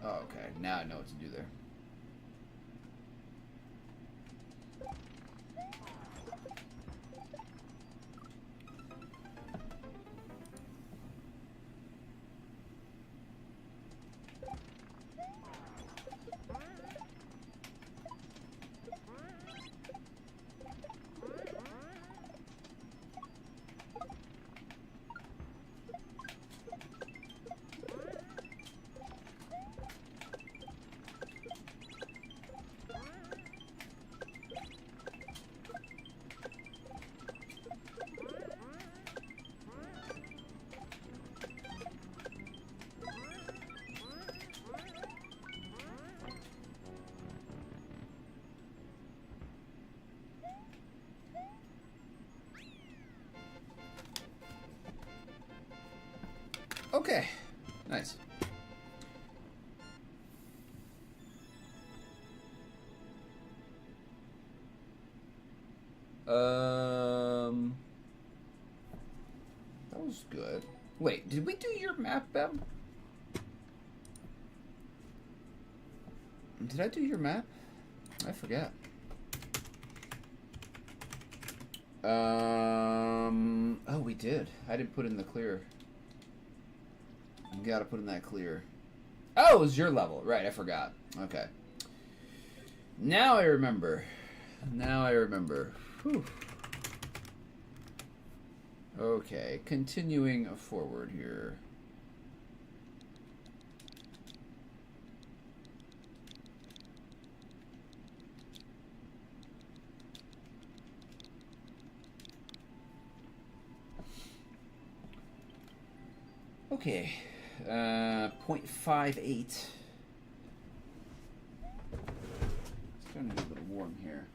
Oh, okay. Now I know what to do there. Okay, nice. That was good. Wait, did we do your map, Bev? Did I do your map? I forget. Oh, we did. I didn't put in the clear. You gotta put in that clear. Oh, it was your level. Right, I forgot. Okay. Now I remember. Now I remember. Whew. Okay, continuing forward here. Okay, 0.58. It's starting to get a little warm here.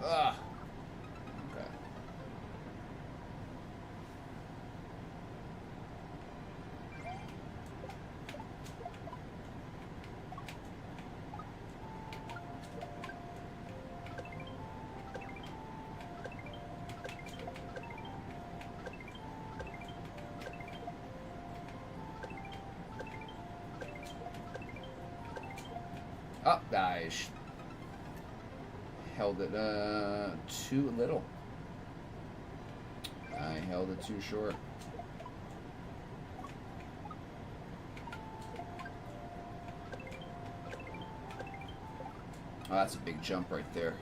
Ah. Okay. Oh, I held it too little. I held it too short. Oh, that's a big jump right there.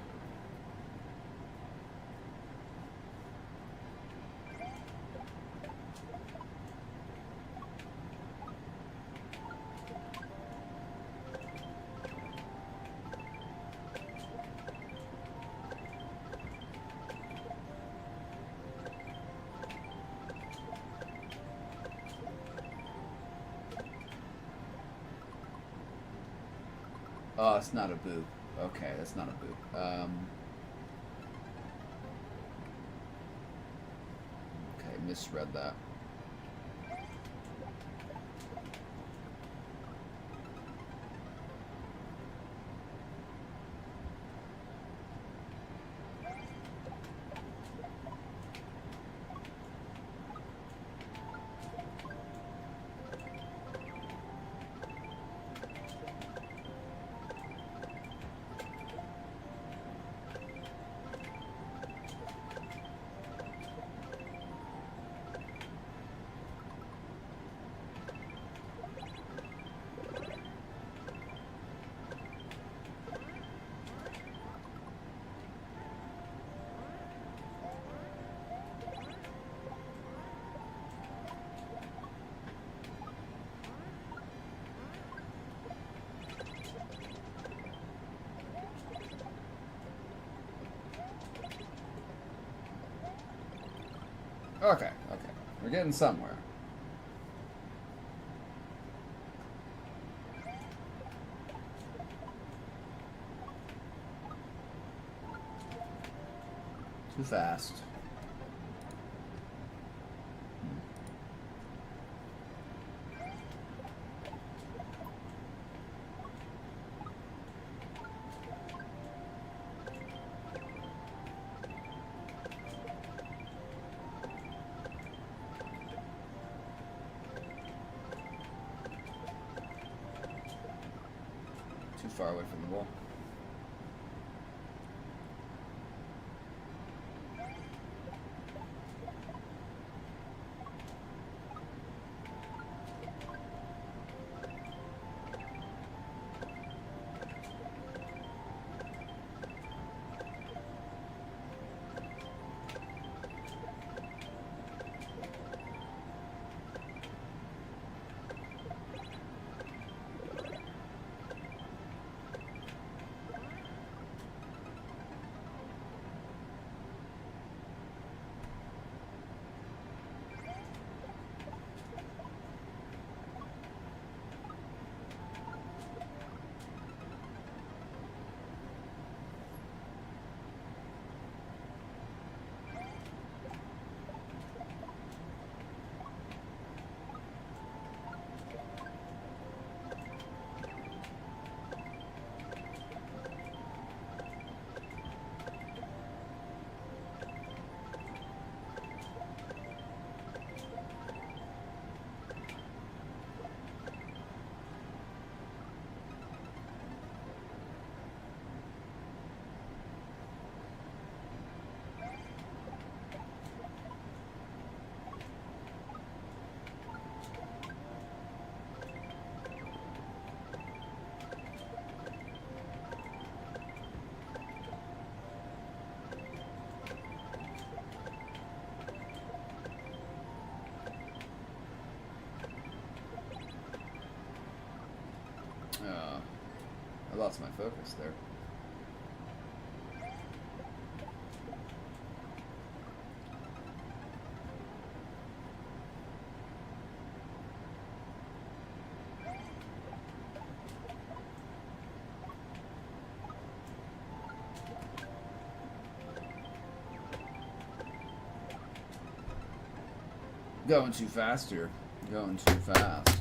Oh, it's not a boop. Okay, that's not a boop. Okay, misread that. Okay, okay. We're getting somewhere. Too fast. far away from the wall. I lost my focus there. Going too fast here. Going too fast.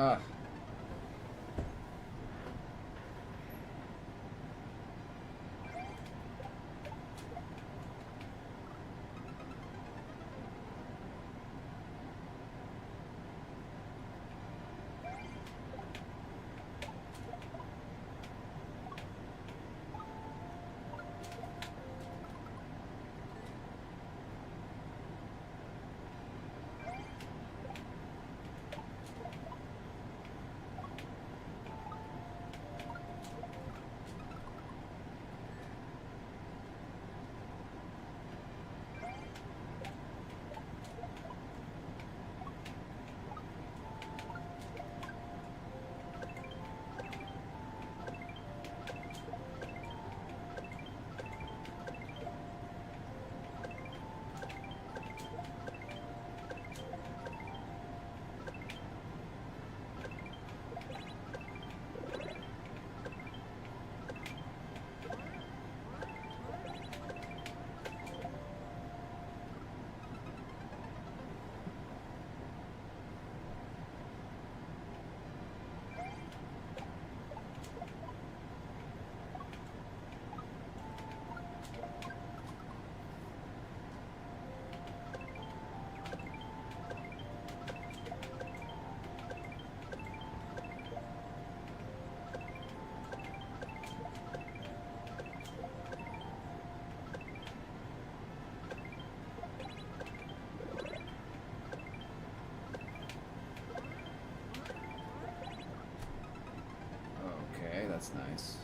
Ah. That's nice.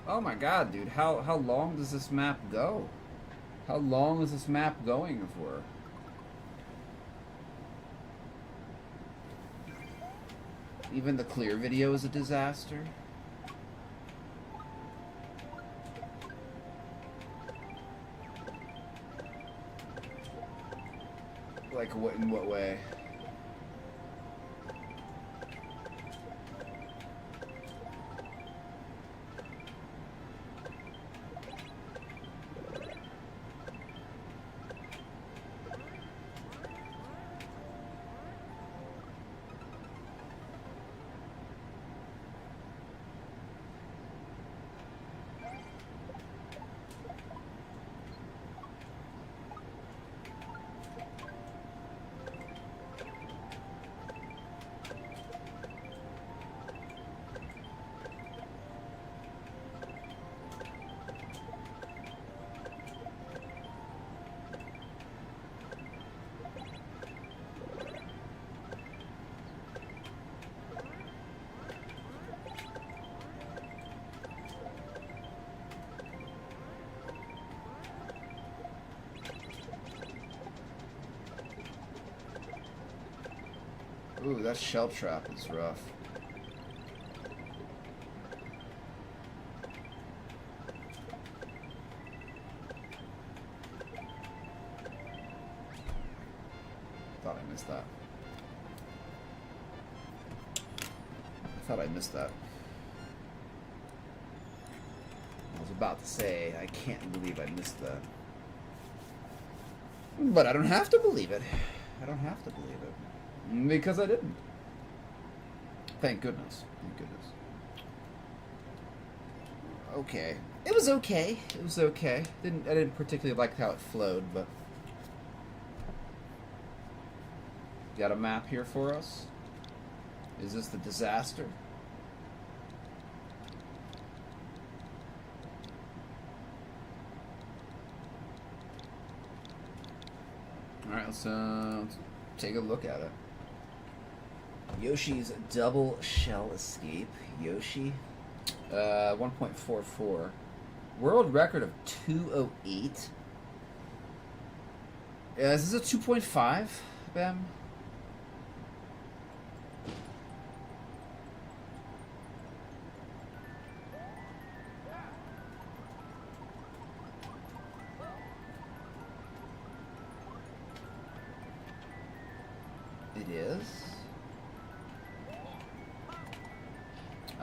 Oh my god, dude, how long does this map go? How long is this map going for? Even the clear video is a disaster. Like what, in what way? Ooh, that shell trap is rough. Thought I missed that. I thought I missed that. I was about to say, I can't believe I missed that. But I don't have to believe it. I don't have to believe it. Because I didn't. Thank goodness. Thank goodness. Okay. It was okay. It was okay. I didn't particularly like how it flowed, but... Got a map here for us? Is this the disaster? Alright, let's take a look at it. Yoshi's double shell escape. Yoshi. 1.44. World record of 208. Is this a 2.5, Bam? It is.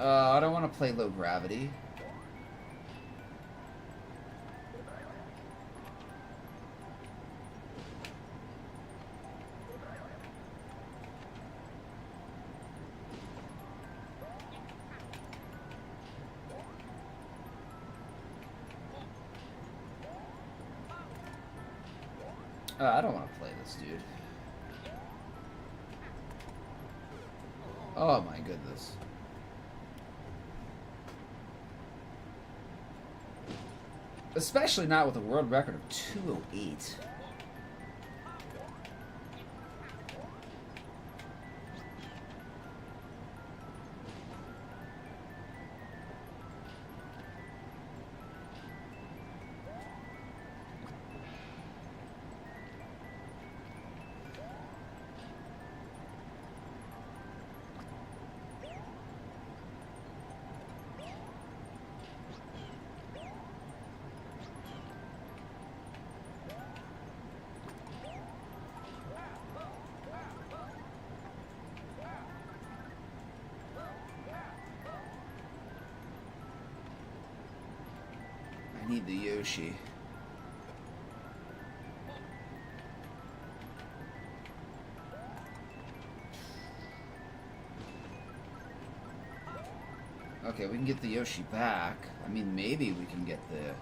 I don't want to play low gravity. I don't want to play this, dude. Oh my goodness. Especially not with a world record of 208. need the Yoshi. Okay, we can get the Yoshi back. I mean, maybe we can get the...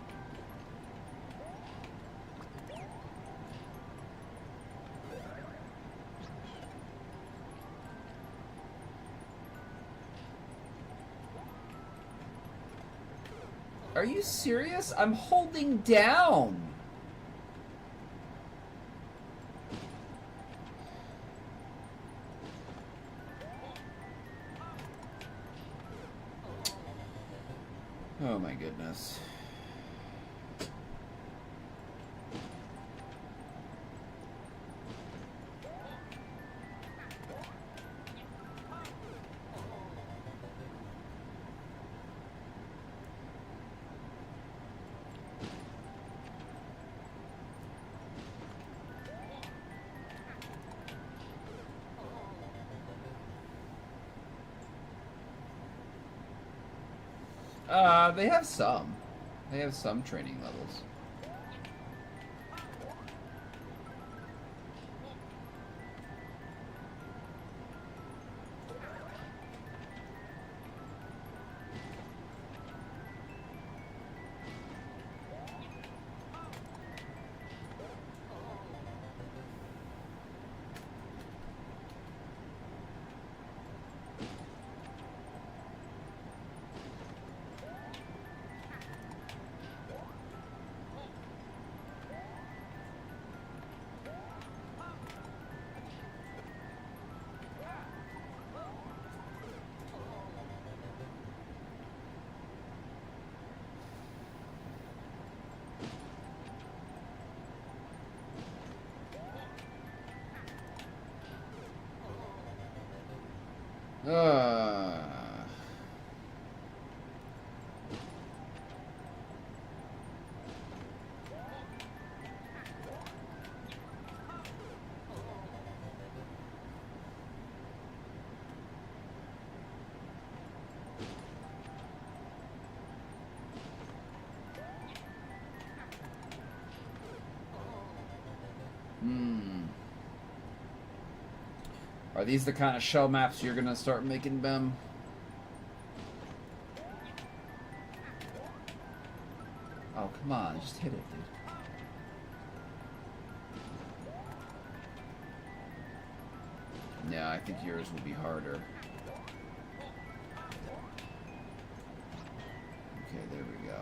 Are you serious? I'm holding down. Oh my goodness. They have some. They have some training levels. Uh, Are these the kind of shell maps you're gonna start making, Bem? Oh, come on, just hit it, dude. Yeah, I think yours will be harder. Okay, there we go.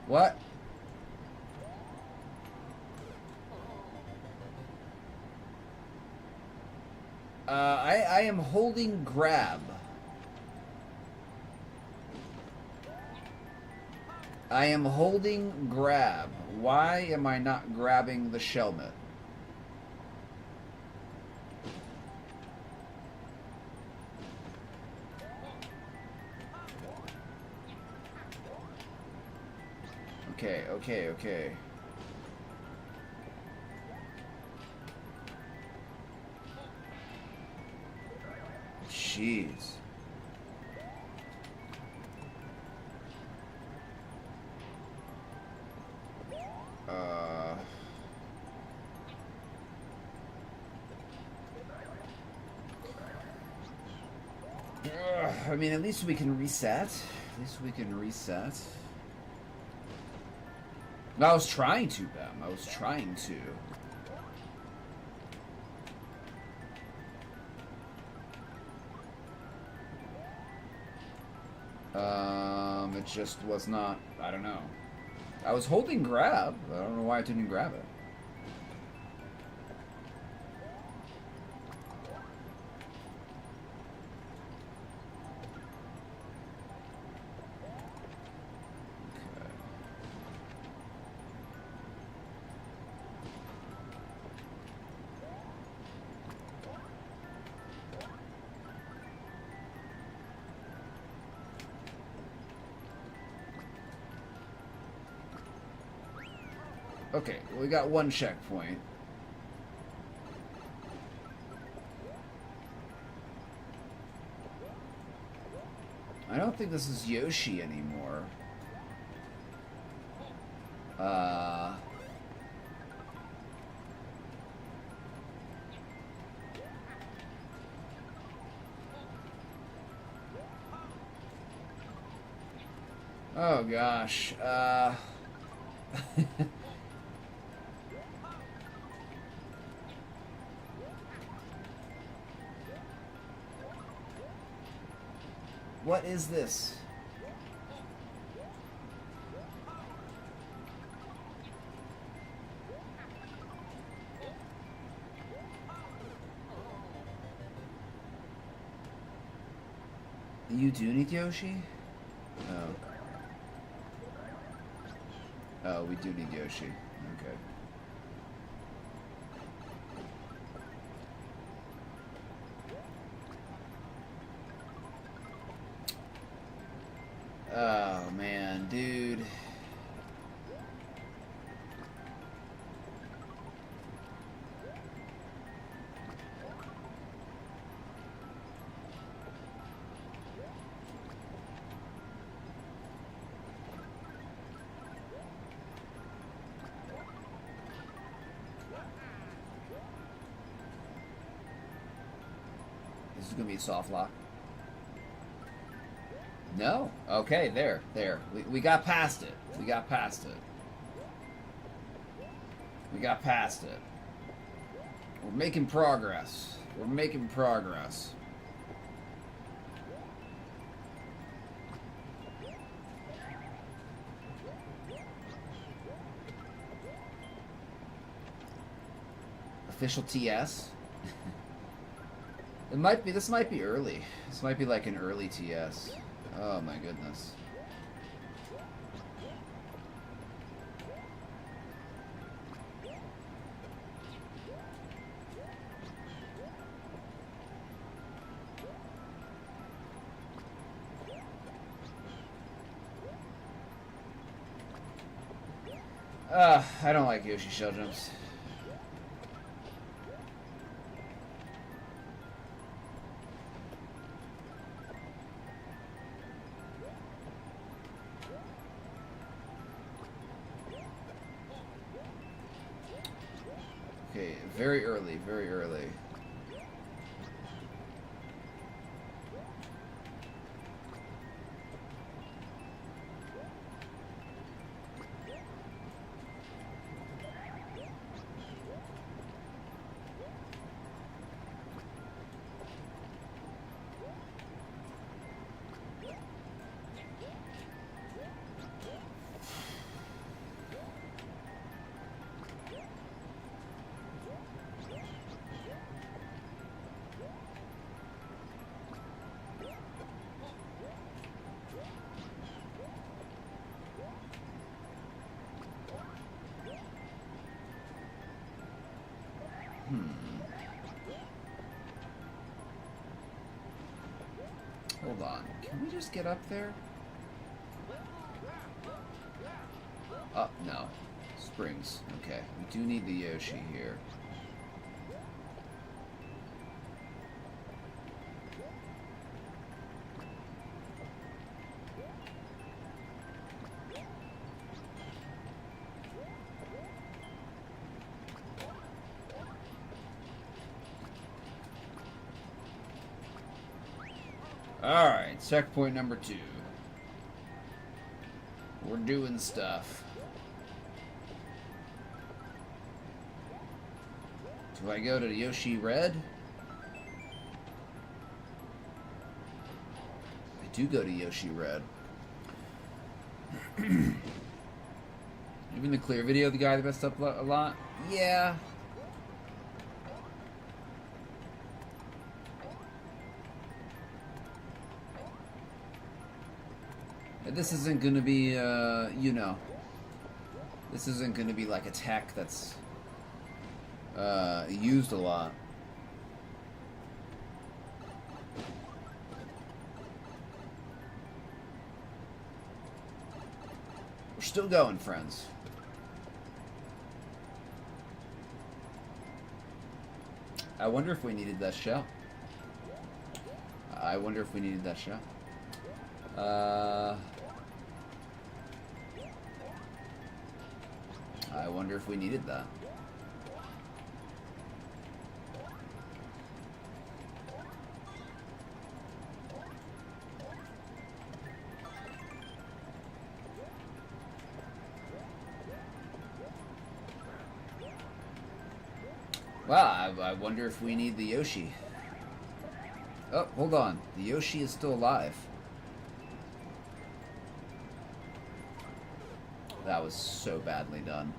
What? I am holding grab. I am holding grab. Why am I not grabbing the shelmet? Okay, okay, okay. Jeez. I mean, at least we can reset. At least we can reset. I was trying to, Bam. I was trying to. It just was not, I don't know. I was holding grab. I don't know why I didn't grab it. Okay, we got one checkpoint. I don't think this is Yoshi anymore. Oh gosh. What is this? You do need Yoshi? Oh. Oh, we do need Yoshi. Okay. Oh, man, dude. This is gonna be a soft lock. No? Okay, there. We got past it. We got past it. We got past it. We're making progress. We're making progress. Official TS? It might be, this might be early. This might be like an early TS. Oh my goodness. I don't like Yoshi shell jumps. Okay, very early, very early. Hold on. Can we just get up there? Oh, no. Springs. Okay. We do need the Yoshi here. Alright, checkpoint number 2. We're doing stuff. Do I go to Yoshi Red? I do go to Yoshi Red. Even the clear video, the guy that messed up a lot? Yeah. This isn't going to be, you know, this isn't going to be like a tech that's used a lot. We're still going, friends. I wonder if we needed that shell. I wonder if we needed that shell. I wonder if we needed that. Wow, I wonder if we need the Yoshi. Oh, hold on. The Yoshi is still alive. That was so badly done.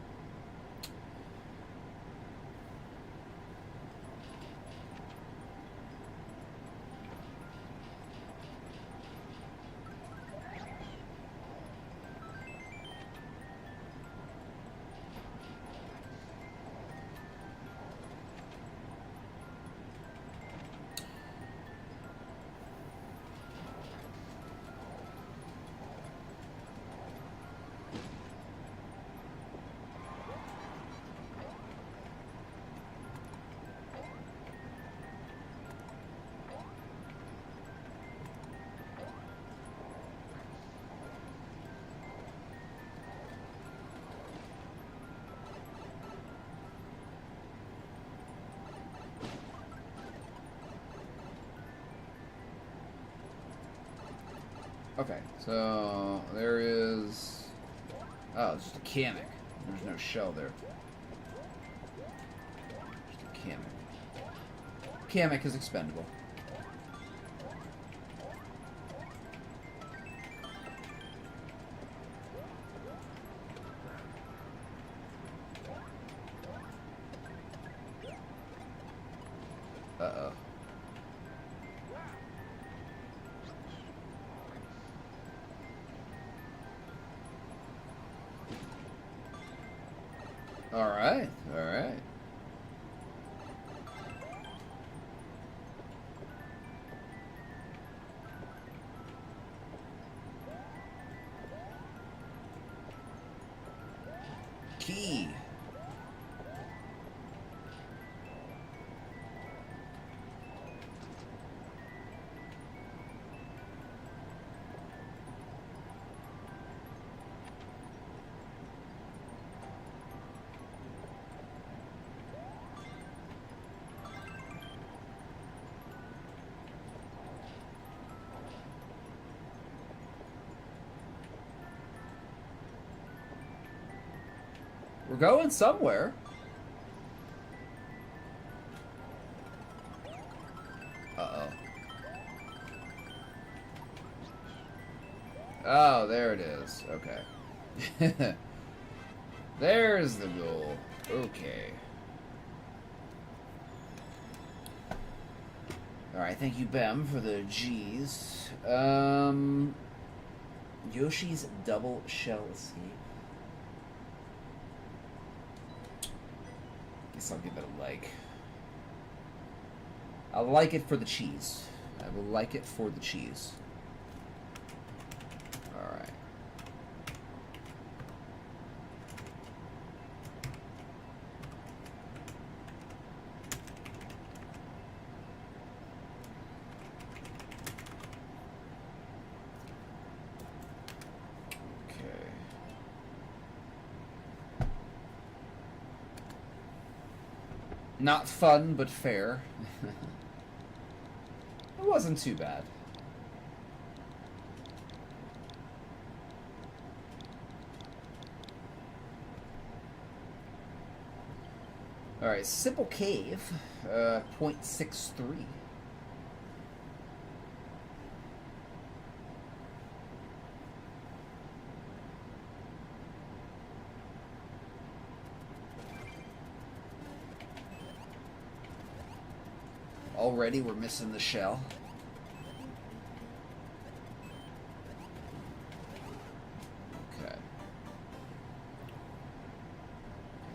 Okay, so there is... Oh, it's just a Kamek. There's no shell there. Just a Kamek. Kamek is expendable. Uh-oh. Alright, alright. Key. We're going somewhere. Uh-oh. Oh, there it is. Okay. There's the goal. Okay. Alright, thank you, Bem, for the G's. Yoshi's double shell escape. Guess I'll give it a like. I'll like it for the cheese. I will like it for the cheese. Alright. Okay. Not fun, but fair. It wasn't too bad. Alright, Simple Cave, 0.63. Already we're missing the shell. Okay.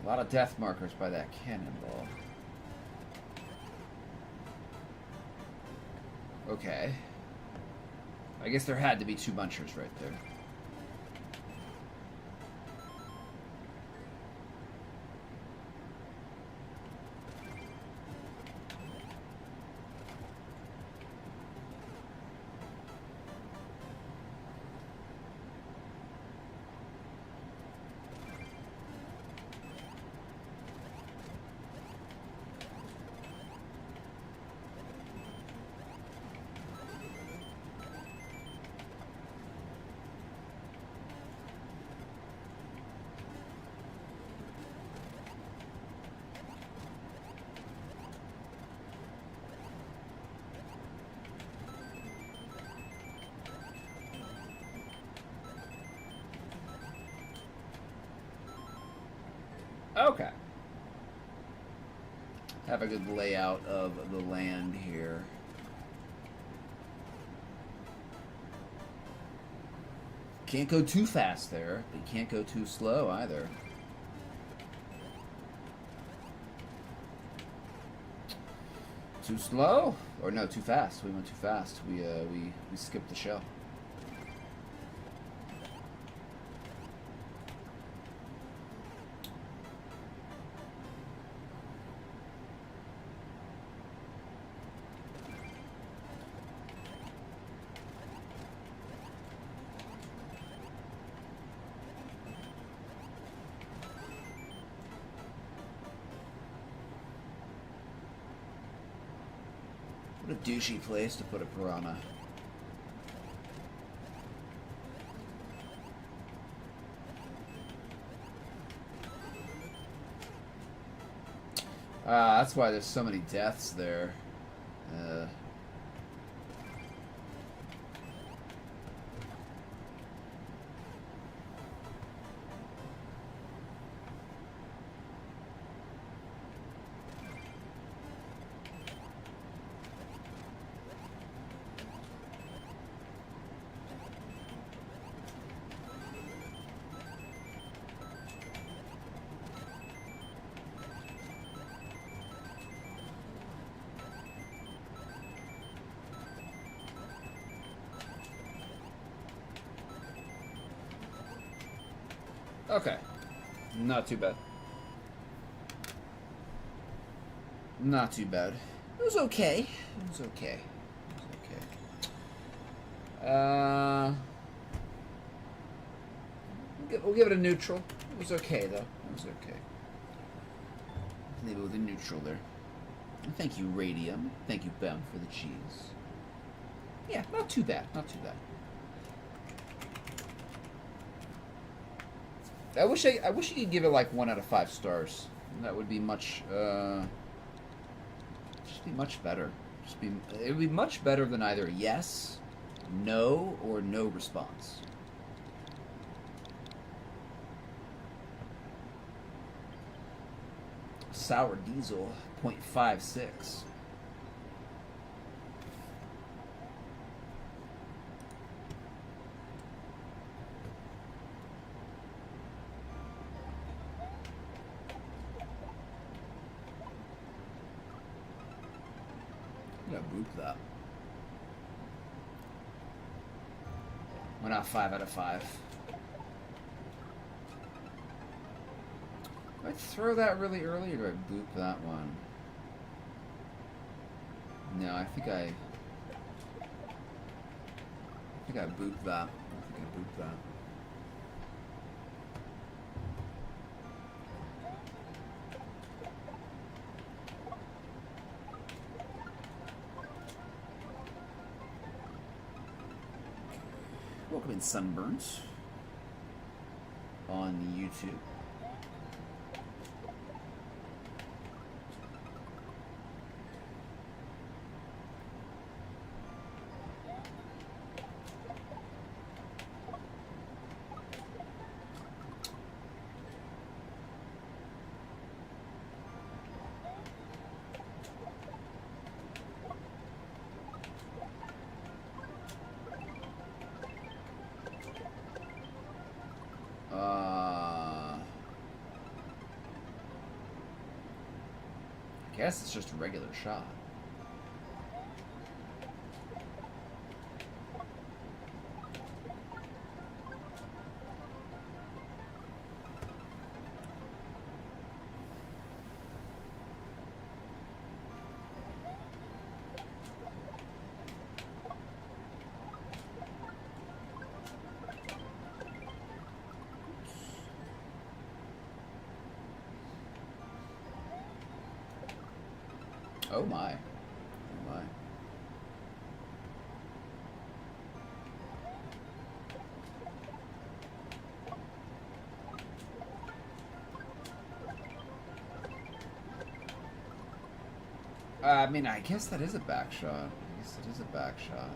A lot of death markers by that cannonball. Okay. I guess there had to be two munchers right there. Okay. Have a good layout of the land here. Can't go too fast there, but you can't go too slow either. Too slow? Or no, too fast. We went too fast. We skipped the show. What a douchey place to put a piranha. That's why there's so many deaths there. Okay. Not too bad. Not too bad. It was okay. It was okay. It was okay. We'll give it a neutral. It was okay, though. It was okay. Leave it with a neutral there. Thank you, Radium. Thank you, Bem, for the cheese. Yeah, not too bad. Not too bad. I wish you could give it like 1 out of 5 stars. That would be much, just be much better. It would be much better than either yes, no, or no response. Sour Diesel, 0.56. Boop that. Why not 5 out of 5? Do I throw that really early or do I boop that one? No, I think I booped that. I think I booped that. Welcome in Sunburns on YouTube. I guess it's just a regular shot. Oh my. Oh my. I mean, I guess that is a back shot. I guess it is a back shot. Okay.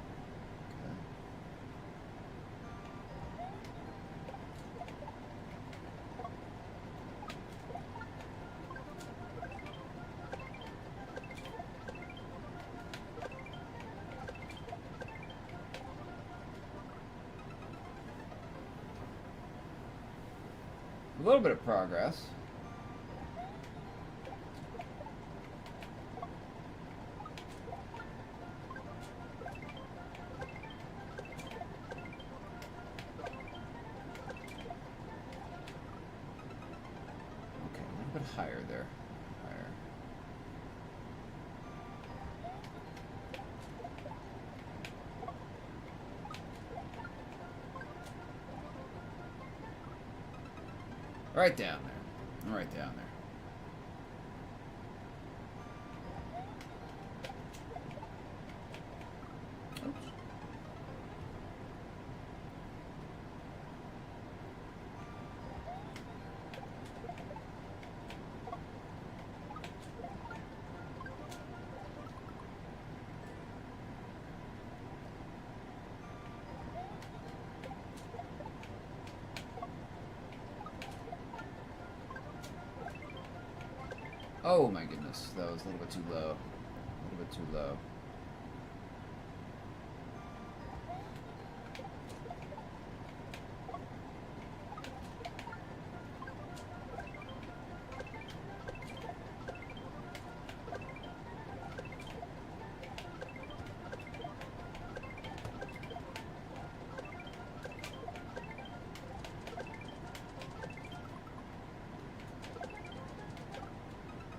A little bit of progress. Okay, a little bit higher there. Higher. Right down there. Right down there. Oops. Oh my goodness, that was a little bit too low. A little bit too low.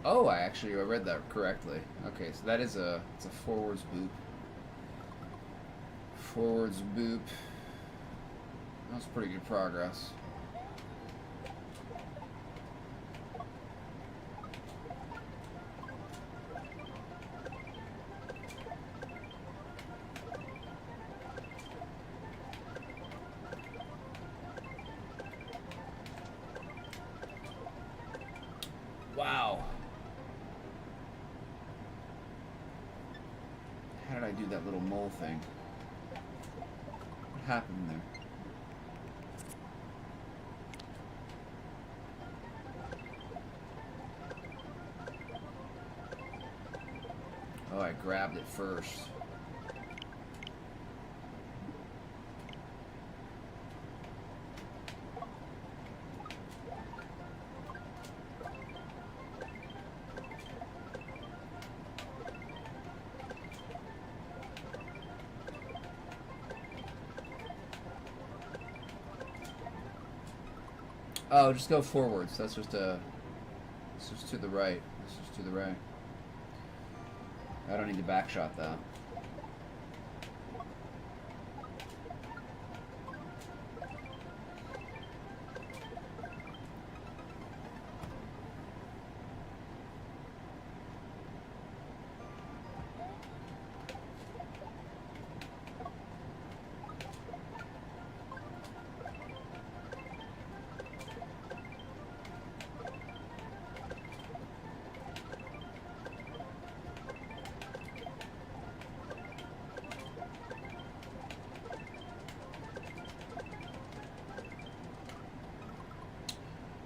Oh, I read that correctly. Okay, so that is it's a forwards boop. Forwards boop. That's pretty good progress. Wow. How did I do that little mole thing? What happened there? Oh, I grabbed it first. Oh, just go forwards. That's just it's just to the right. It's just to the right. I don't need to backshot that.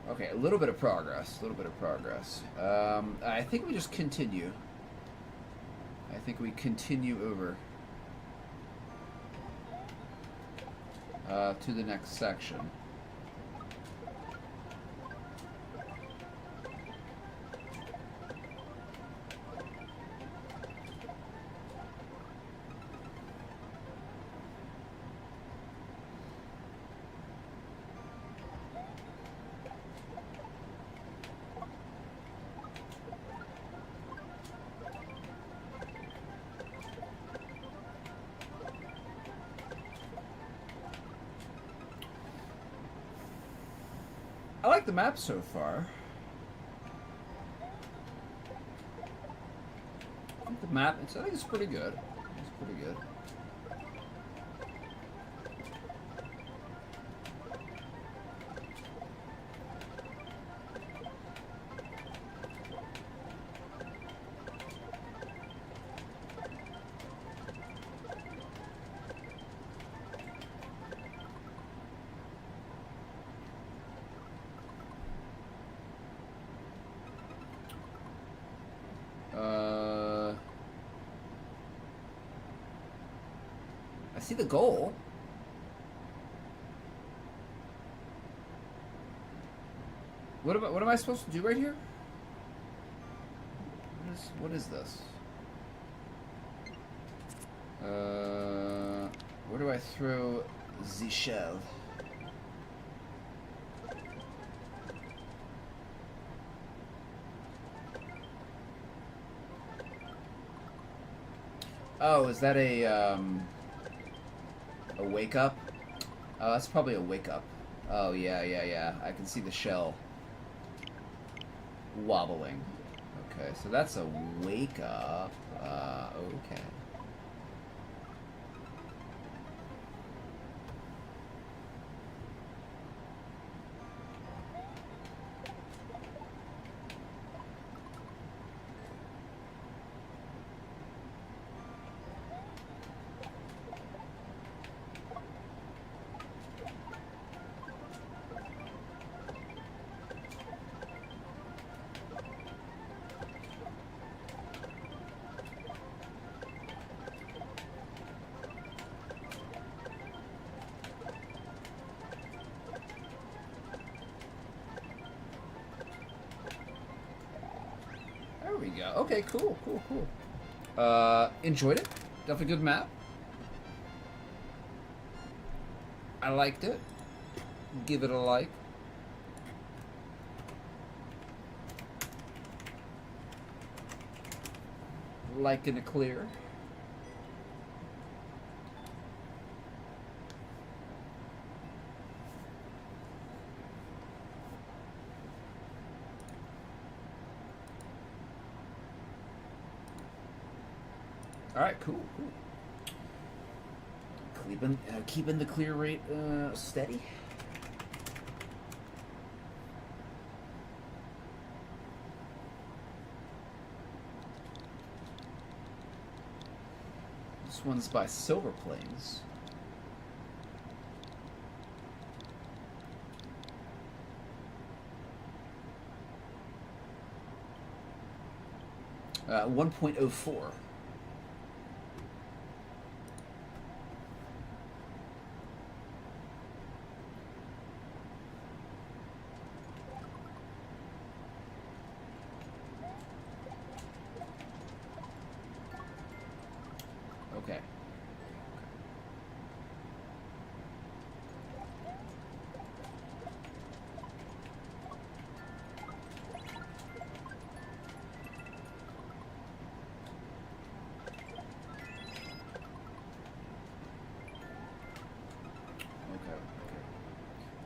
Okay, a little bit of progress. A little bit of progress. I think we just continue. I think we continue over to the next section. I like the map so far. I think the map, I think it's pretty good. It's pretty good. I see the goal. What am I supposed to do right here? What is this? Where do I throw the shell? Oh, is that a wake up? Oh, that's probably a wake up. Oh, yeah. I can see the shell wobbling. Okay, so that's a wake up. Okay. There we go. Okay, cool. Enjoyed it. Definitely good map. I liked it. Give it a like. Like in a clear. All right, cool. Keeping the clear rate steady. This one's by Silver Plains. Uh, 1.04. Okay.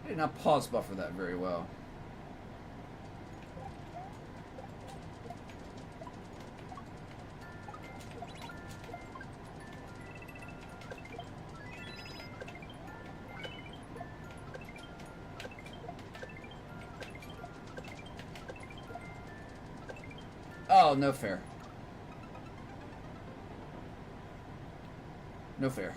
I did not pause buffer that very well. Oh, no fair. No fair.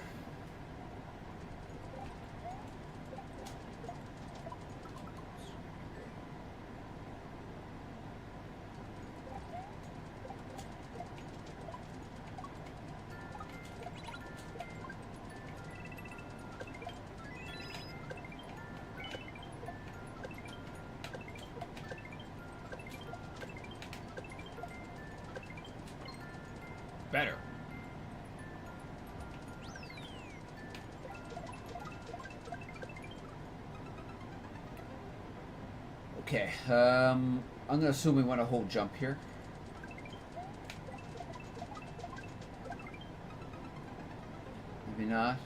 Better. Okay, I'm gonna assume we want to hold jump here. Maybe not.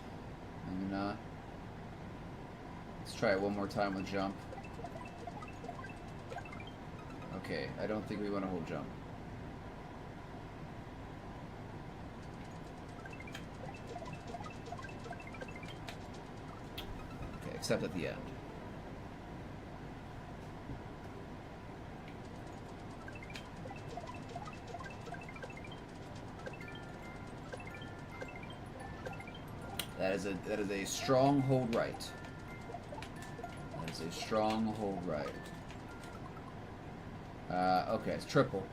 Maybe not. Let's try it one more time with jump. Okay, I don't think we want to hold jump. Okay, except at the end. That is a strong hold right. That is a strong hold right. Okay, it's triple.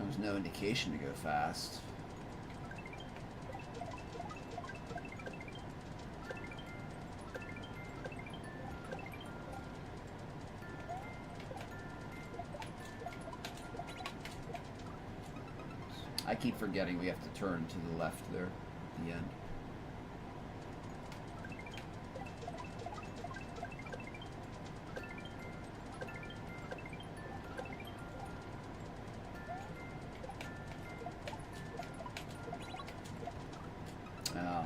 There's no indication to go fast. I keep forgetting we have to turn to the left there at the end. Oh.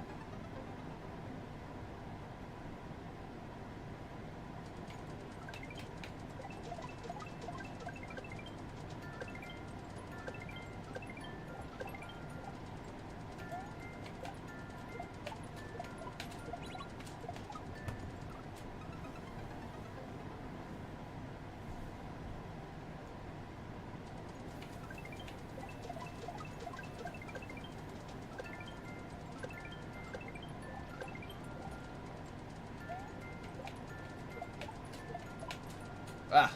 Ah.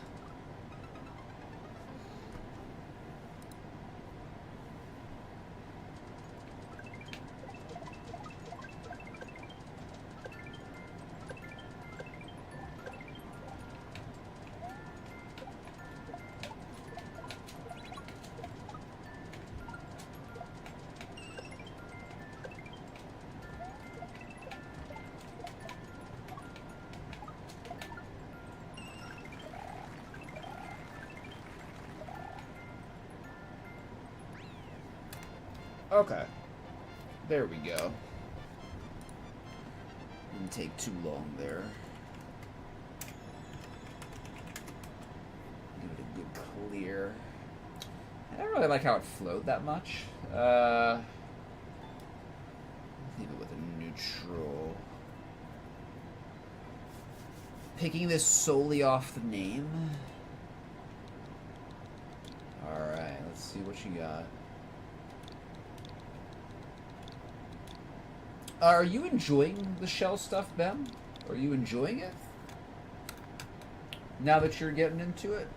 Okay. There we go. Didn't take too long there. Give it a good clear. I don't really like how it flowed that much. Leave it with a neutral. Picking this solely off the name. Alright, let's see what you got. Are you enjoying the shell stuff, Ben? Are you enjoying it? Now that you're getting into it?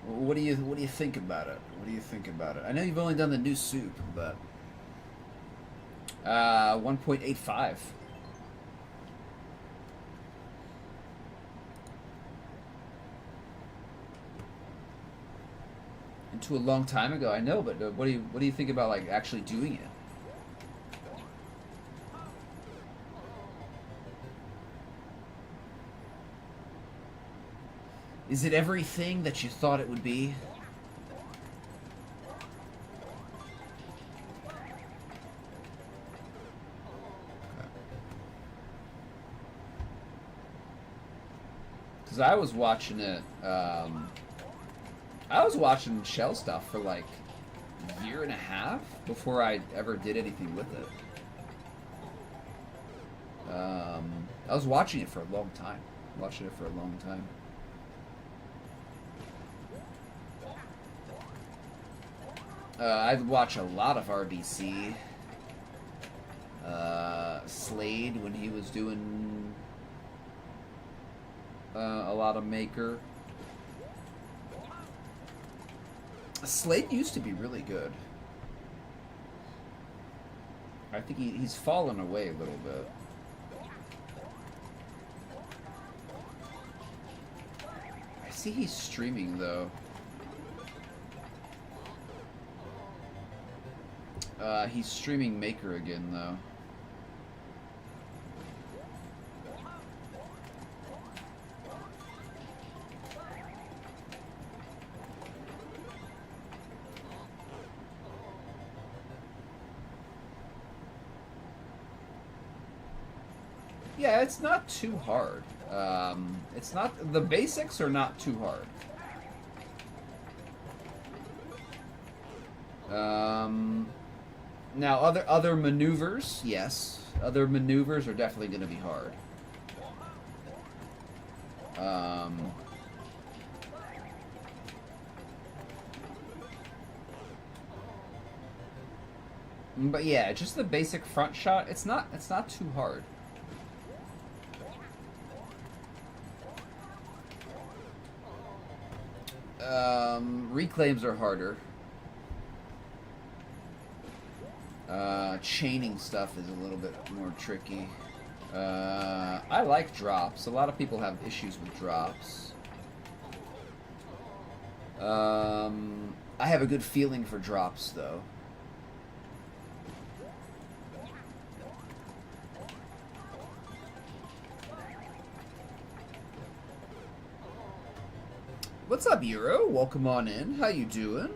What do you think about it? What do you think about it? I know you've only done the new soup, but 1.85. Into a long time ago, I know, but what do you think about like actually doing it? Is it everything that you thought it would be? Because I was watching it, I was watching shell stuff for like a year and a half before I ever did anything with it. I was watching it for a long time. I'd watch a lot of RBC. Slade when he was doing a lot of Maker. Slade used to be really good. I think he's fallen away a little bit. I see he's streaming though. He's streaming Maker again, though. Yeah, it's not too hard. It's not... The basics are not too hard. Now, other maneuvers, yes. Other maneuvers are definitely going to be hard. But yeah, just the basic front shot, it's not too hard. Reclaims are harder. Chaining stuff is a little bit more tricky. I like drops. A lot of people have issues with drops. I have a good feeling for drops, though. What's up, Euro? Welcome on in. How you doing?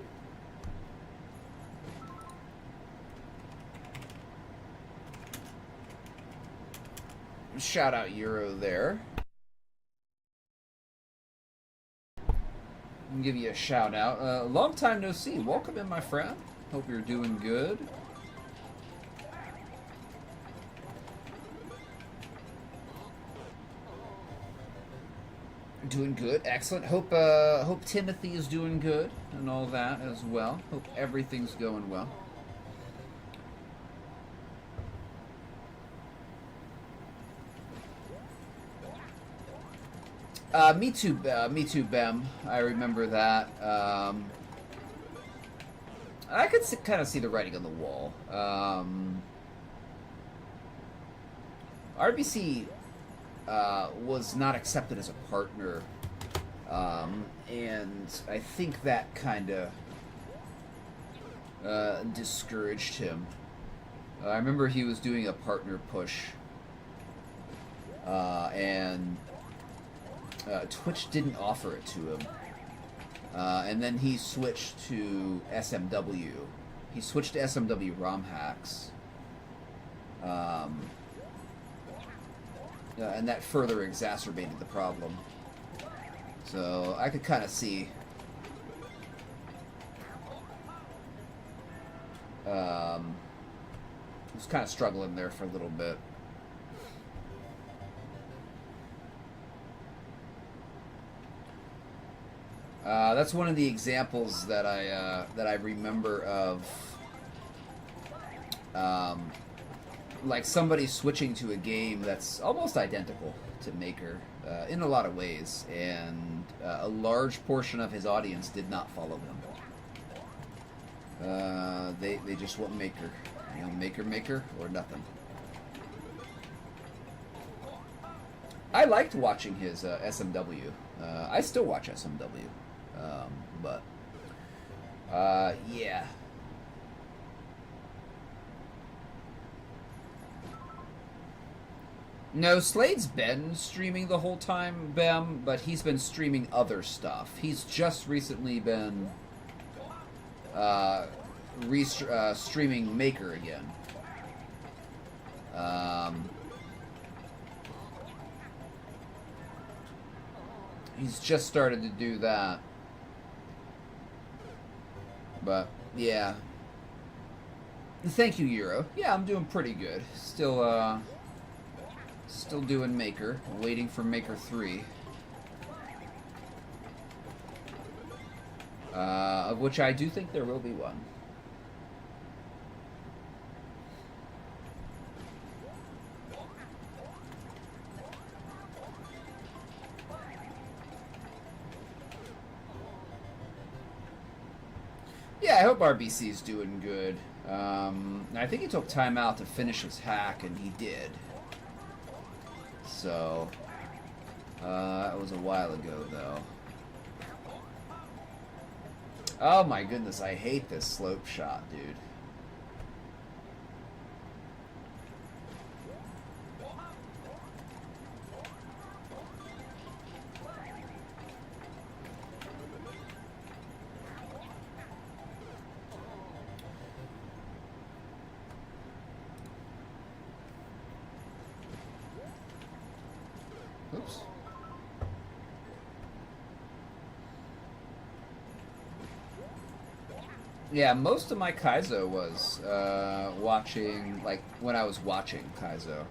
Shout out Euro there. I'll give you a shout out. Long time no see. Welcome in, my friend. Hope you're doing good. Doing good, excellent. Hope Timothy is doing good and all that as well. Hope everything's going well. Me too, Bem. I remember that. I could kind of see the writing on the wall. RBC was not accepted as a partner, and I think that kind of discouraged him. I remember he was doing a partner push, and Twitch didn't offer it to him. And then he switched to SMW. He switched to SMW ROM hacks. And that further exacerbated the problem. So I could kind of see was kind of struggling there for a little bit. That's one of the examples that I remember of, like somebody switching to a game that's almost identical to Maker in a lot of ways, and a large portion of his audience did not follow him. They just want Maker, you know, Maker or nothing. I liked watching his SMW. I still watch SMW. But yeah. No, Slade's been streaming the whole time, Bem, but he's been streaming other stuff. He's just recently been streaming Maker again. He's just started to do that. But, yeah. Thank you, Euro. Yeah, I'm doing pretty good. Still doing Maker. Waiting for Maker 3. Of which I do think there will be one. Yeah, I hope RBC's doing good. I think he took time out to finish his hack, and he did. So, that was a while ago, though. Oh my goodness, I hate this slope shot, dude. Oops. Yeah, most of my Kaizo was watching, like, when I was watching Kaizo.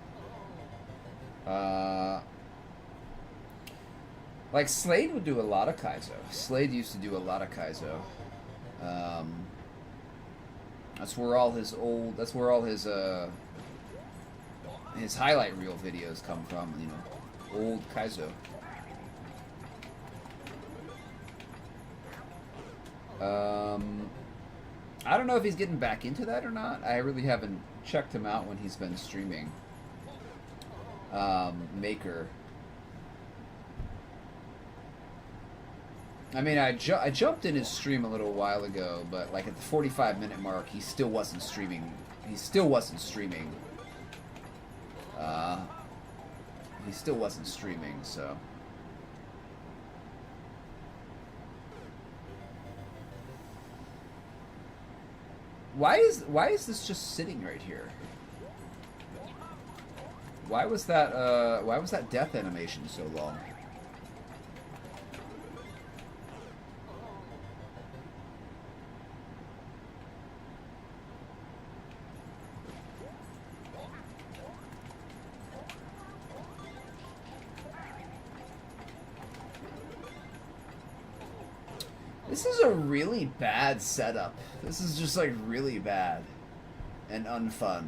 Like, Slade would do a lot of Kaizo. Slade used to do a lot of Kaizo. That's where all his his highlight reel videos come from, you know, old Kaizo. I don't know if he's getting back into that or not. I really haven't checked him out when he's been streaming. Maker. I mean, I jumped in his stream a little while ago, but like at the 45-minute mark, he still wasn't streaming. He still wasn't streaming. So. Why is this just sitting right here? Why was that death animation so long? This is a really bad setup. This is just like really bad and unfun.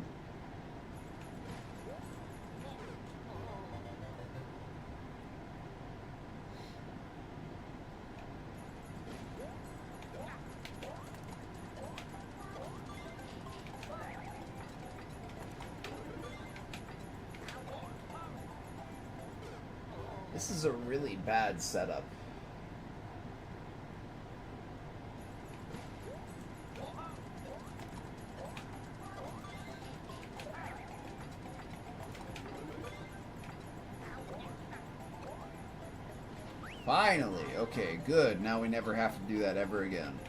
This is a really bad setup. Finally! Okay, good. Now we never have to do that ever again.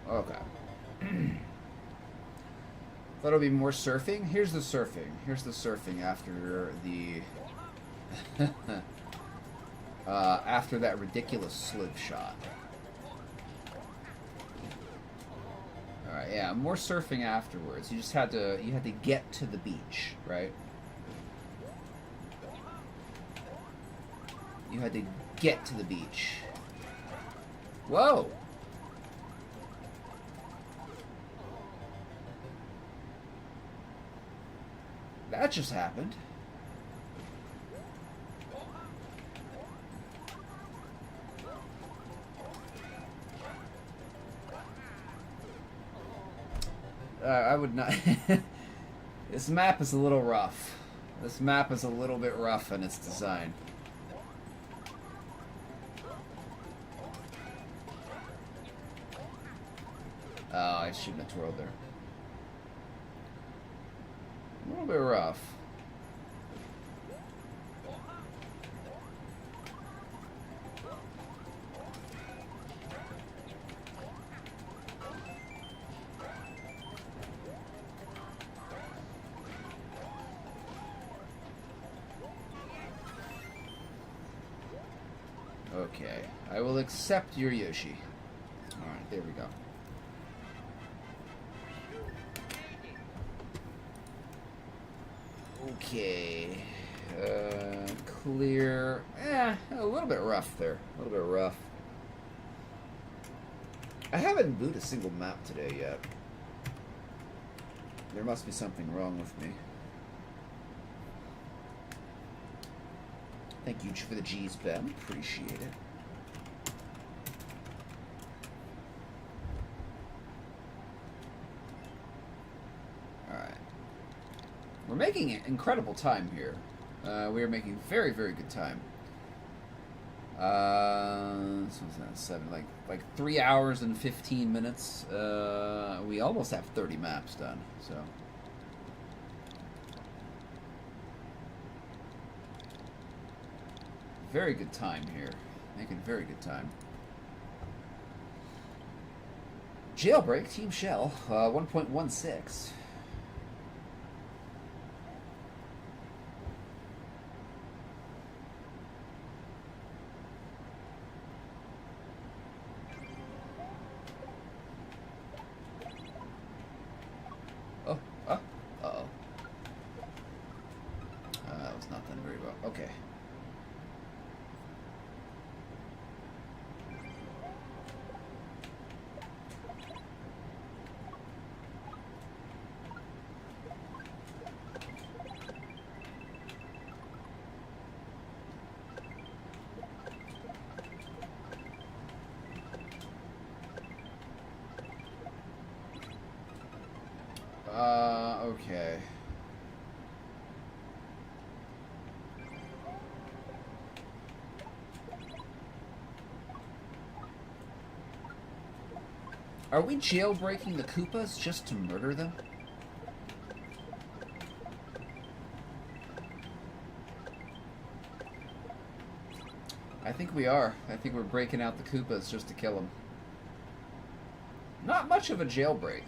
Okay. Thought it would be more surfing. Here's the surfing. Here's the surfing after the... after that ridiculous slip shot. Alright, yeah, more surfing afterwards. You just had to... You had to get to the beach, right? You had to get to the beach. Whoa! That just happened. I would not... This map is a little rough. This map is a little bit rough in its design. Oh, I shouldn't have twirled there. A little bit rough. Okay, I will accept your Yoshi. Alright, there we go. Okay, clear. A little bit rough there. A little bit rough. I haven't booted a single map today yet. There must be something wrong with me. Thank you for the G's, Ben. Appreciate it. We're making incredible time here. We are making very, very good time. So what's that? 7, like 3 hours and 15 minutes. We almost have 30 maps done. So very good time here. Making very good time. Jailbreak Team Shell 1.16. That was not done very well. Okay. Are we jailbreaking the Koopas just to murder them? I think we are. I think we're breaking out the Koopas just to kill them. Not much of a jailbreak.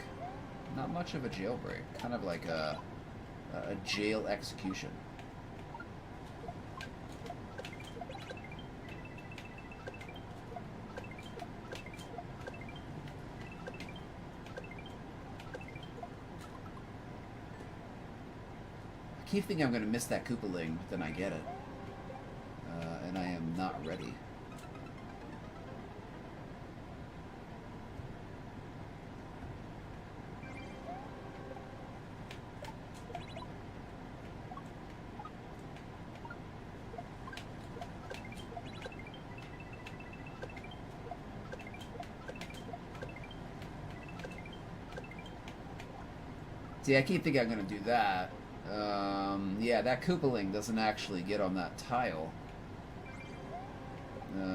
Not much of a jailbreak. Kind of like a jail execution. I keep thinking I'm going to miss that Koopaling, but then I get it. And I am not ready. See, I keep thinking I'm going to do that. Yeah, that Koopaling doesn't actually get on that tile.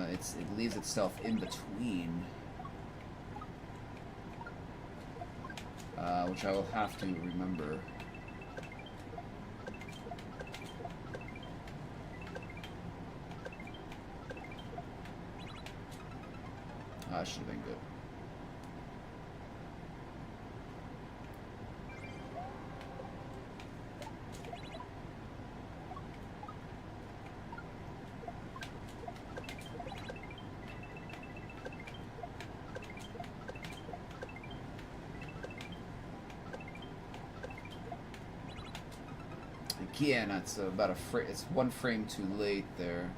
It leaves itself in between. Which I will have to remember. That should have been good. Again, that's about it's one frame too late there.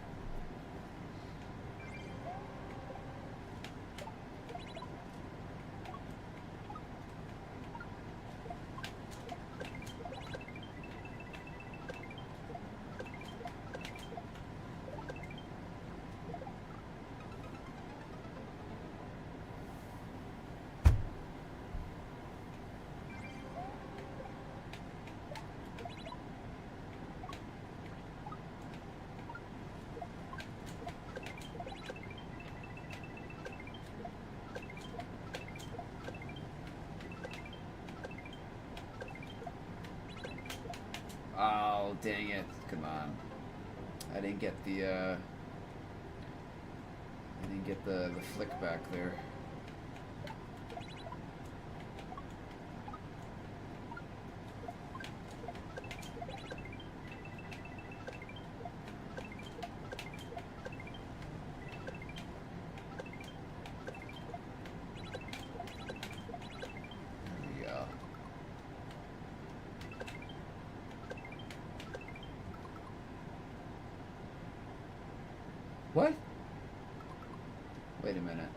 Oh, dang it. Come on. I didn't get the flick back there. There we go. What? Wait a minute.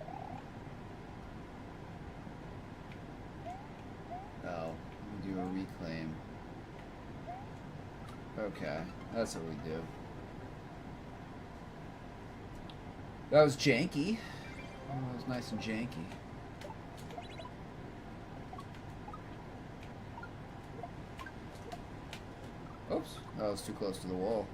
Oh, we do a reclaim. Okay, that's what we do. That was janky. Oh, that was nice and janky. Oops, that was too close to the wall.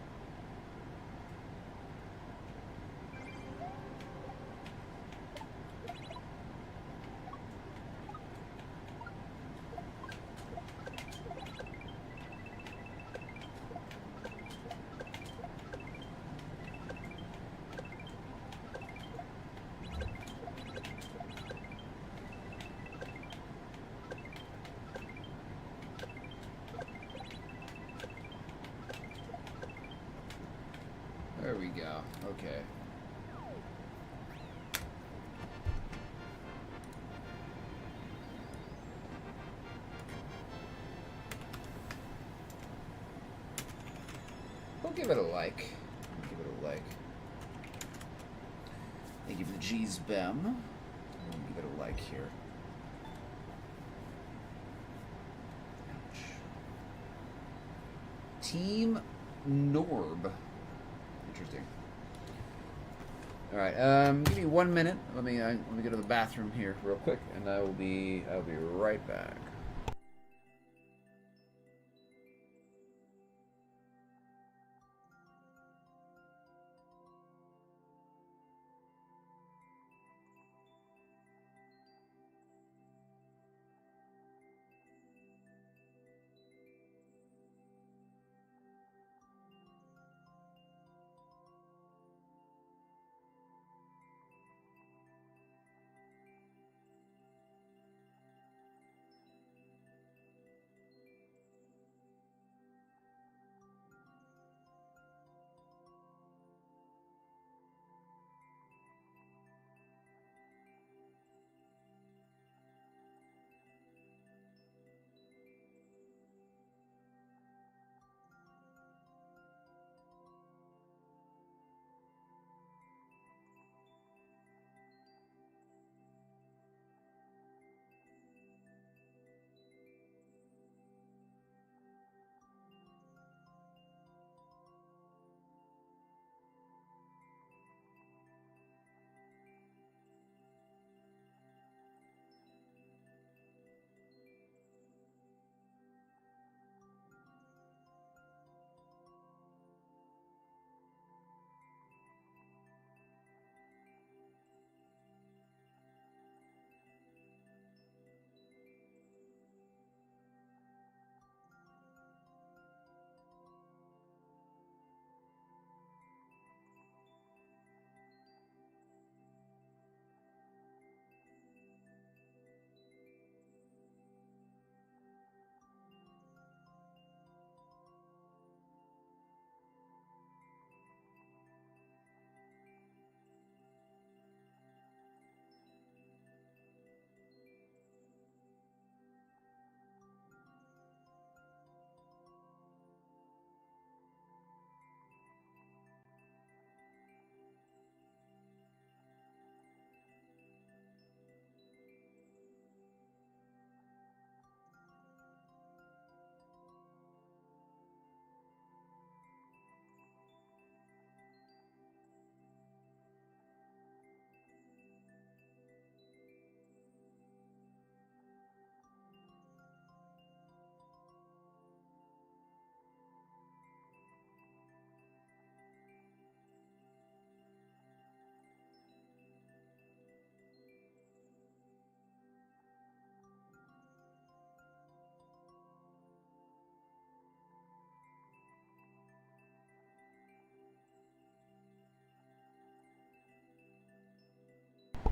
There we go. Okay. We'll give it a like. We'll give it a like. Thank you for the G's, Bem. We'll give it a like here. Ouch. Team Norb. Interesting. All right, give me 1 minute. Let me go to the bathroom here real quick, and I'll be right back.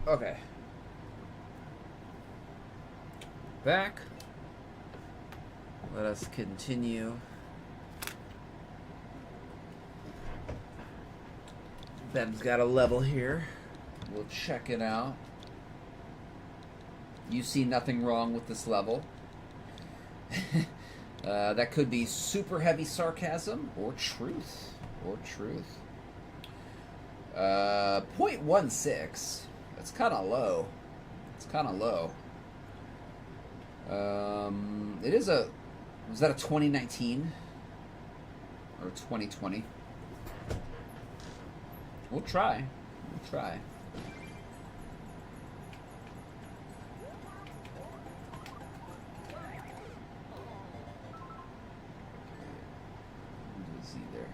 Okay. Back. Let us continue. Ben's got a level here. We'll check it out. You see nothing wrong with this level. That could be super heavy sarcasm or truth. Or truth. 0.16. That's kind of low. It's kind of low. It is a... Was that a 2019? Or 2020? We'll try. We'll try. What is he there?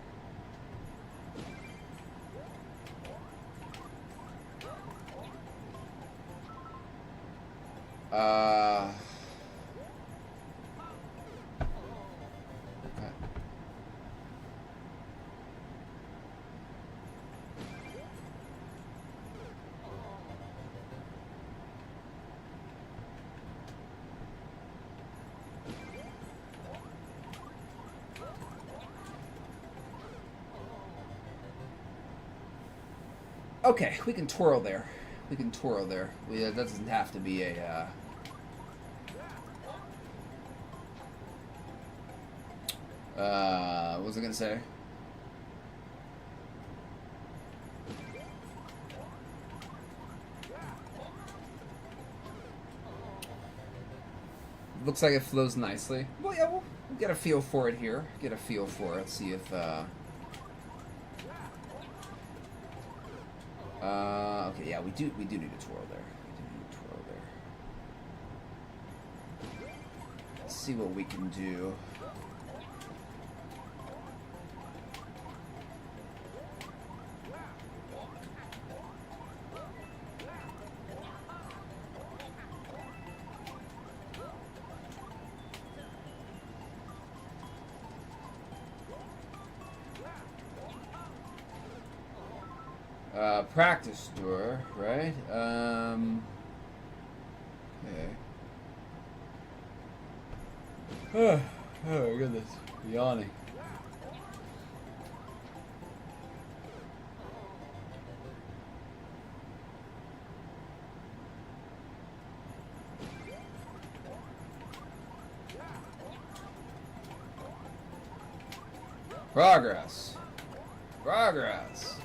Okay. Okay, we can twirl there. We can twirl there. That doesn't have to be a... what was I gonna say? Looks like it flows nicely. Well, yeah, we'll get a feel for it here. Get a feel for it. See if... okay, yeah, we do need a twirl there. We do need a twirl there. Let's see what we can do. Practice door, right? Okay. Oh, goodness. Yawning. Progress. Progress.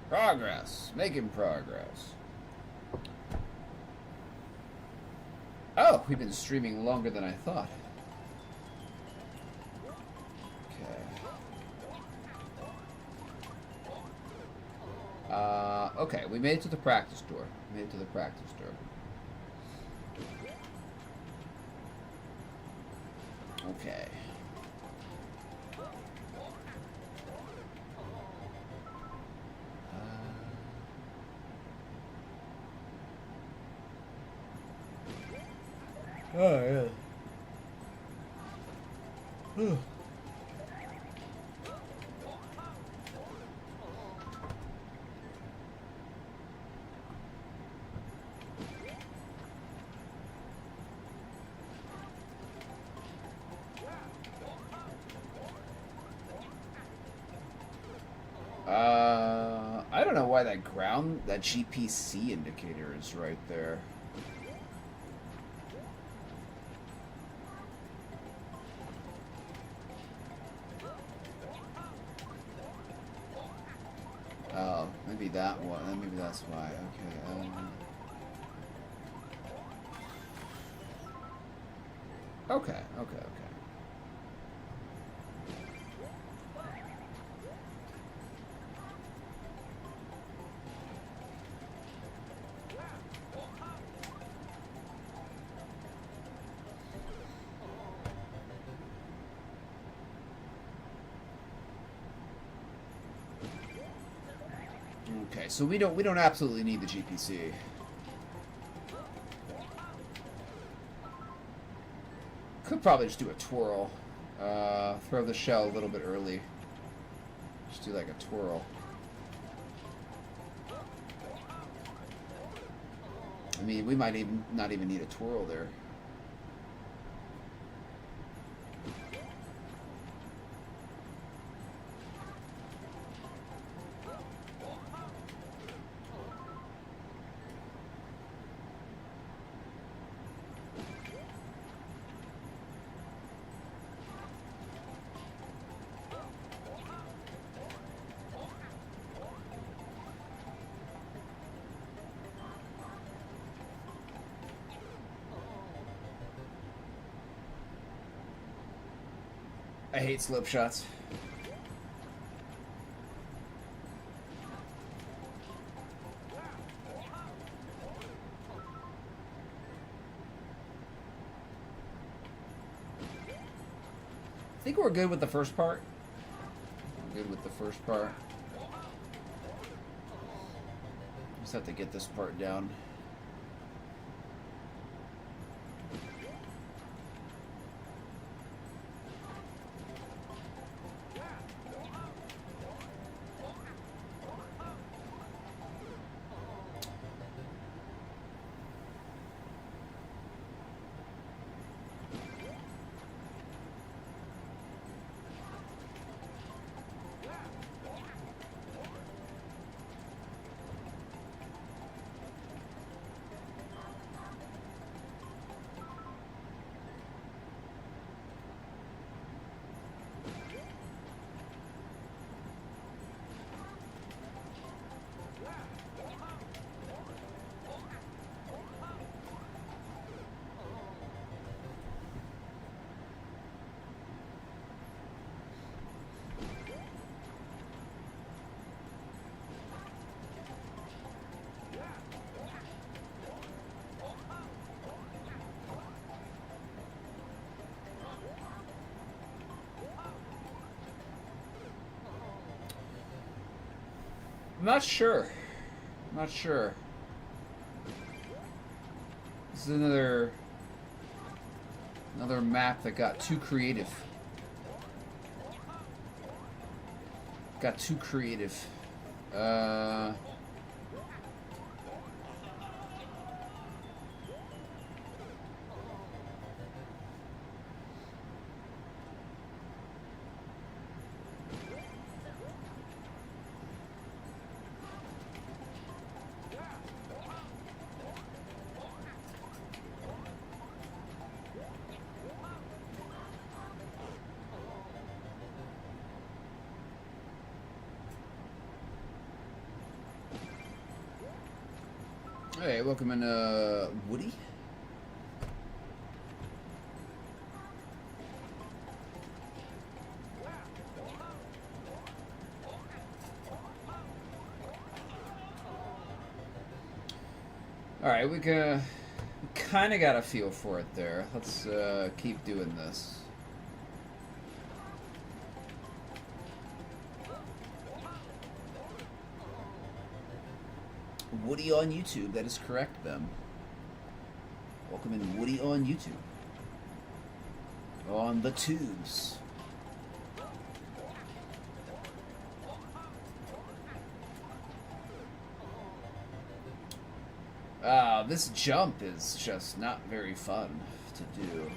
Progress. Making progress. Oh, we've been streaming longer than I thought. Okay. Okay, we made it to the practice door. Made it to the practice door. Okay. Oh, yeah. I don't know why that GPC indicator is right there. Oh, maybe that one. Maybe that's why. Okay. Okay. Okay, so we don't absolutely need the GPC. Could probably just do a twirl. Throw the shell a little bit early. Just do like a twirl. I mean, we might even not even need a twirl there. I hate slip shots. I think we're good with the first part. We're good with the first part. Just have to get this part down. I'm not sure. I'm not sure. This is another map that got too creative. Got too creative. Hey, welcome in, Woody. All right, we kind of got a feel for it there. Let's keep doing this. Woody on YouTube, that is correct, them. Welcome in, Woody on YouTube. On the tubes. This jump is just not very fun to do.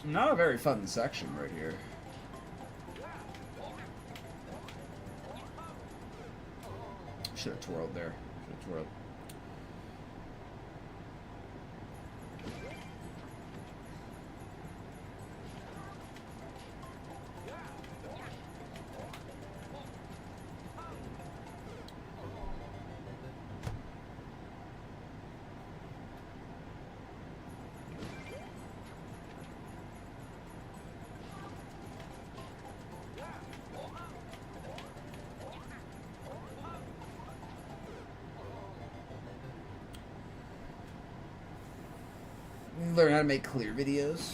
Not a very fun section right here. Should have twirled there. Should have twirled. learn how to make clear videos.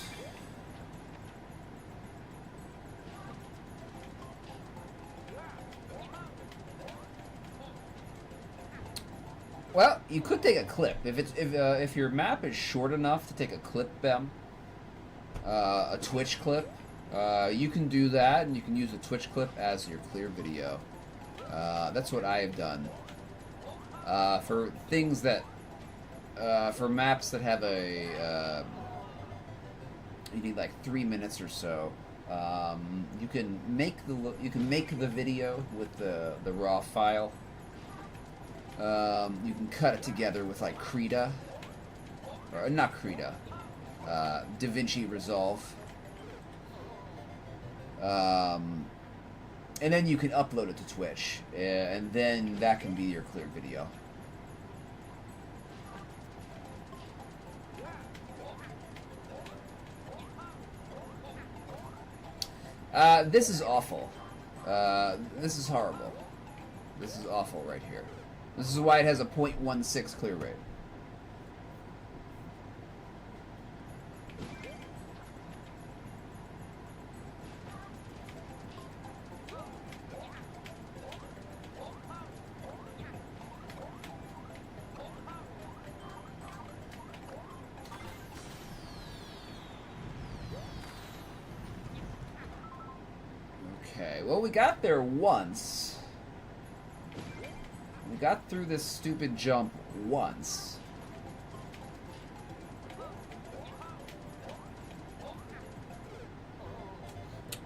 Well, you could take a clip if your map is short enough to take a clip, a Twitch clip. You can do that, and you can use a Twitch clip as your clear video. That's what I have done for things that for maps that have a you need like 3 minutes or so. You can make the video with the raw file. You can cut it together with like Krita, or not Krita, DaVinci Resolve, and then you can upload it to Twitch, and then that can be your clear video. This is awful. This is horrible. This is awful right here. This is why it has a 0.16 clear rate. Okay, well, we got there once. We got through this stupid jump once.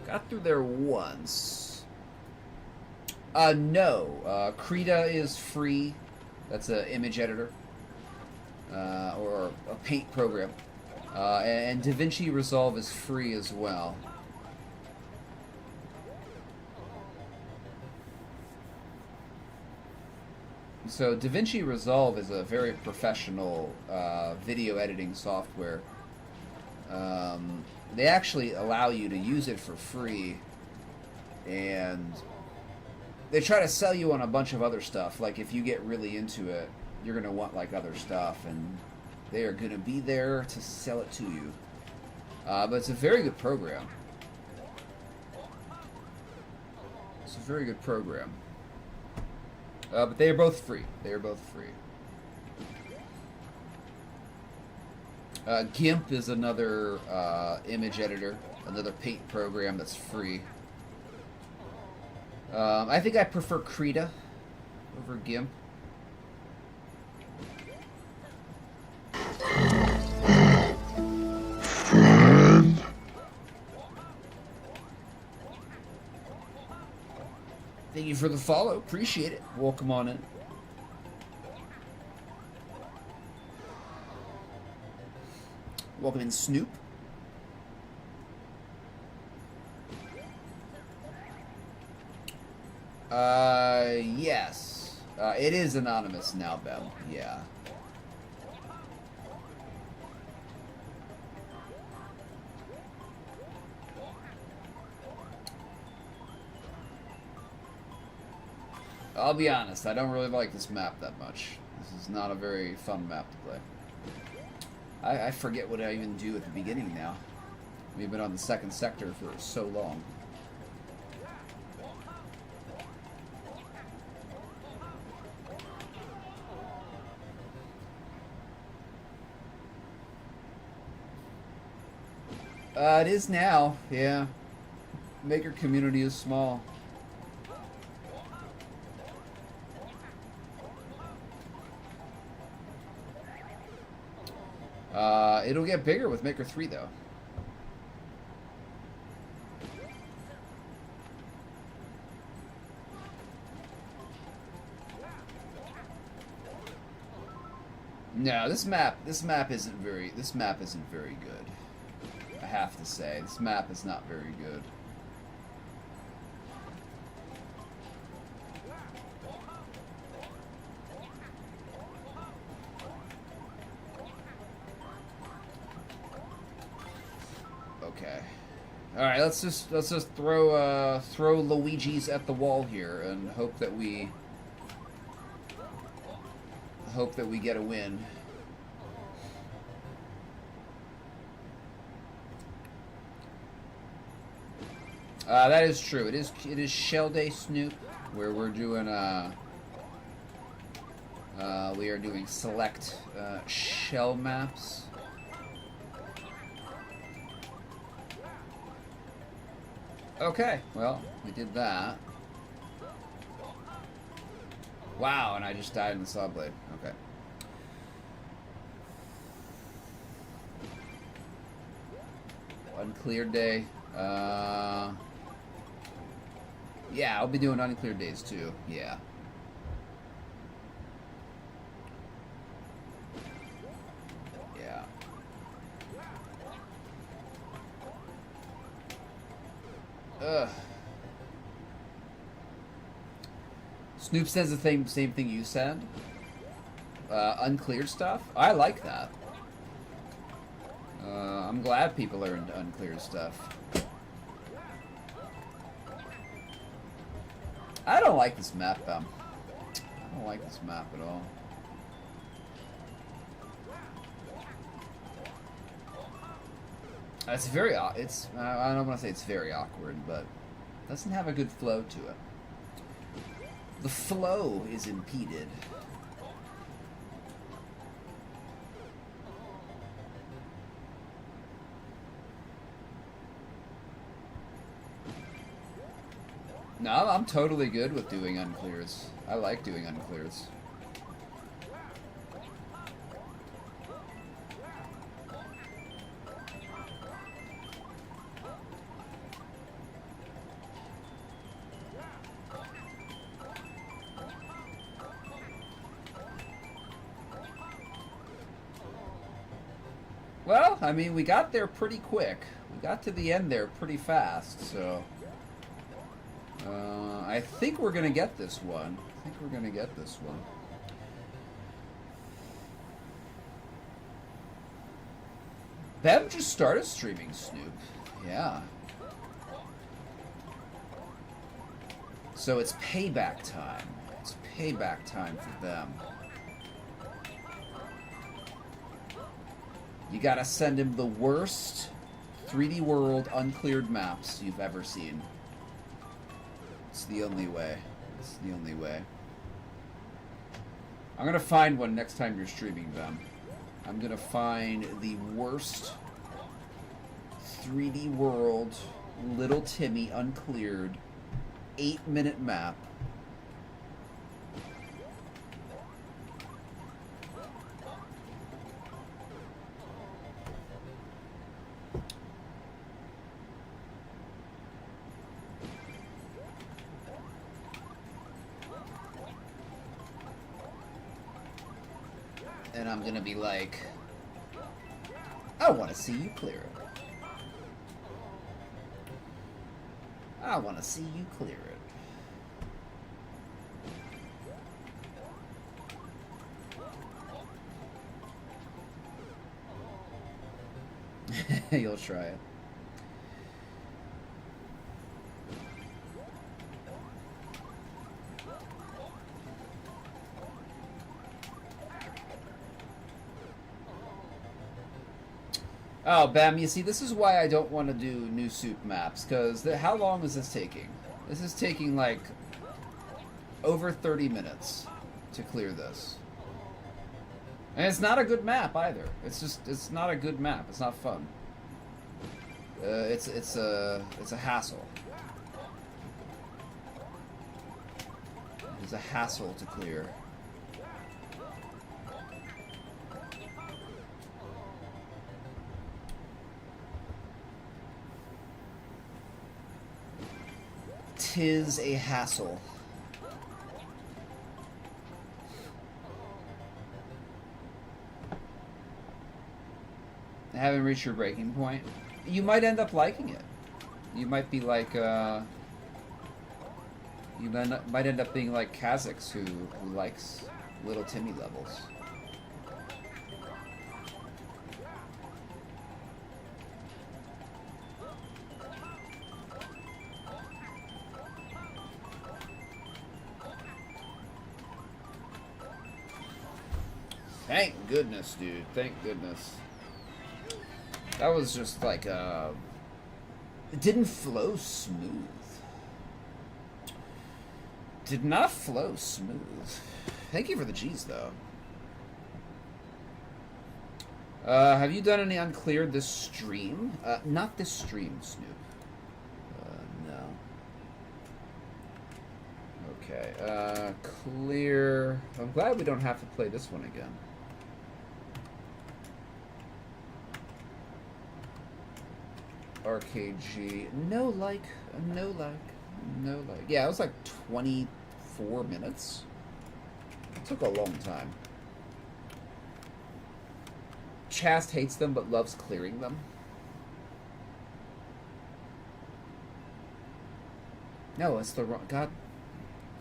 Got through there once. No. Krita is free. That's an image editor. Or a paint program. And DaVinci Resolve is free as well. So DaVinci Resolve is a very professional video editing software. They actually allow you to use it for free, and they try to sell you on a bunch of other stuff. Like if you get really into it, you're going to want like other stuff, and they are going to be there to sell it to you. But it's a very good program. It's a very good program. But they are both free. They are both free. GIMP is another image editor, another paint program that's free. I think I prefer Krita over GIMP. Thank you for the follow. Appreciate it. Welcome on in. Welcome in, Snoop. Yes. It is anonymous now, Bell. Yeah. I'll be honest, I don't really like this map that much. This is not a very fun map to play. I forget what I even do at the beginning now. We've been on the second sector for so long. It is now, yeah. Maker community is small. It'll get bigger with Maker 3, though. No, this map isn't very good. I have to say, this map is not very good. Okay. All right, let's just throw Luigi's at the wall here and hope that we get a win. That is true. It is Shell Day Snoop, where we're doing we are doing select shell maps. Okay, well, we did that. Wow, and I just died in the saw blade. Okay. Uncleared day. Yeah, I'll be doing uncleared days too. Yeah. Yeah. Ugh. Snoop says the same thing you said. Uncleared stuff. I like that. I'm glad people are into uncleared stuff. I don't like this map, I don't like this map at all. It's very, it's, I don't want to say it's very awkward, but it doesn't have a good flow to it. The flow is impeded. No, I'm totally good with doing unclears. I like doing unclears. Well, I mean, we got there pretty quick. We got to the end there pretty fast, so... I think we're gonna get this one. Bev just started streaming Snoop. Yeah. So it's payback time. It's payback time for them. You gotta send him the worst 3D World uncleared maps you've ever seen. It's the only way. It's the only way. I'm gonna find one next time you're streaming them. I'm gonna find the worst 3D World Little Timmy uncleared 8-minute map. And I'm gonna be like, I want to see you clear it. I want to see you clear it. You'll try it. Oh, Bam, you see, this is why I don't want to do new soup maps, because how long is this taking? This is taking, like, over 30 minutes to clear this. And it's not a good map, either. It's not a good map. It's not fun. It's a hassle. It's a hassle to clear. Tis a hassle. I haven't reached your breaking point. You might end up liking it. You might be like, you might end up being like Kha'Zix, who likes Little Timmy levels. Thank goodness, dude. Thank goodness. That was just like a It didn't flow smooth. Did not flow smooth. Thank you for the G's, though. Have you done any uncleared this stream? Not this stream, Snoop. No. Okay, clear. I'm glad we don't have to play this one again. RKG. No like. Yeah, it was like 24 minutes. It took a long time. Chast hates them but loves clearing them. No, it's the wrong...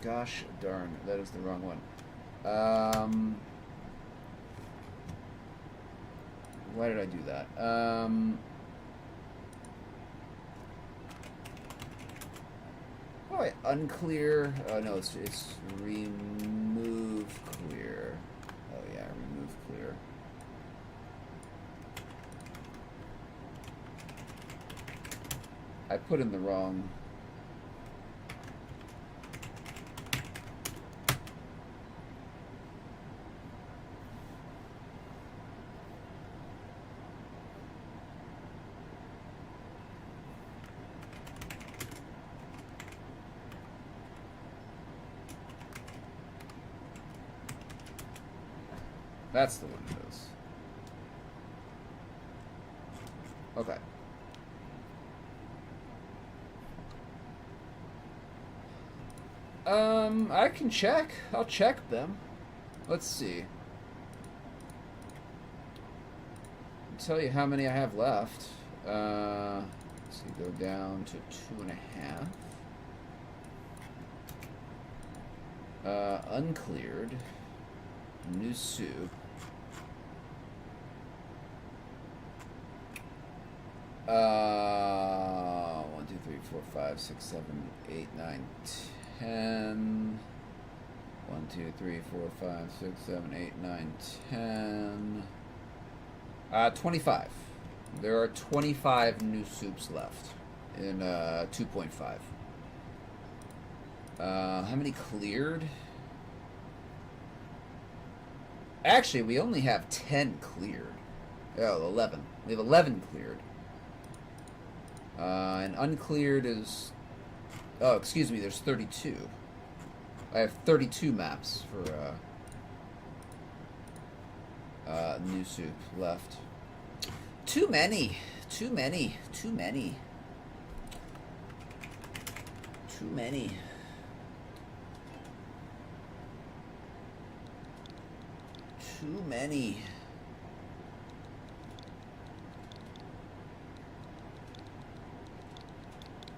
Gosh darn, that is the wrong one. Why did I do that? Oh, wait, unclear. Oh, no, it's remove clear. Oh, yeah, remove clear. I put in the wrong... That's the one it is. Okay. I can check. I'll check them. Let's see. I'll tell you how many I have left. Let's see, go down to 2.5. Uncleared. New soup. 1, 2, 3, 4, 5, 6, 7, 8, 9, 10. 1, 2, 3, 4, 5, 6, 7, 8, 9, 10. 25. There are 25 new soups left in 2.5. How many cleared? Actually, we only have 10 cleared. Oh, 11. We have 11 cleared. And uncleared is... Oh, excuse me, there's 32. I have 32 maps for new soup left. Too many. Too many. Too many. Too many. Too many.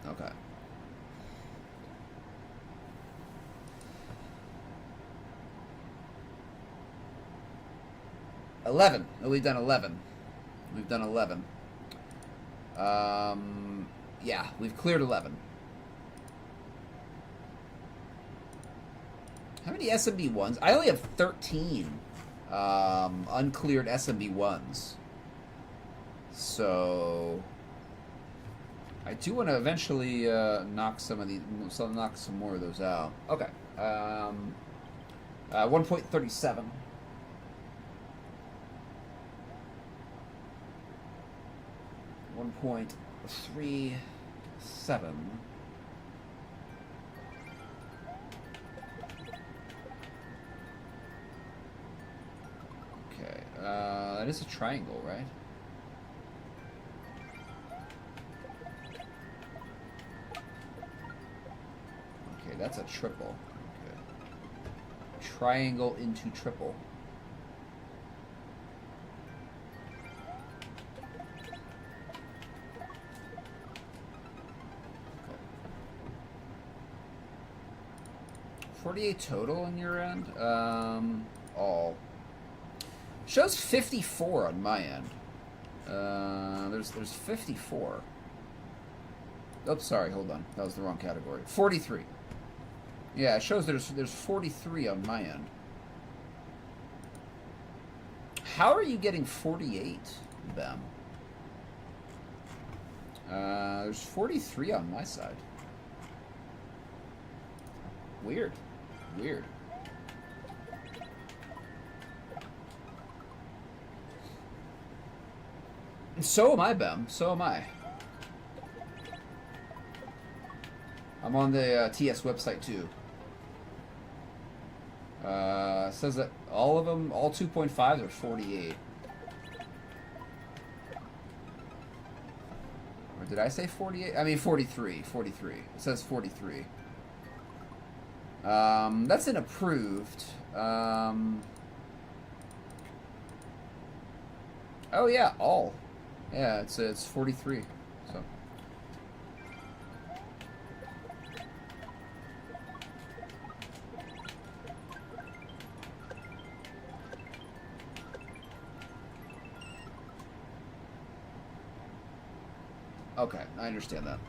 Okay. $11. Oh, we've done 11. We've done 11. Yeah, we've cleared 11. How many SMB ones? I only have 13 uncleared SMB ones. So I do want to eventually knock some more of those out. Okay. 1.37. 1.37. Okay, that is a triangle, right? Okay, that's a triple. Okay. Triangle into triple. Okay. 48 total on your end? All. Shows 54 on my end. There's 54. Oops, sorry, hold on. That was the wrong category. 43. Yeah, it shows there's 43 on my end. How are you getting 48, Bem? There's 43 on my side. Weird. Weird. So am I, Bem. So am I. I'm on the TS website too. Says that all of them, all 2.5s are 48. Or did I say 48? I mean 43. 43. It says 43. That's an approved. Oh yeah, all. Yeah, it's 43. So. Okay, I understand that.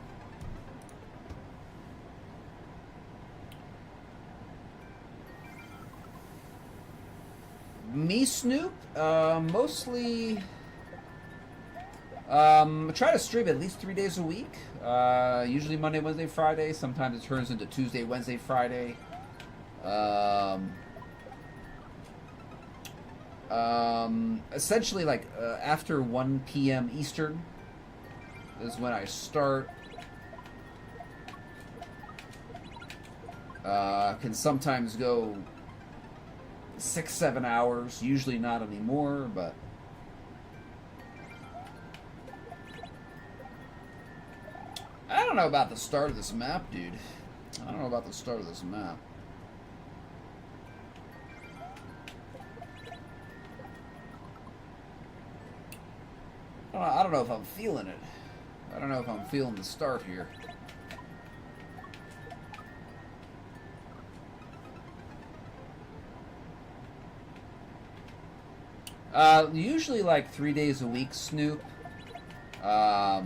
Me, Snoop, mostly. Try to stream at least 3 days a week. Usually Monday, Wednesday, Friday. Sometimes it turns into Tuesday, Wednesday, Friday. Essentially, like after 1 p.m. Eastern is when I start. Can sometimes go 6-7 hours. Usually not anymore, but. I don't know about the start of this map, dude. I don't know about the start of this map. I don't know if I'm feeling it. I don't know if I'm feeling the start here. Usually like 3 days a week, Snoop. I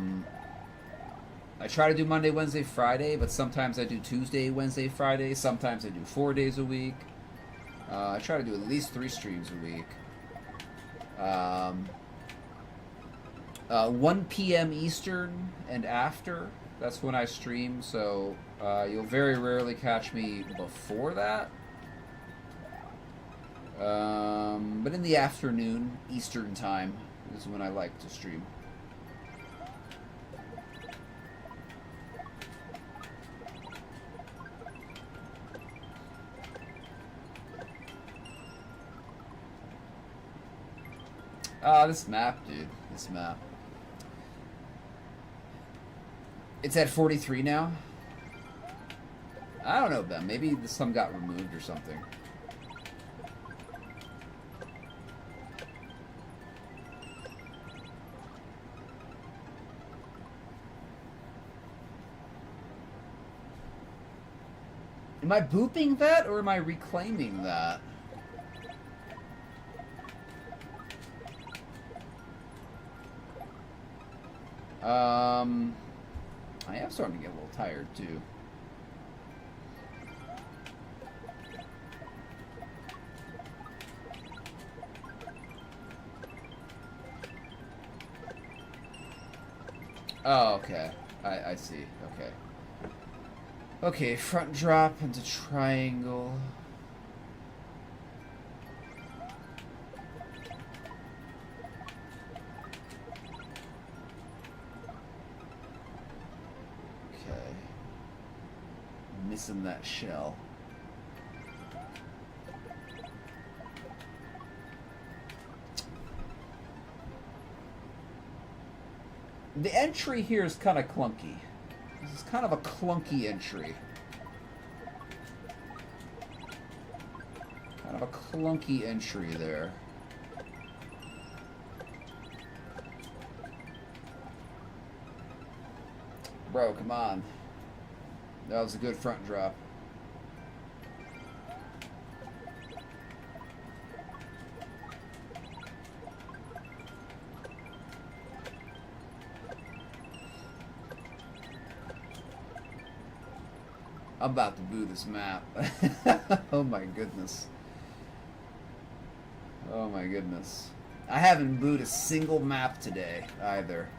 try to do Monday, Wednesday, Friday, but sometimes I do Tuesday, Wednesday, Friday. Sometimes I do 4 days a week. I try to do at least 3 streams a week. 1 p.m. Eastern and after, that's when I stream, so you'll very rarely catch me before that. But in the afternoon, Eastern time, is when I like to stream. This map, dude. This map. It's at 43 now? I don't know, Ben. Maybe some got removed or something. Am I booping that or am I reclaiming that? I am starting to get a little tired too. Oh, okay. I see. Okay. Okay, front drop into triangle. Okay. Missing that shell. The entry here is kind of clunky. This is kind of a clunky entry. Kind of a clunky entry there. Bro, come on. That was a good front drop. I'm about to boo this map. Oh my goodness. Oh my goodness. I haven't booed a single map today either.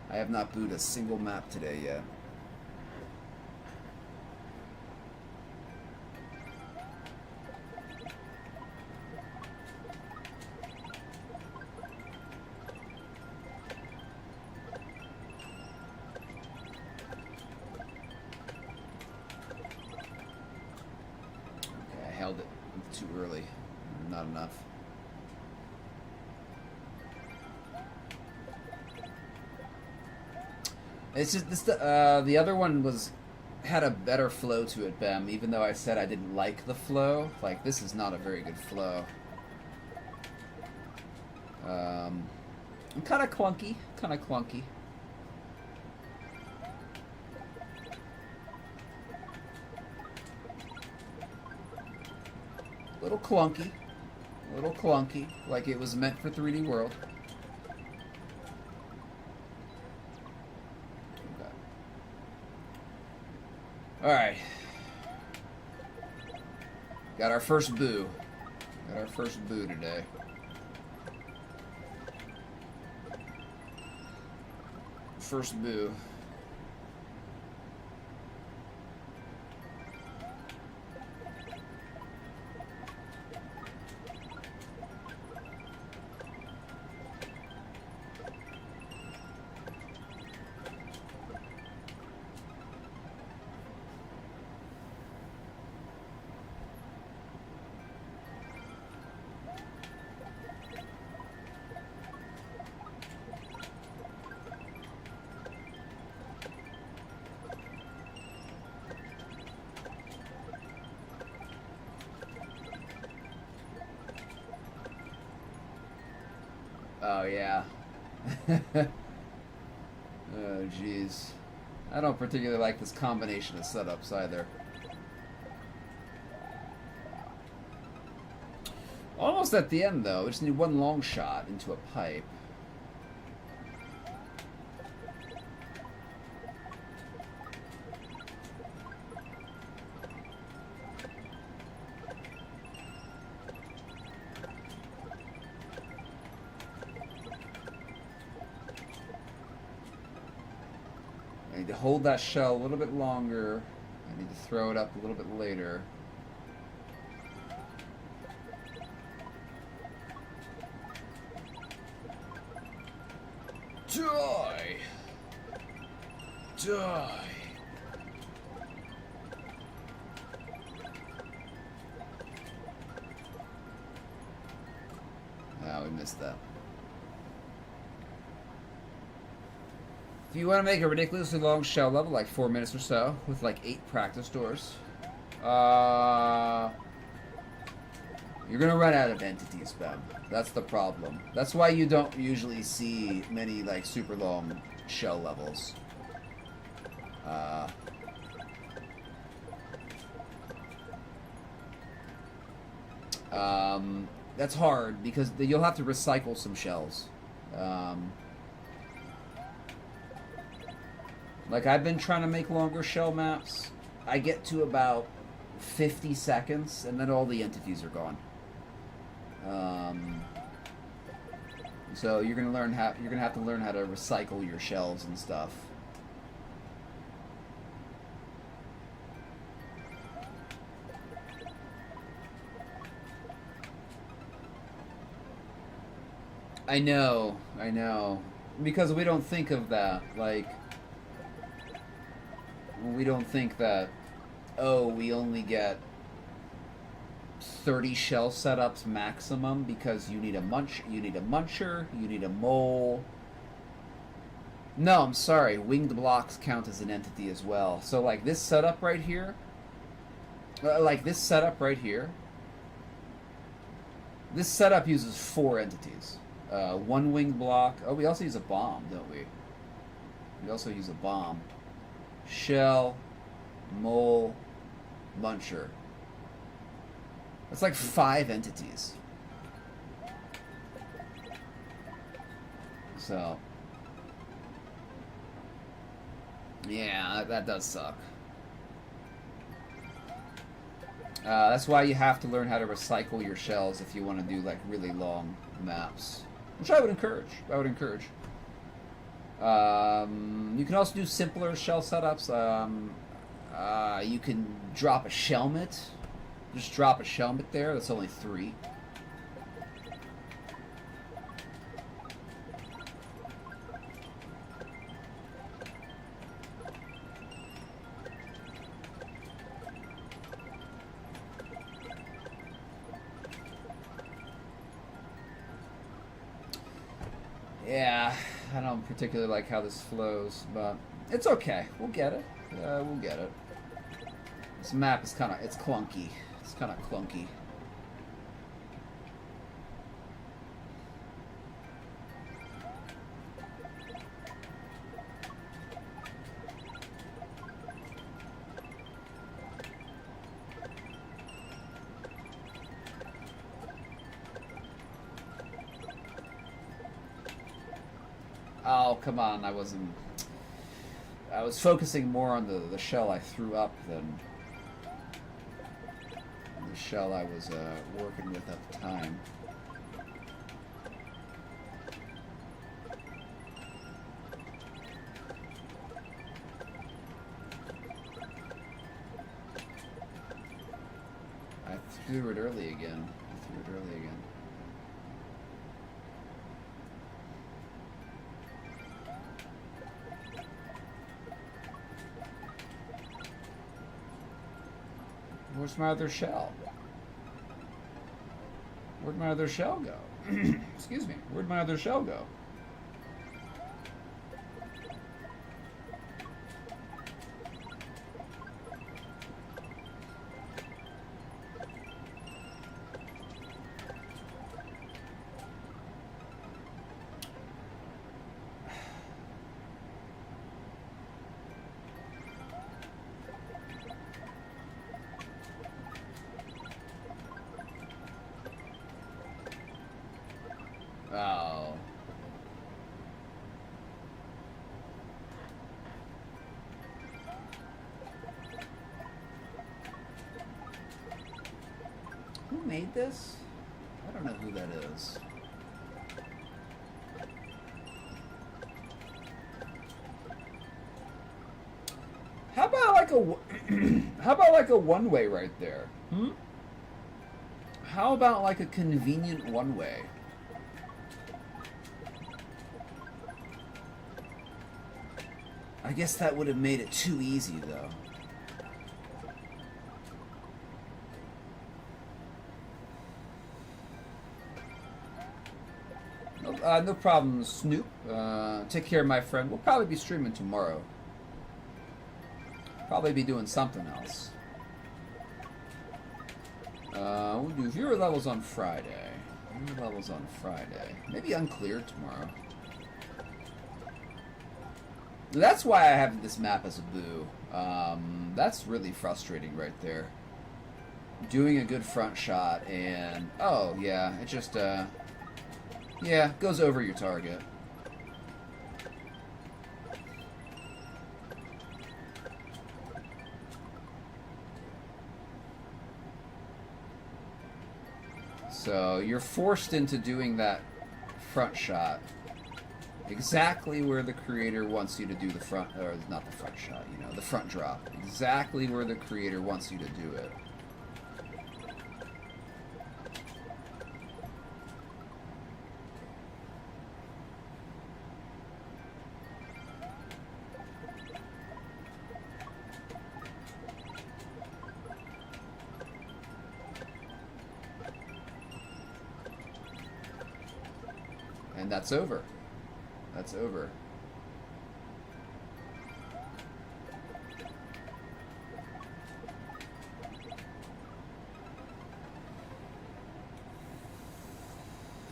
I have not booed a single map today yet. Okay, I held it too early. Not enough. It's just this. The other one had a better flow to it, Bem. Even though I said I didn't like the flow, like this is not a very good flow. Kind of clunky, kind of clunky. Little clunky, like it was meant for 3D World. Alright. Got our first boo. Got our first boo today. First boo. Oh, yeah. Oh, jeez. I don't particularly like this combination of setups either. Almost at the end, though. We just need one long shot into a pipe. I need to hold that shell a little bit longer. I need to throw it up a little bit later. Die! Die! Ah, we missed that. If you want to make a ridiculously long shell level, like 4 minutes or so, with like 8 practice doors, you're gonna run out of entities, Bem. That's the problem. That's why you don't usually see many like super long shell levels. That's hard because you'll have to recycle some shells. Like, I've been trying to make longer shell maps. I get to about 50 seconds, and then all the entities are gone. So you're gonna have to learn how to recycle your shells and stuff. I know, because we don't think of that. Like, we don't think that, oh, we only get 30 shell setups maximum because you need a muncher, you need a mole. No, I'm sorry, winged blocks count as an entity as well. So like this setup right here, this setup uses 4 entities. 1 winged block. Oh, we also use a bomb, don't we? We also use a bomb. Shell, mole, muncher. That's like 5 entities. So, yeah, that does suck. That's why you have to learn how to recycle your shells if you want to do like really long maps, which I would encourage. You can also do simpler shell setups. You can drop a shelmet. Just drop a shelmet there. That's only 3. Yeah, I don't particularly like how this flows, but it's okay. We'll get it. We'll get it. This map is it's clunky. It's kind of clunky. Oh, come on, I was focusing more on the shell I threw up than the shell I was working with at the time. I threw it early again. Where's my other shell? Where'd my other shell go? Excuse me. Where'd my other shell go? Oh. Who made this? I don't know who that is. How about like a how about like a one-way right there? How about like a convenient one-way? I guess that would have made it too easy, though. No problem, Snoop. Take care, my friend. We'll probably be streaming tomorrow. Probably be doing something else. We'll do viewer levels on Friday. Viewer levels on Friday. Maybe uncleared tomorrow. That's why I have this map as a boo. That's really frustrating right there. Doing a good front shot and... oh, yeah, it just, yeah, goes over your target. So, you're forced into doing that front shot exactly where the creator wants you to do the front, or not the front shot, you know, the front drop. Exactly where the creator wants you to do it. And that's over. That's over.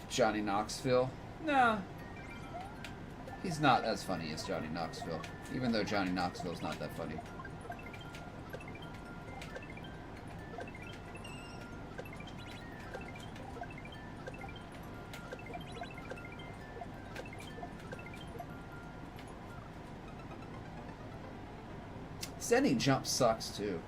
Johnny Knoxville? Nah. He's not as funny as Johnny Knoxville. Even though Johnny Knoxville's not that funny. Sending jump sucks too.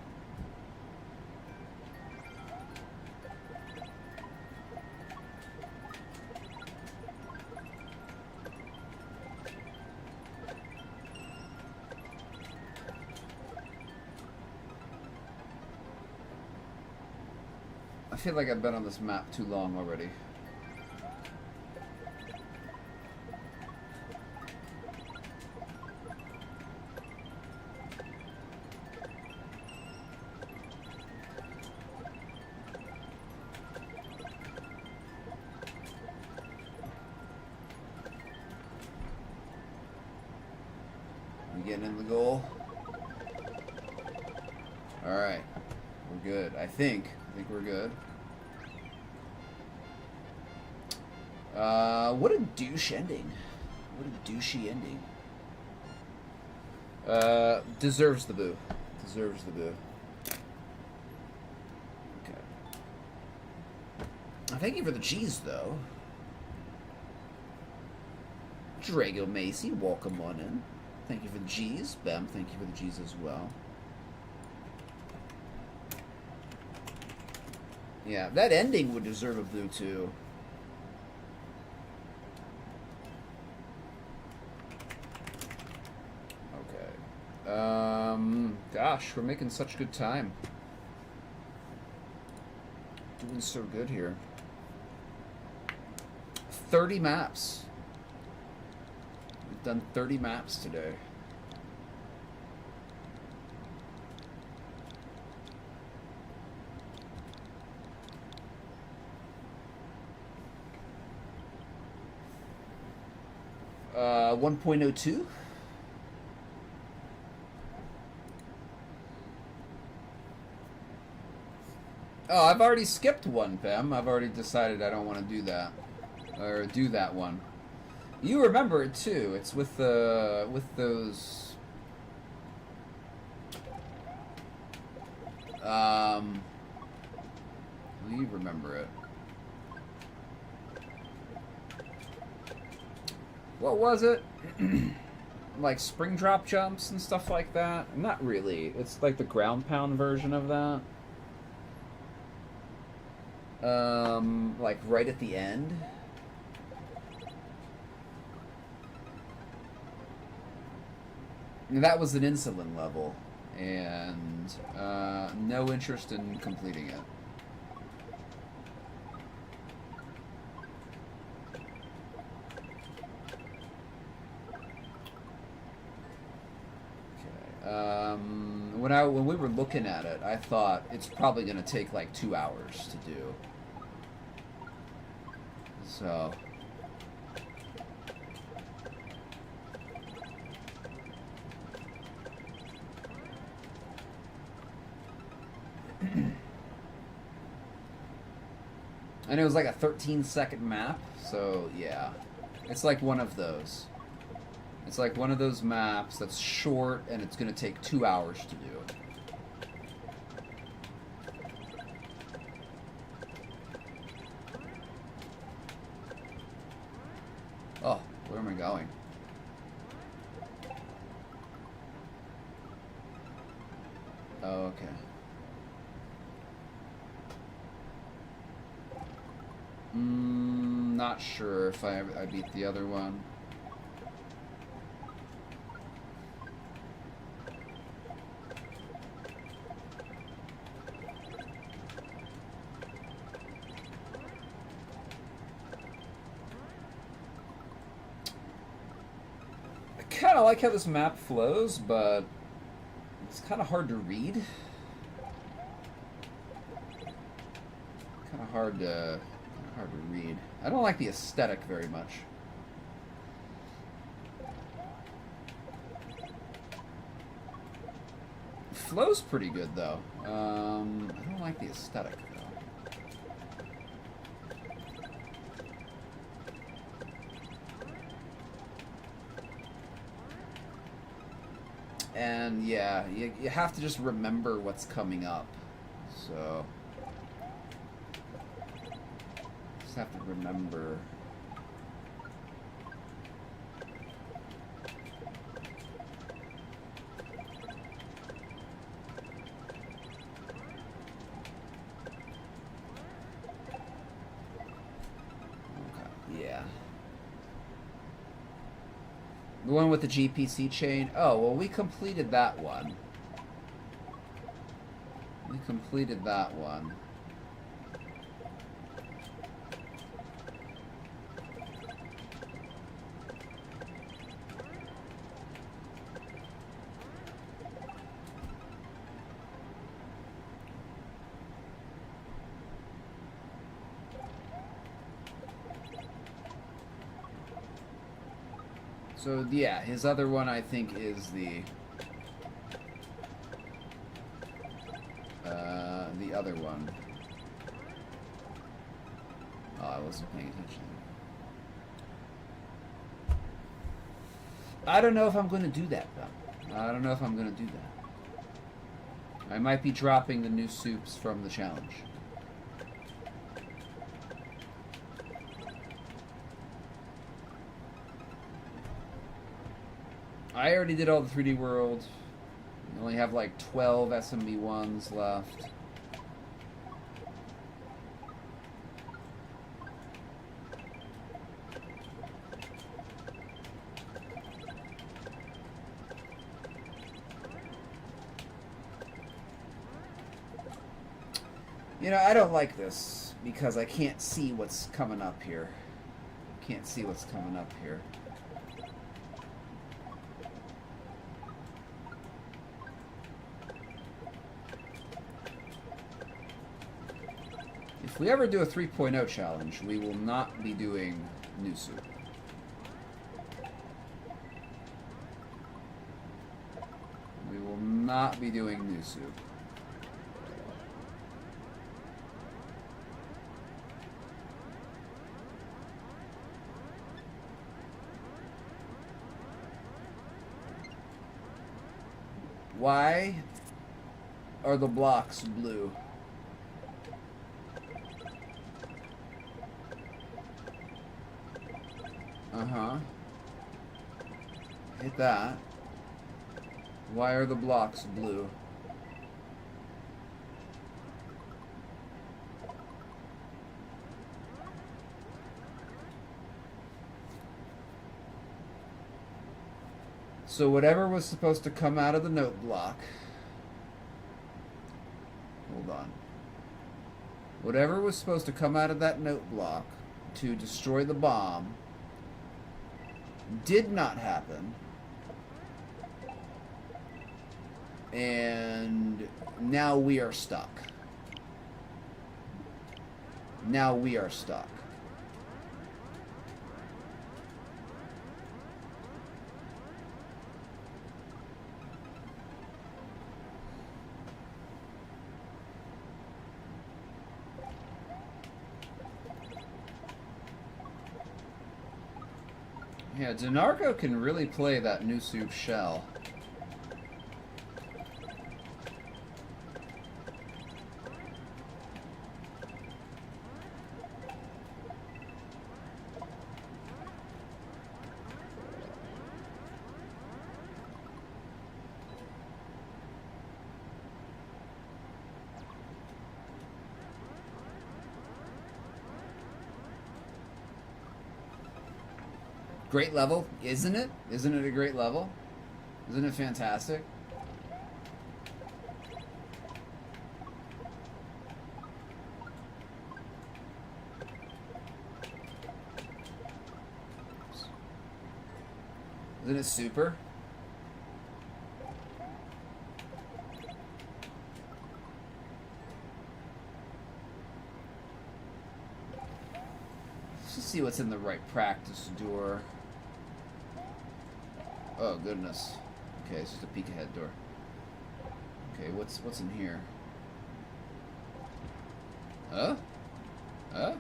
I feel like I've been on this map too long already. We getting in the goal? Alright. We're good. I think we're good. What a douche ending. What a douchey ending. Deserves the boo. Deserves the boo. Okay. Thank you for the cheese, though. Drago Macy, welcome on in. Thank you for the G's. Bem, thank you for the G's as well. Yeah, that ending would deserve a blue too. Okay. Gosh, we're making such good time. Doing so good here. 30 maps. We've done 30 maps today. Uh, 1.02. Oh, I've already skipped one, Pam. I've already decided I don't want to do that. Or do that one. You remember it too. It's with the those you remember it. What was it? Like spring drop jumps and stuff like that? Not really. It's like the ground pound version of that. Like right at the end. And that was an insulin level, and no interest in completing it. Okay. When we were looking at it, I thought it's probably going to take like 2 hours to do. So. And it was like a 13-second map, so yeah. It's like one of those. It's like one of those maps that's short and it's going to take 2 hours to do. Oh, where am I going? Oh, okay. Not sure if I beat the other one. I kind of like how this map flows, but it's kind of hard to read. Kind of hard to read. I don't like the aesthetic very much. Flow's pretty good though. I don't like the aesthetic though. And yeah, you have to just remember what's coming up. So just have to remember. Yeah. The one with the GPC chain? Oh, well, we completed that one. We completed that one. So, yeah, his other one, I think, is the other one. Oh, I wasn't paying attention. I don't know if I'm going to do that, though. I don't know if I'm going to do that. I might be dropping the new soups from the challenge. I already did all the 3D World. I only have like 12 SMB1s left. You know, I don't like this because I can't see what's coming up here. Can't see what's coming up here. If we ever do a 3.0 challenge, we will not be doing new soup. We will not be doing new soup. Why are the blocks blue? Uh-huh. Hit that. Why are the blocks blue? So whatever was supposed to come out of the note block... Hold on. Whatever was supposed to come out of that note block to destroy the bomb did not happen. And now we are stuck. Now we are stuck. Yeah, Denarco can really play that new soup shell. Great level, isn't it? Isn't it a great level? Isn't it fantastic? Isn't it super? Let's just see what's in the right practice door. Oh goodness. Okay, it's just a peek ahead door. Okay, what's in here? Huh? Huh?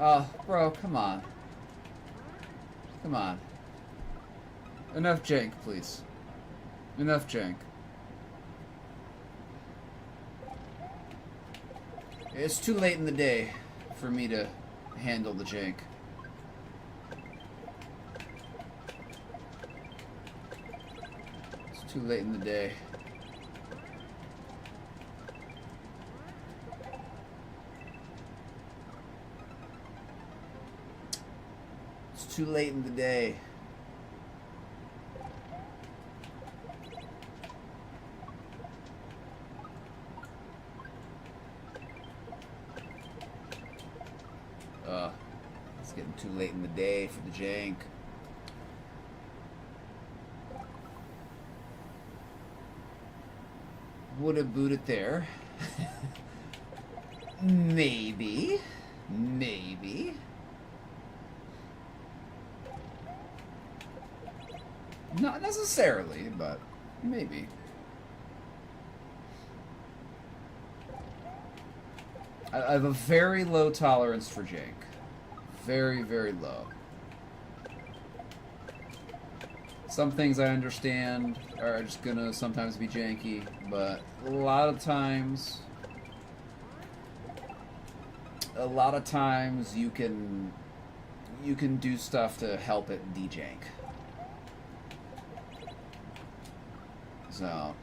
Oh, bro, come on. Come on. Enough jank, please. Enough jank. It's too late in the day for me to handle the jank. It's too late in the day. It's too late in the day. It's getting too late in the day for the jank. Would have boot it there. Maybe. Maybe. Not necessarily, but maybe. I have a very low tolerance for jank. Very, very low. Some things I understand are just gonna sometimes be janky, but a lot of times you can do stuff to help it de-jank. So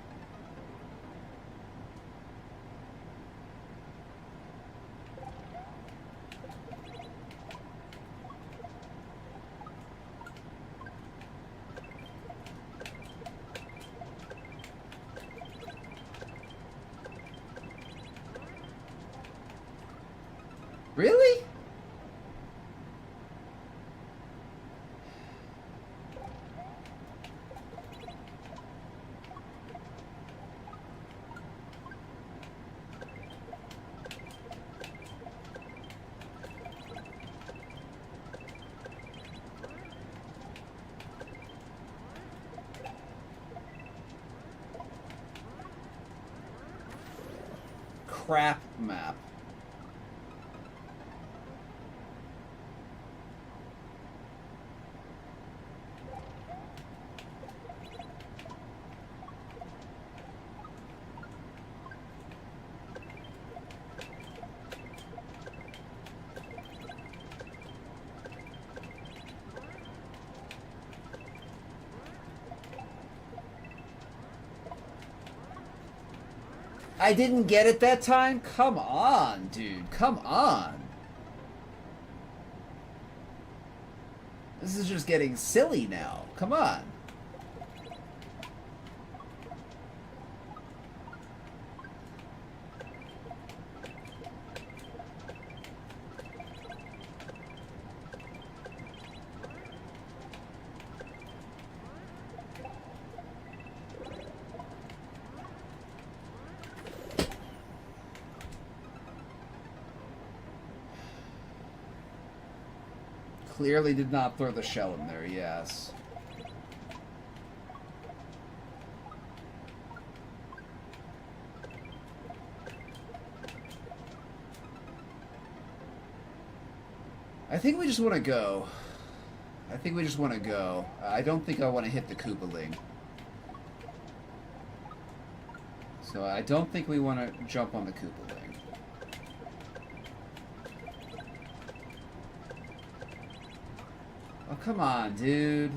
really? Crap map. I didn't get it that time? Come on, dude. Come on. This is just getting silly now. Come on. Clearly did not throw the shell in there, yes. I think we just want to go. I think we just want to go. I don't think I want to hit the Koopaling. So I don't think we want to jump on the Koopaling. Oh, come on, dude.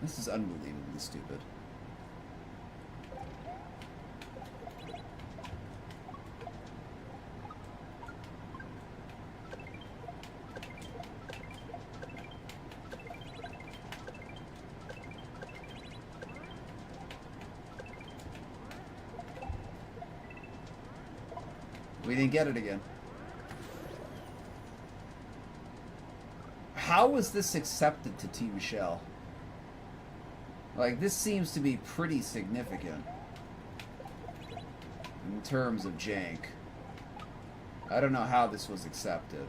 This is unbelievably stupid. We didn't get it again. How was this accepted to Team Shell? Like, this seems to be pretty significant in terms of jank. I don't know how this was accepted.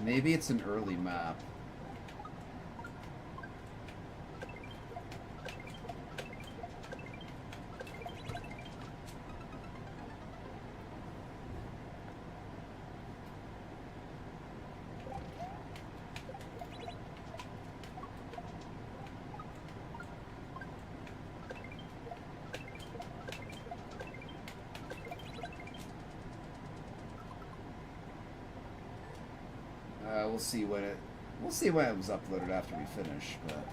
Maybe it's an early map. We'll see when it was uploaded after we finish, but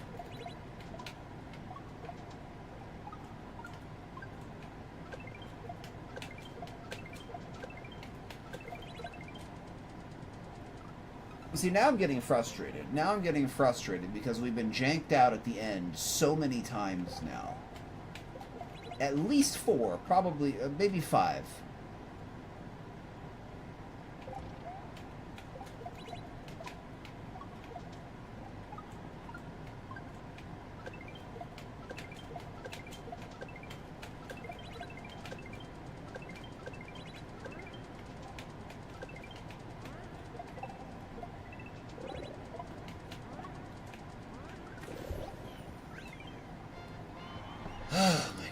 see, now I'm getting frustrated. Now I'm getting frustrated because we've been janked out at the end so many times now. At least 4, probably, maybe 5.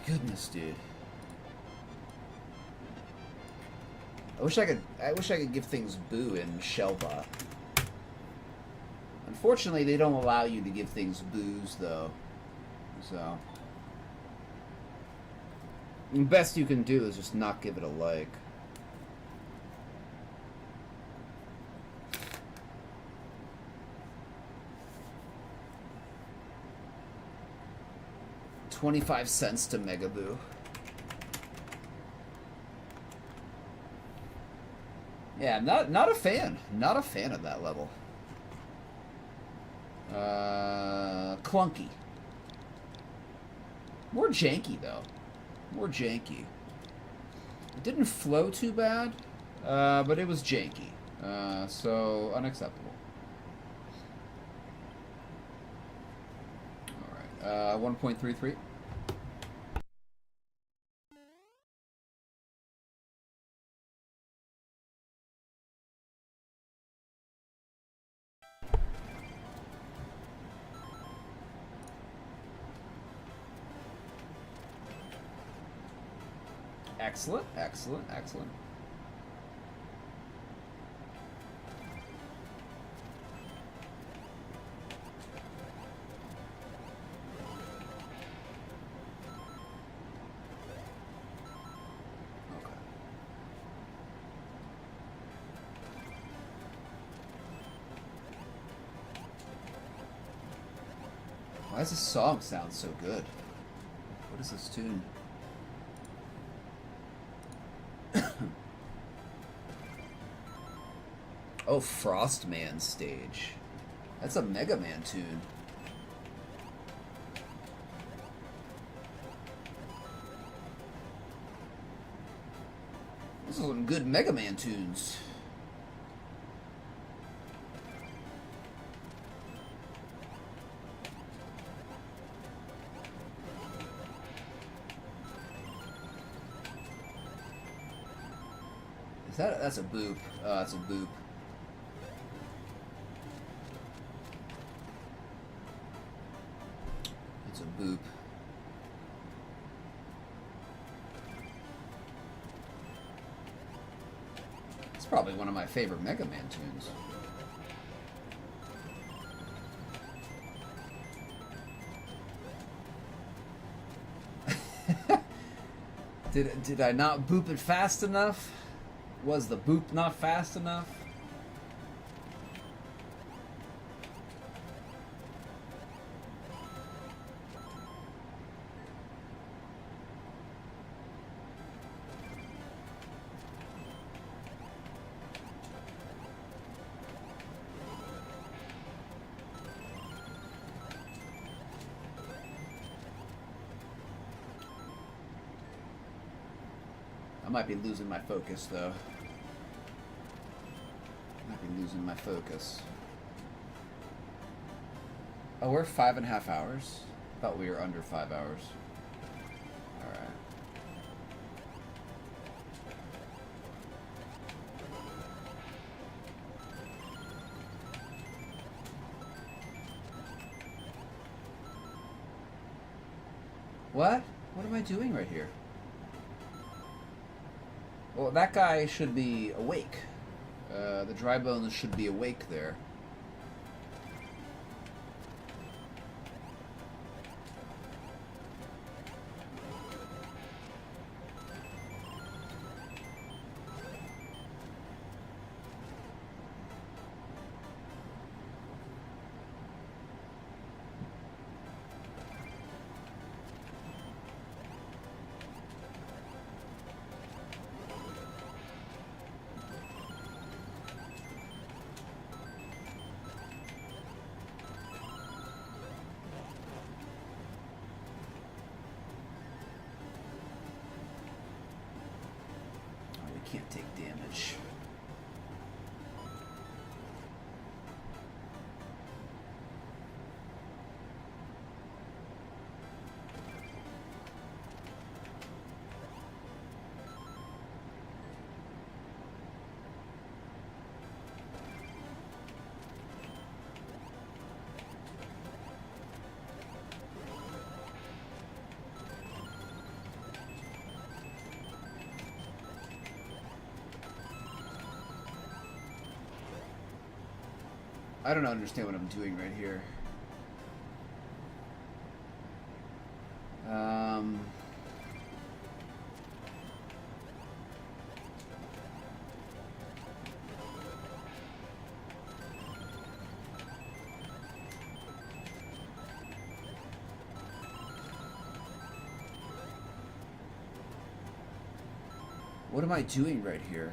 Goodness, dude. I wish I could give things boo in Shellbot. Unfortunately, they don't allow you to give things boos though. So the best you can do is just not give it a like. $0.25 to Megaboo. Yeah, not a fan. Not a fan of that level. Clunky. More janky though. More janky. It didn't flow too bad, but it was janky. So unacceptable. All right. 1.33. Excellent, excellent, excellent. Okay. Why does this song sound so good? What is this tune? Oh, Frostman stage. That's a Mega Man tune. Those are some good Mega Man tunes. That's a boop. That's a boop. It's a boop. It's probably one of my favorite Mega Man tunes. Did I not boop it fast enough? Was the boop not fast enough? I might be losing my focus, though. Might be losing my focus. Oh, we're 5.5 hours? Thought we were under 5 hours. Alright. What? What am I doing right here? Well, that guy should be awake. The dry bones should be awake there. Can't take damage. I don't understand what I'm doing right here. What am I doing right here?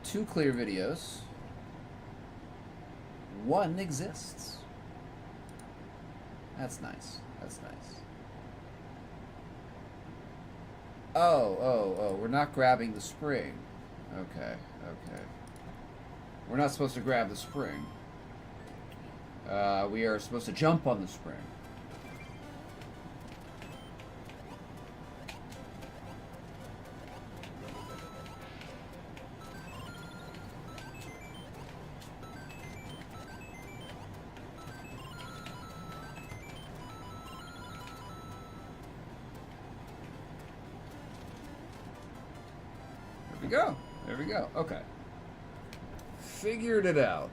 2 clear videos. 1 exists. That's nice. That's nice. Oh, we're not grabbing the spring. Okay. We're not supposed to grab the spring. We are supposed to jump on the spring. There we go. Okay. Figured it out.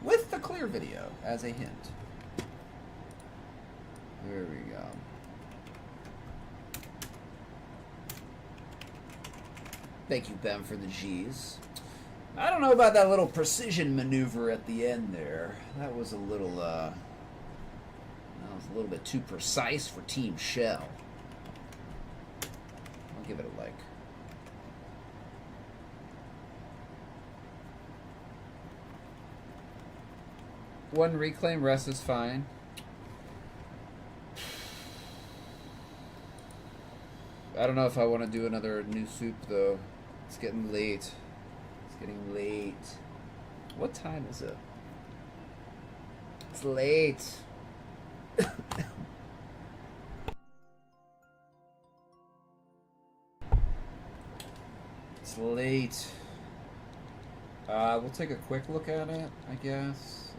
With the clear video as a hint. There we go. Thank you, Ben, for the G's. I don't know about that little precision maneuver at the end there. That was a little, bit too precise for Team Shell. Give it a like. One reclaim rest is fine. I don't know if I want to do another new soup though. It's getting late. What time is it? It's late. It's late. We'll take a quick look at it, I guess.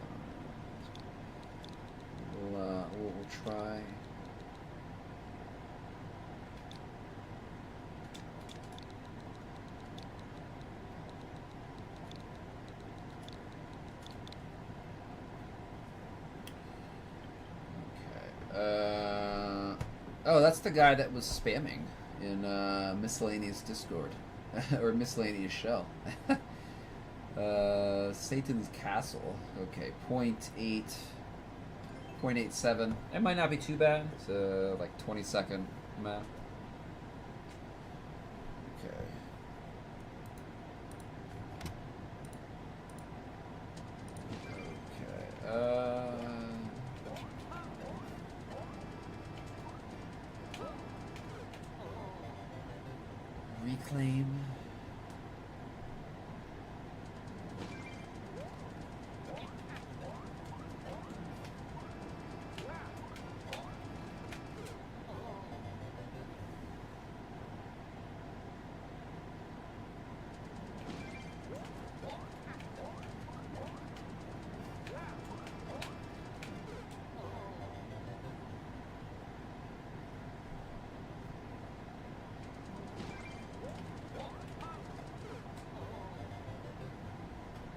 We'll try. Oh, that's the guy that was spamming in miscellaneous Discord. Or miscellaneous shell. Satan's Castle. Okay, 0.87. It might not be too bad. It's a like 20-second map. Okay.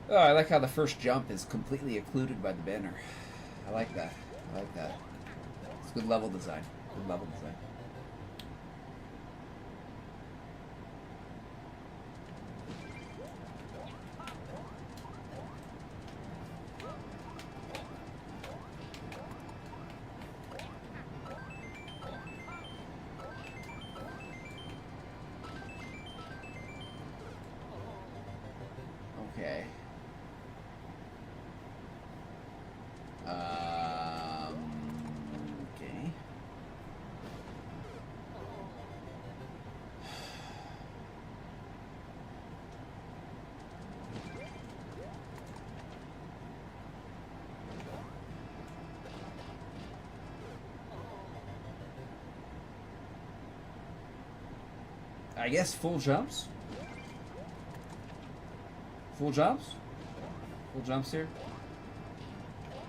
Oh, I like how the first jump is completely occluded by the banner. I like that. I like that. It's good level design. Good level design. Okay. Okay. I guess full jumps? Full jumps? Full jumps here?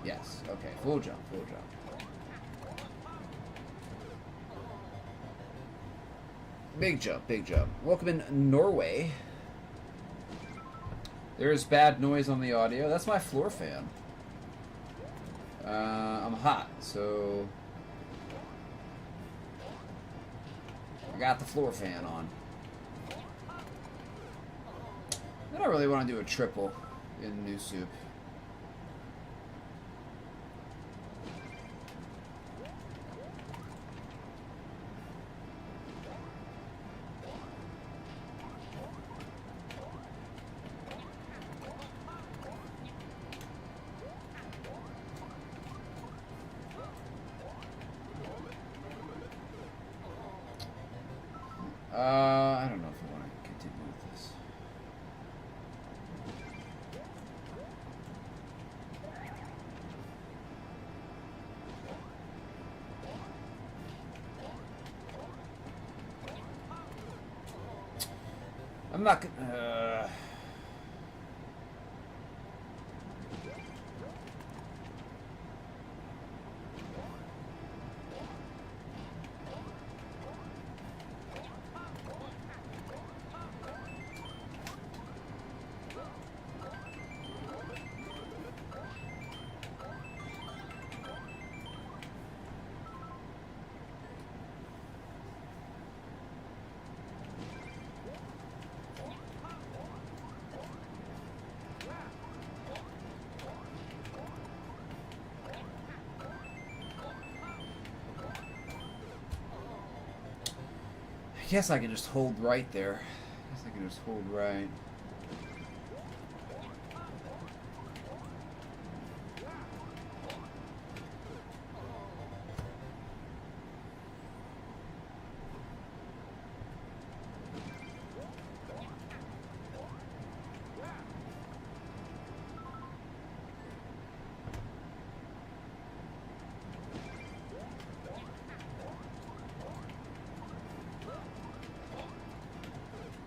Yes. Okay. Full jump. Full jump. Big jump. Big jump. Welcome in Norway. There is bad noise on the audio. That's my floor fan. I'm hot, so I got the floor fan on. I don't really want to do a triple in New Soup. I don't know if I want to continue with this. I'm not gonna. I guess I can just hold right there. I guess I can just hold right.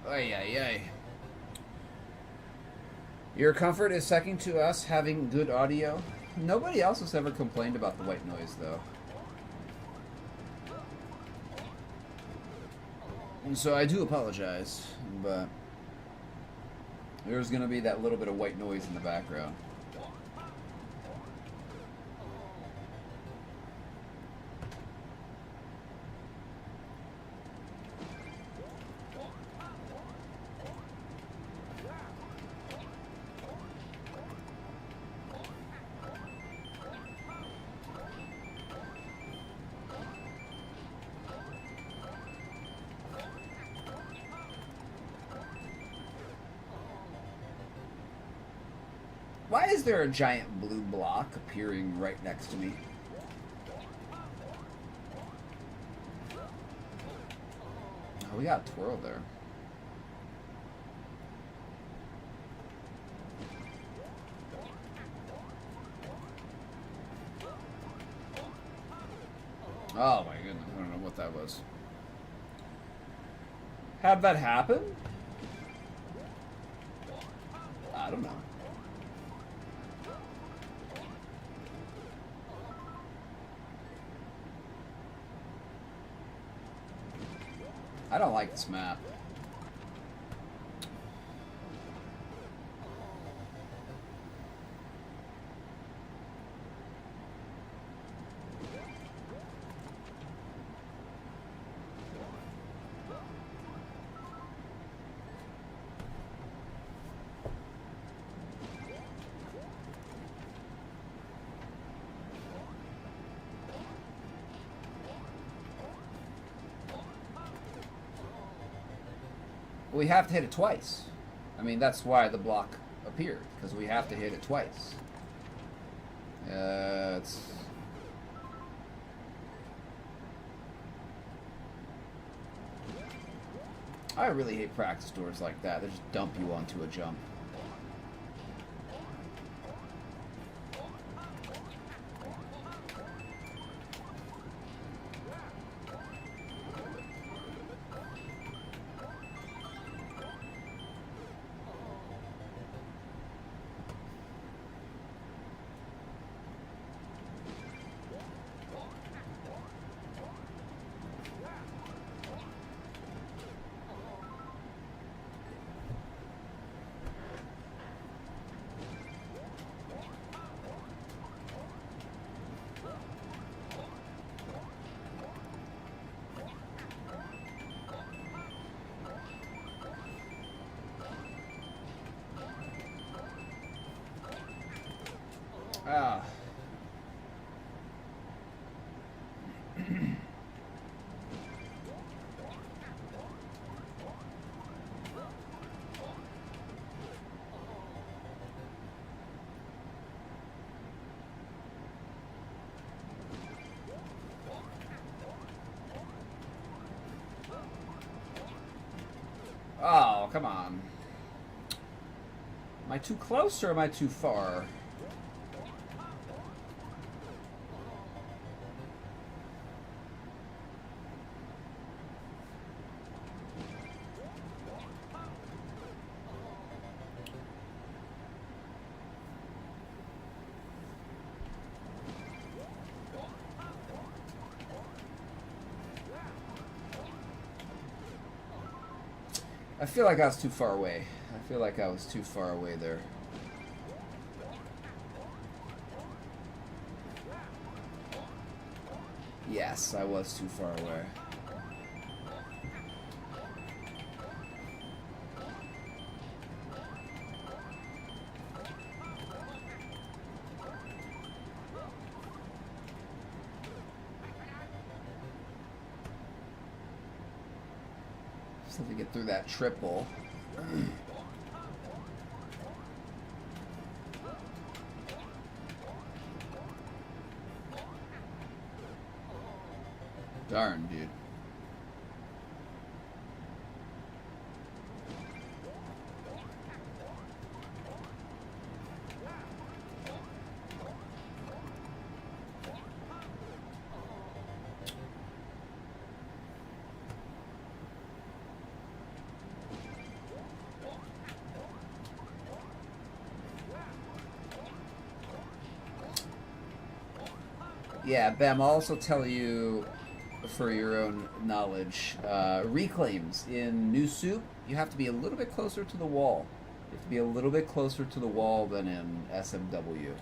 Ay, ay, ay. Your comfort is second to us having good audio. Nobody else has ever complained about the white noise, though. And so I do apologize, but there's going to be that little bit of white noise in the background. Why is there a giant blue block appearing right next to me? Oh, we got a twirl there. Oh my goodness, I don't know what that was. How'd that happen? I don't know. I don't like this map. We have to hit it twice. I mean, that's why the block appeared, because we have to hit it twice. It's... I really hate practice doors like that. They just dump you onto a jump. Ah. Oh, come on. Am I too close or am I too far? I feel like I was too far away. I feel like I was too far away there. Yes, I was too far away. Just have to get through that triple. Darn, dude. Yeah, Bam, I'll also tell you, for your own knowledge, reclaims in New Soup, you have to be a little bit closer to the wall. You have to be a little bit closer to the wall than in SMW.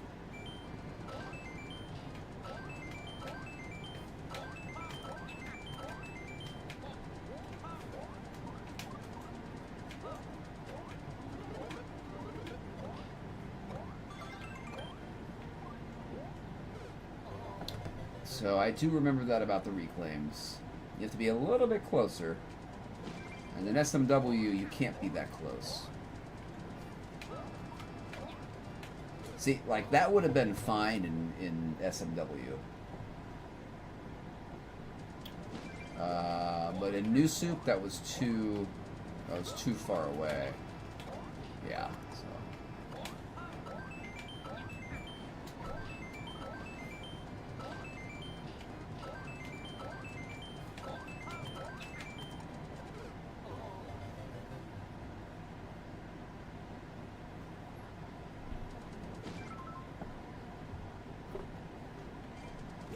So I do remember that about the reclaims. You have to be a little bit closer. And in SMW, you can't be that close. See, like, that would have been fine in SMW. But in New Soup, that was too far away. Yeah, so...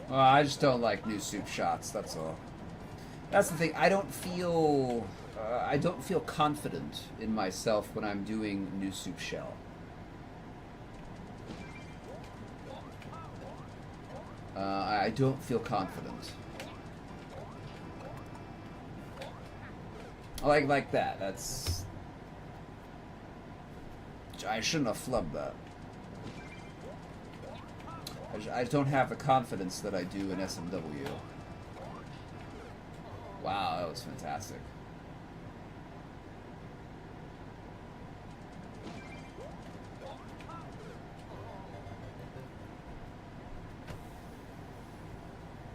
Well, I just don't like New Soup shots, that's all. That's the thing, I don't feel confident in myself when I'm doing New Soup shell. I don't feel confident. Like that, that's... I shouldn't have flubbed that. I don't have the confidence that I do in SMW. Wow, that was fantastic.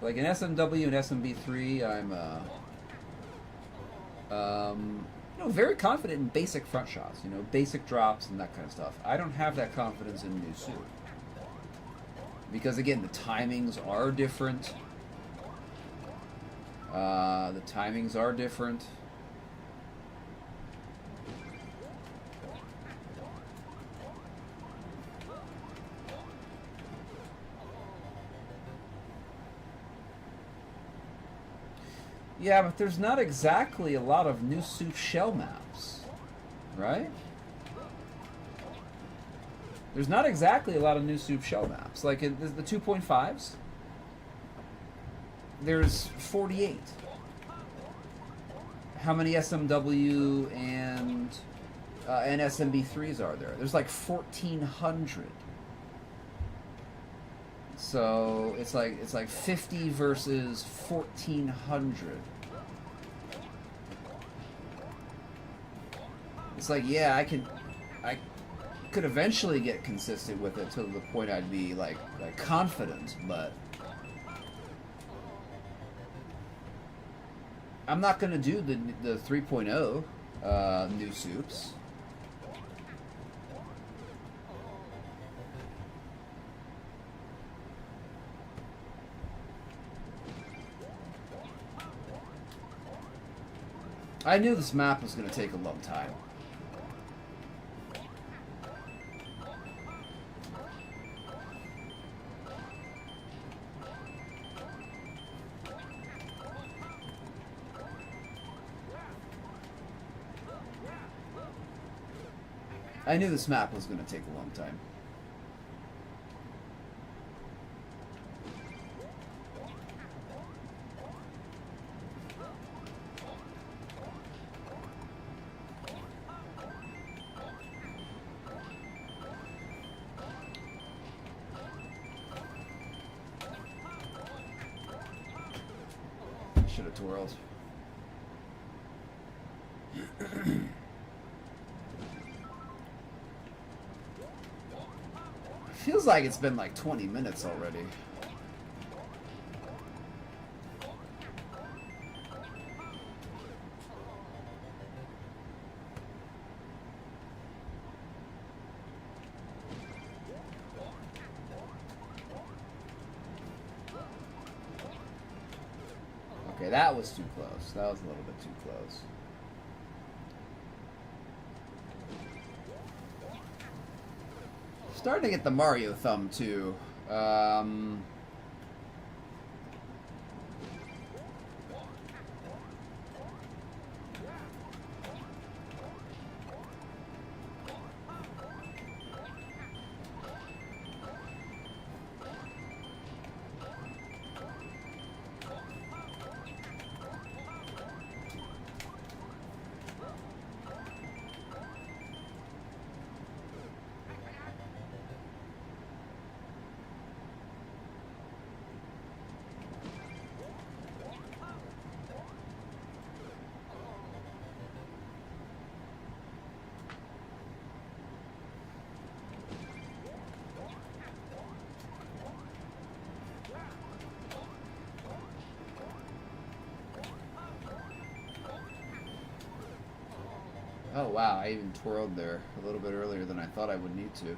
Like in SMW and SMB3, I'm very confident in basic front shots, basic drops and that kind of stuff. I don't have that confidence in new suit. Because again, the timings are different. Yeah, but there's not exactly a lot of new suit shell maps, right? There's not exactly a lot of new soup shell maps. Like in the 2.5s, there's 48. How many SMW and SMB3s are there? There's like 1,400. So it's like 50 versus 1,400. It's like, yeah, I could eventually get consistent with it to the point I'd be like confident, but I'm not gonna do the 3.0 new soups. I knew this map was gonna take a long time. I knew this map was going to take a long time. Should have twirled. Feels like it's been like 20 minutes already. Okay, that was too close. That was a little bit too close. Starting to get the Mario thumb too. Oh wow, I even twirled there a little bit earlier than I thought I would need to.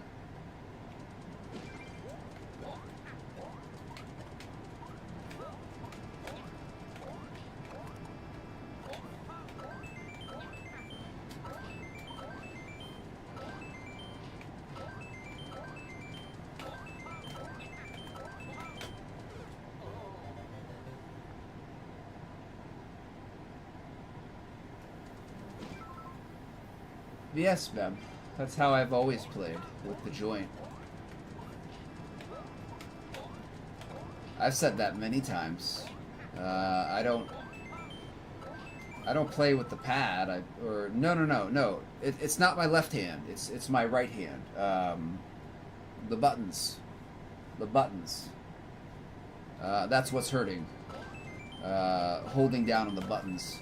Yes, ma'am. That's how I've always played, with the joint. I've said that many times. I don't play with the pad. No. It's not my left hand. It's my right hand. The buttons. That's what's hurting. Holding down on the buttons.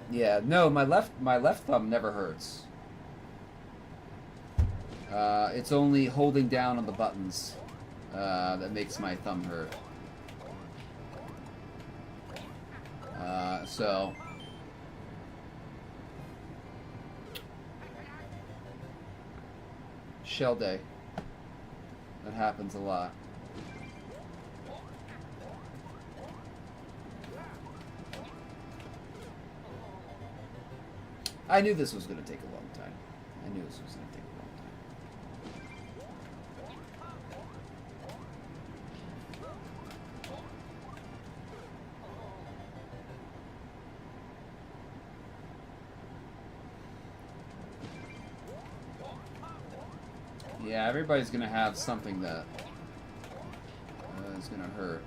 Yeah, no, my left thumb never hurts. It's only holding down on the buttons that makes my thumb hurt. So... Shell day. That happens a lot. I knew this was going to take a long time. I knew this was going to take a long time. Yeah, everybody's going to have something that is going to hurt.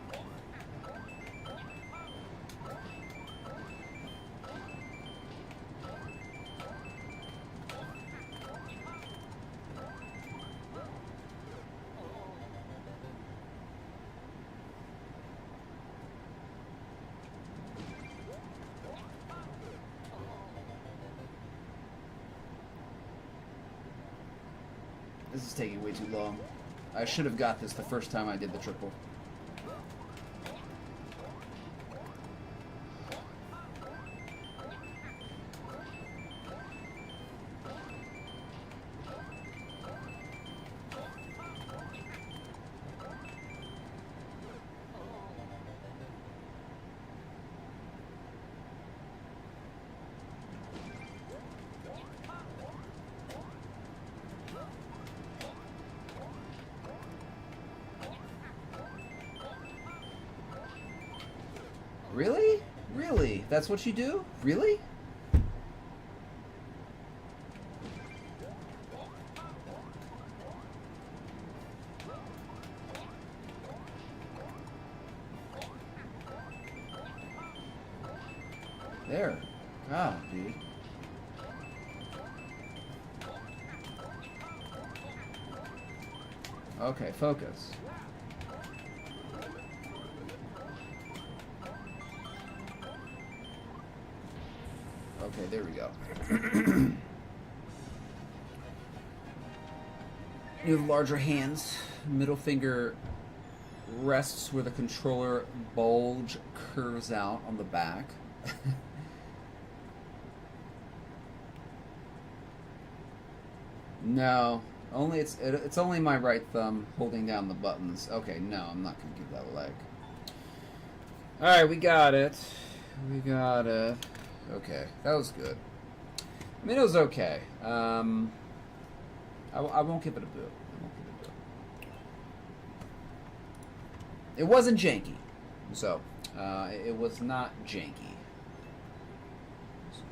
This is taking way too long. I should have got this the first time I did the triple. Really? Really? That's what you do? Really? There. Ah, dude. Okay, focus. Okay, there we go. You have larger hands. Middle finger rests where the controller bulge curves out on the back. No, only it's only my right thumb holding down the buttons. Okay, no, I'm not gonna give that a leg. All right, we got it. We got it. Okay, that was good. I mean, it was okay. I won't give it a boot. I won't give it a boot. It wasn't janky, so it was not janky. So.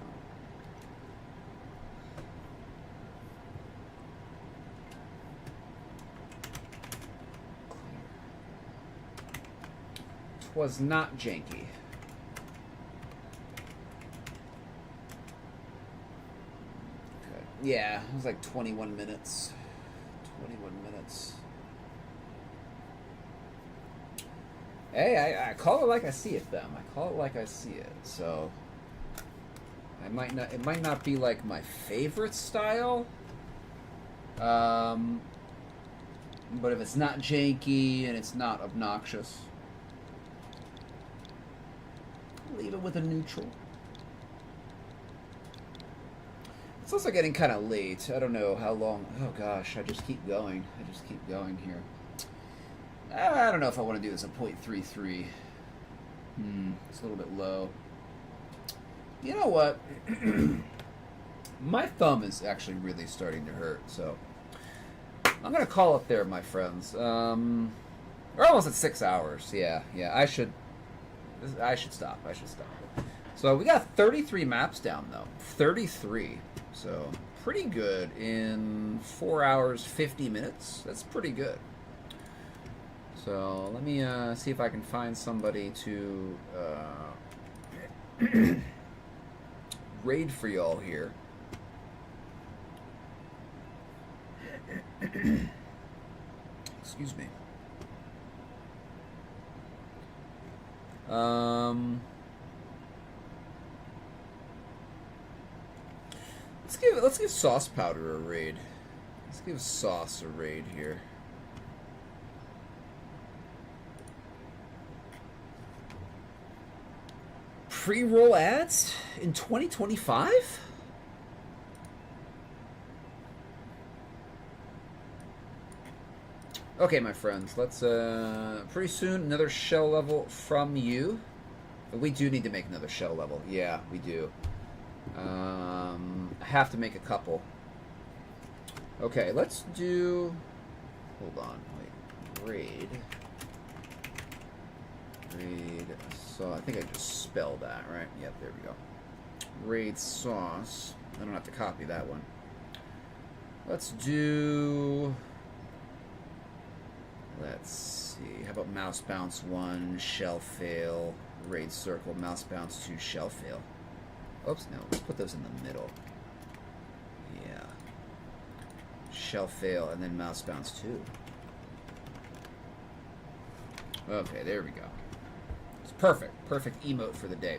It was not janky. Yeah, it was like 21 minutes. 21 minutes. Hey, I call it like I see it, them. I call it like I see it. So, it might not be like my favorite style. But if it's not janky and it's not obnoxious, leave it with a neutral. It's also getting kind of late. I don't know how long. Oh gosh, I just keep going. I just keep going here. I don't know if I want to do this at 0.33. It's a little bit low. You know what? My thumb is actually really starting to hurt, so I'm gonna call it there, my friends. We're almost at 6 hours. Yeah. I should stop. So we got 33 maps down though. 33. So pretty good in 4 hours 50 minutes. That's pretty good. So let me see if I can find somebody to raid for y'all here. Excuse me. Let's give Sauce Powder a raid. Let's give Sauce a raid here. Pre-roll ads in 2025? Okay, my friends, let's, pretty soon, another shell level from you. We do need to make another shell level. Yeah, we do. I have to make a couple. Okay, let's do... Hold on, wait. Raid. So I think I just spelled that, right? Yep, there we go. Raid sauce. I don't have to copy that one. Let's do... Let's see. How about mouse bounce 1, shell fail, raid circle, mouse bounce 2, shell fail. Oops, no. Let's put those in the middle. Yeah. Shell fail and then mouse bounce 2. Okay, there we go. It's perfect. Perfect emote for the day.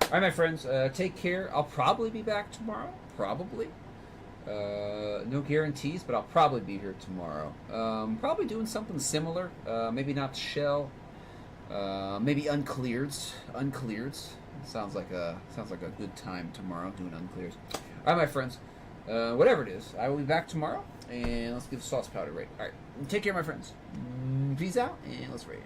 All right, my friends. Take care. I'll probably be back tomorrow. Probably. No guarantees, but I'll probably be here tomorrow. Probably doing something similar. Maybe not shell. Maybe uncleareds. Uncleareds. Sounds like a good time tomorrow doing unclears. All right, my friends. Whatever it is, I will be back tomorrow, and let's give sauce powder raid. All right, take care, my friends. Peace out, and let's raid.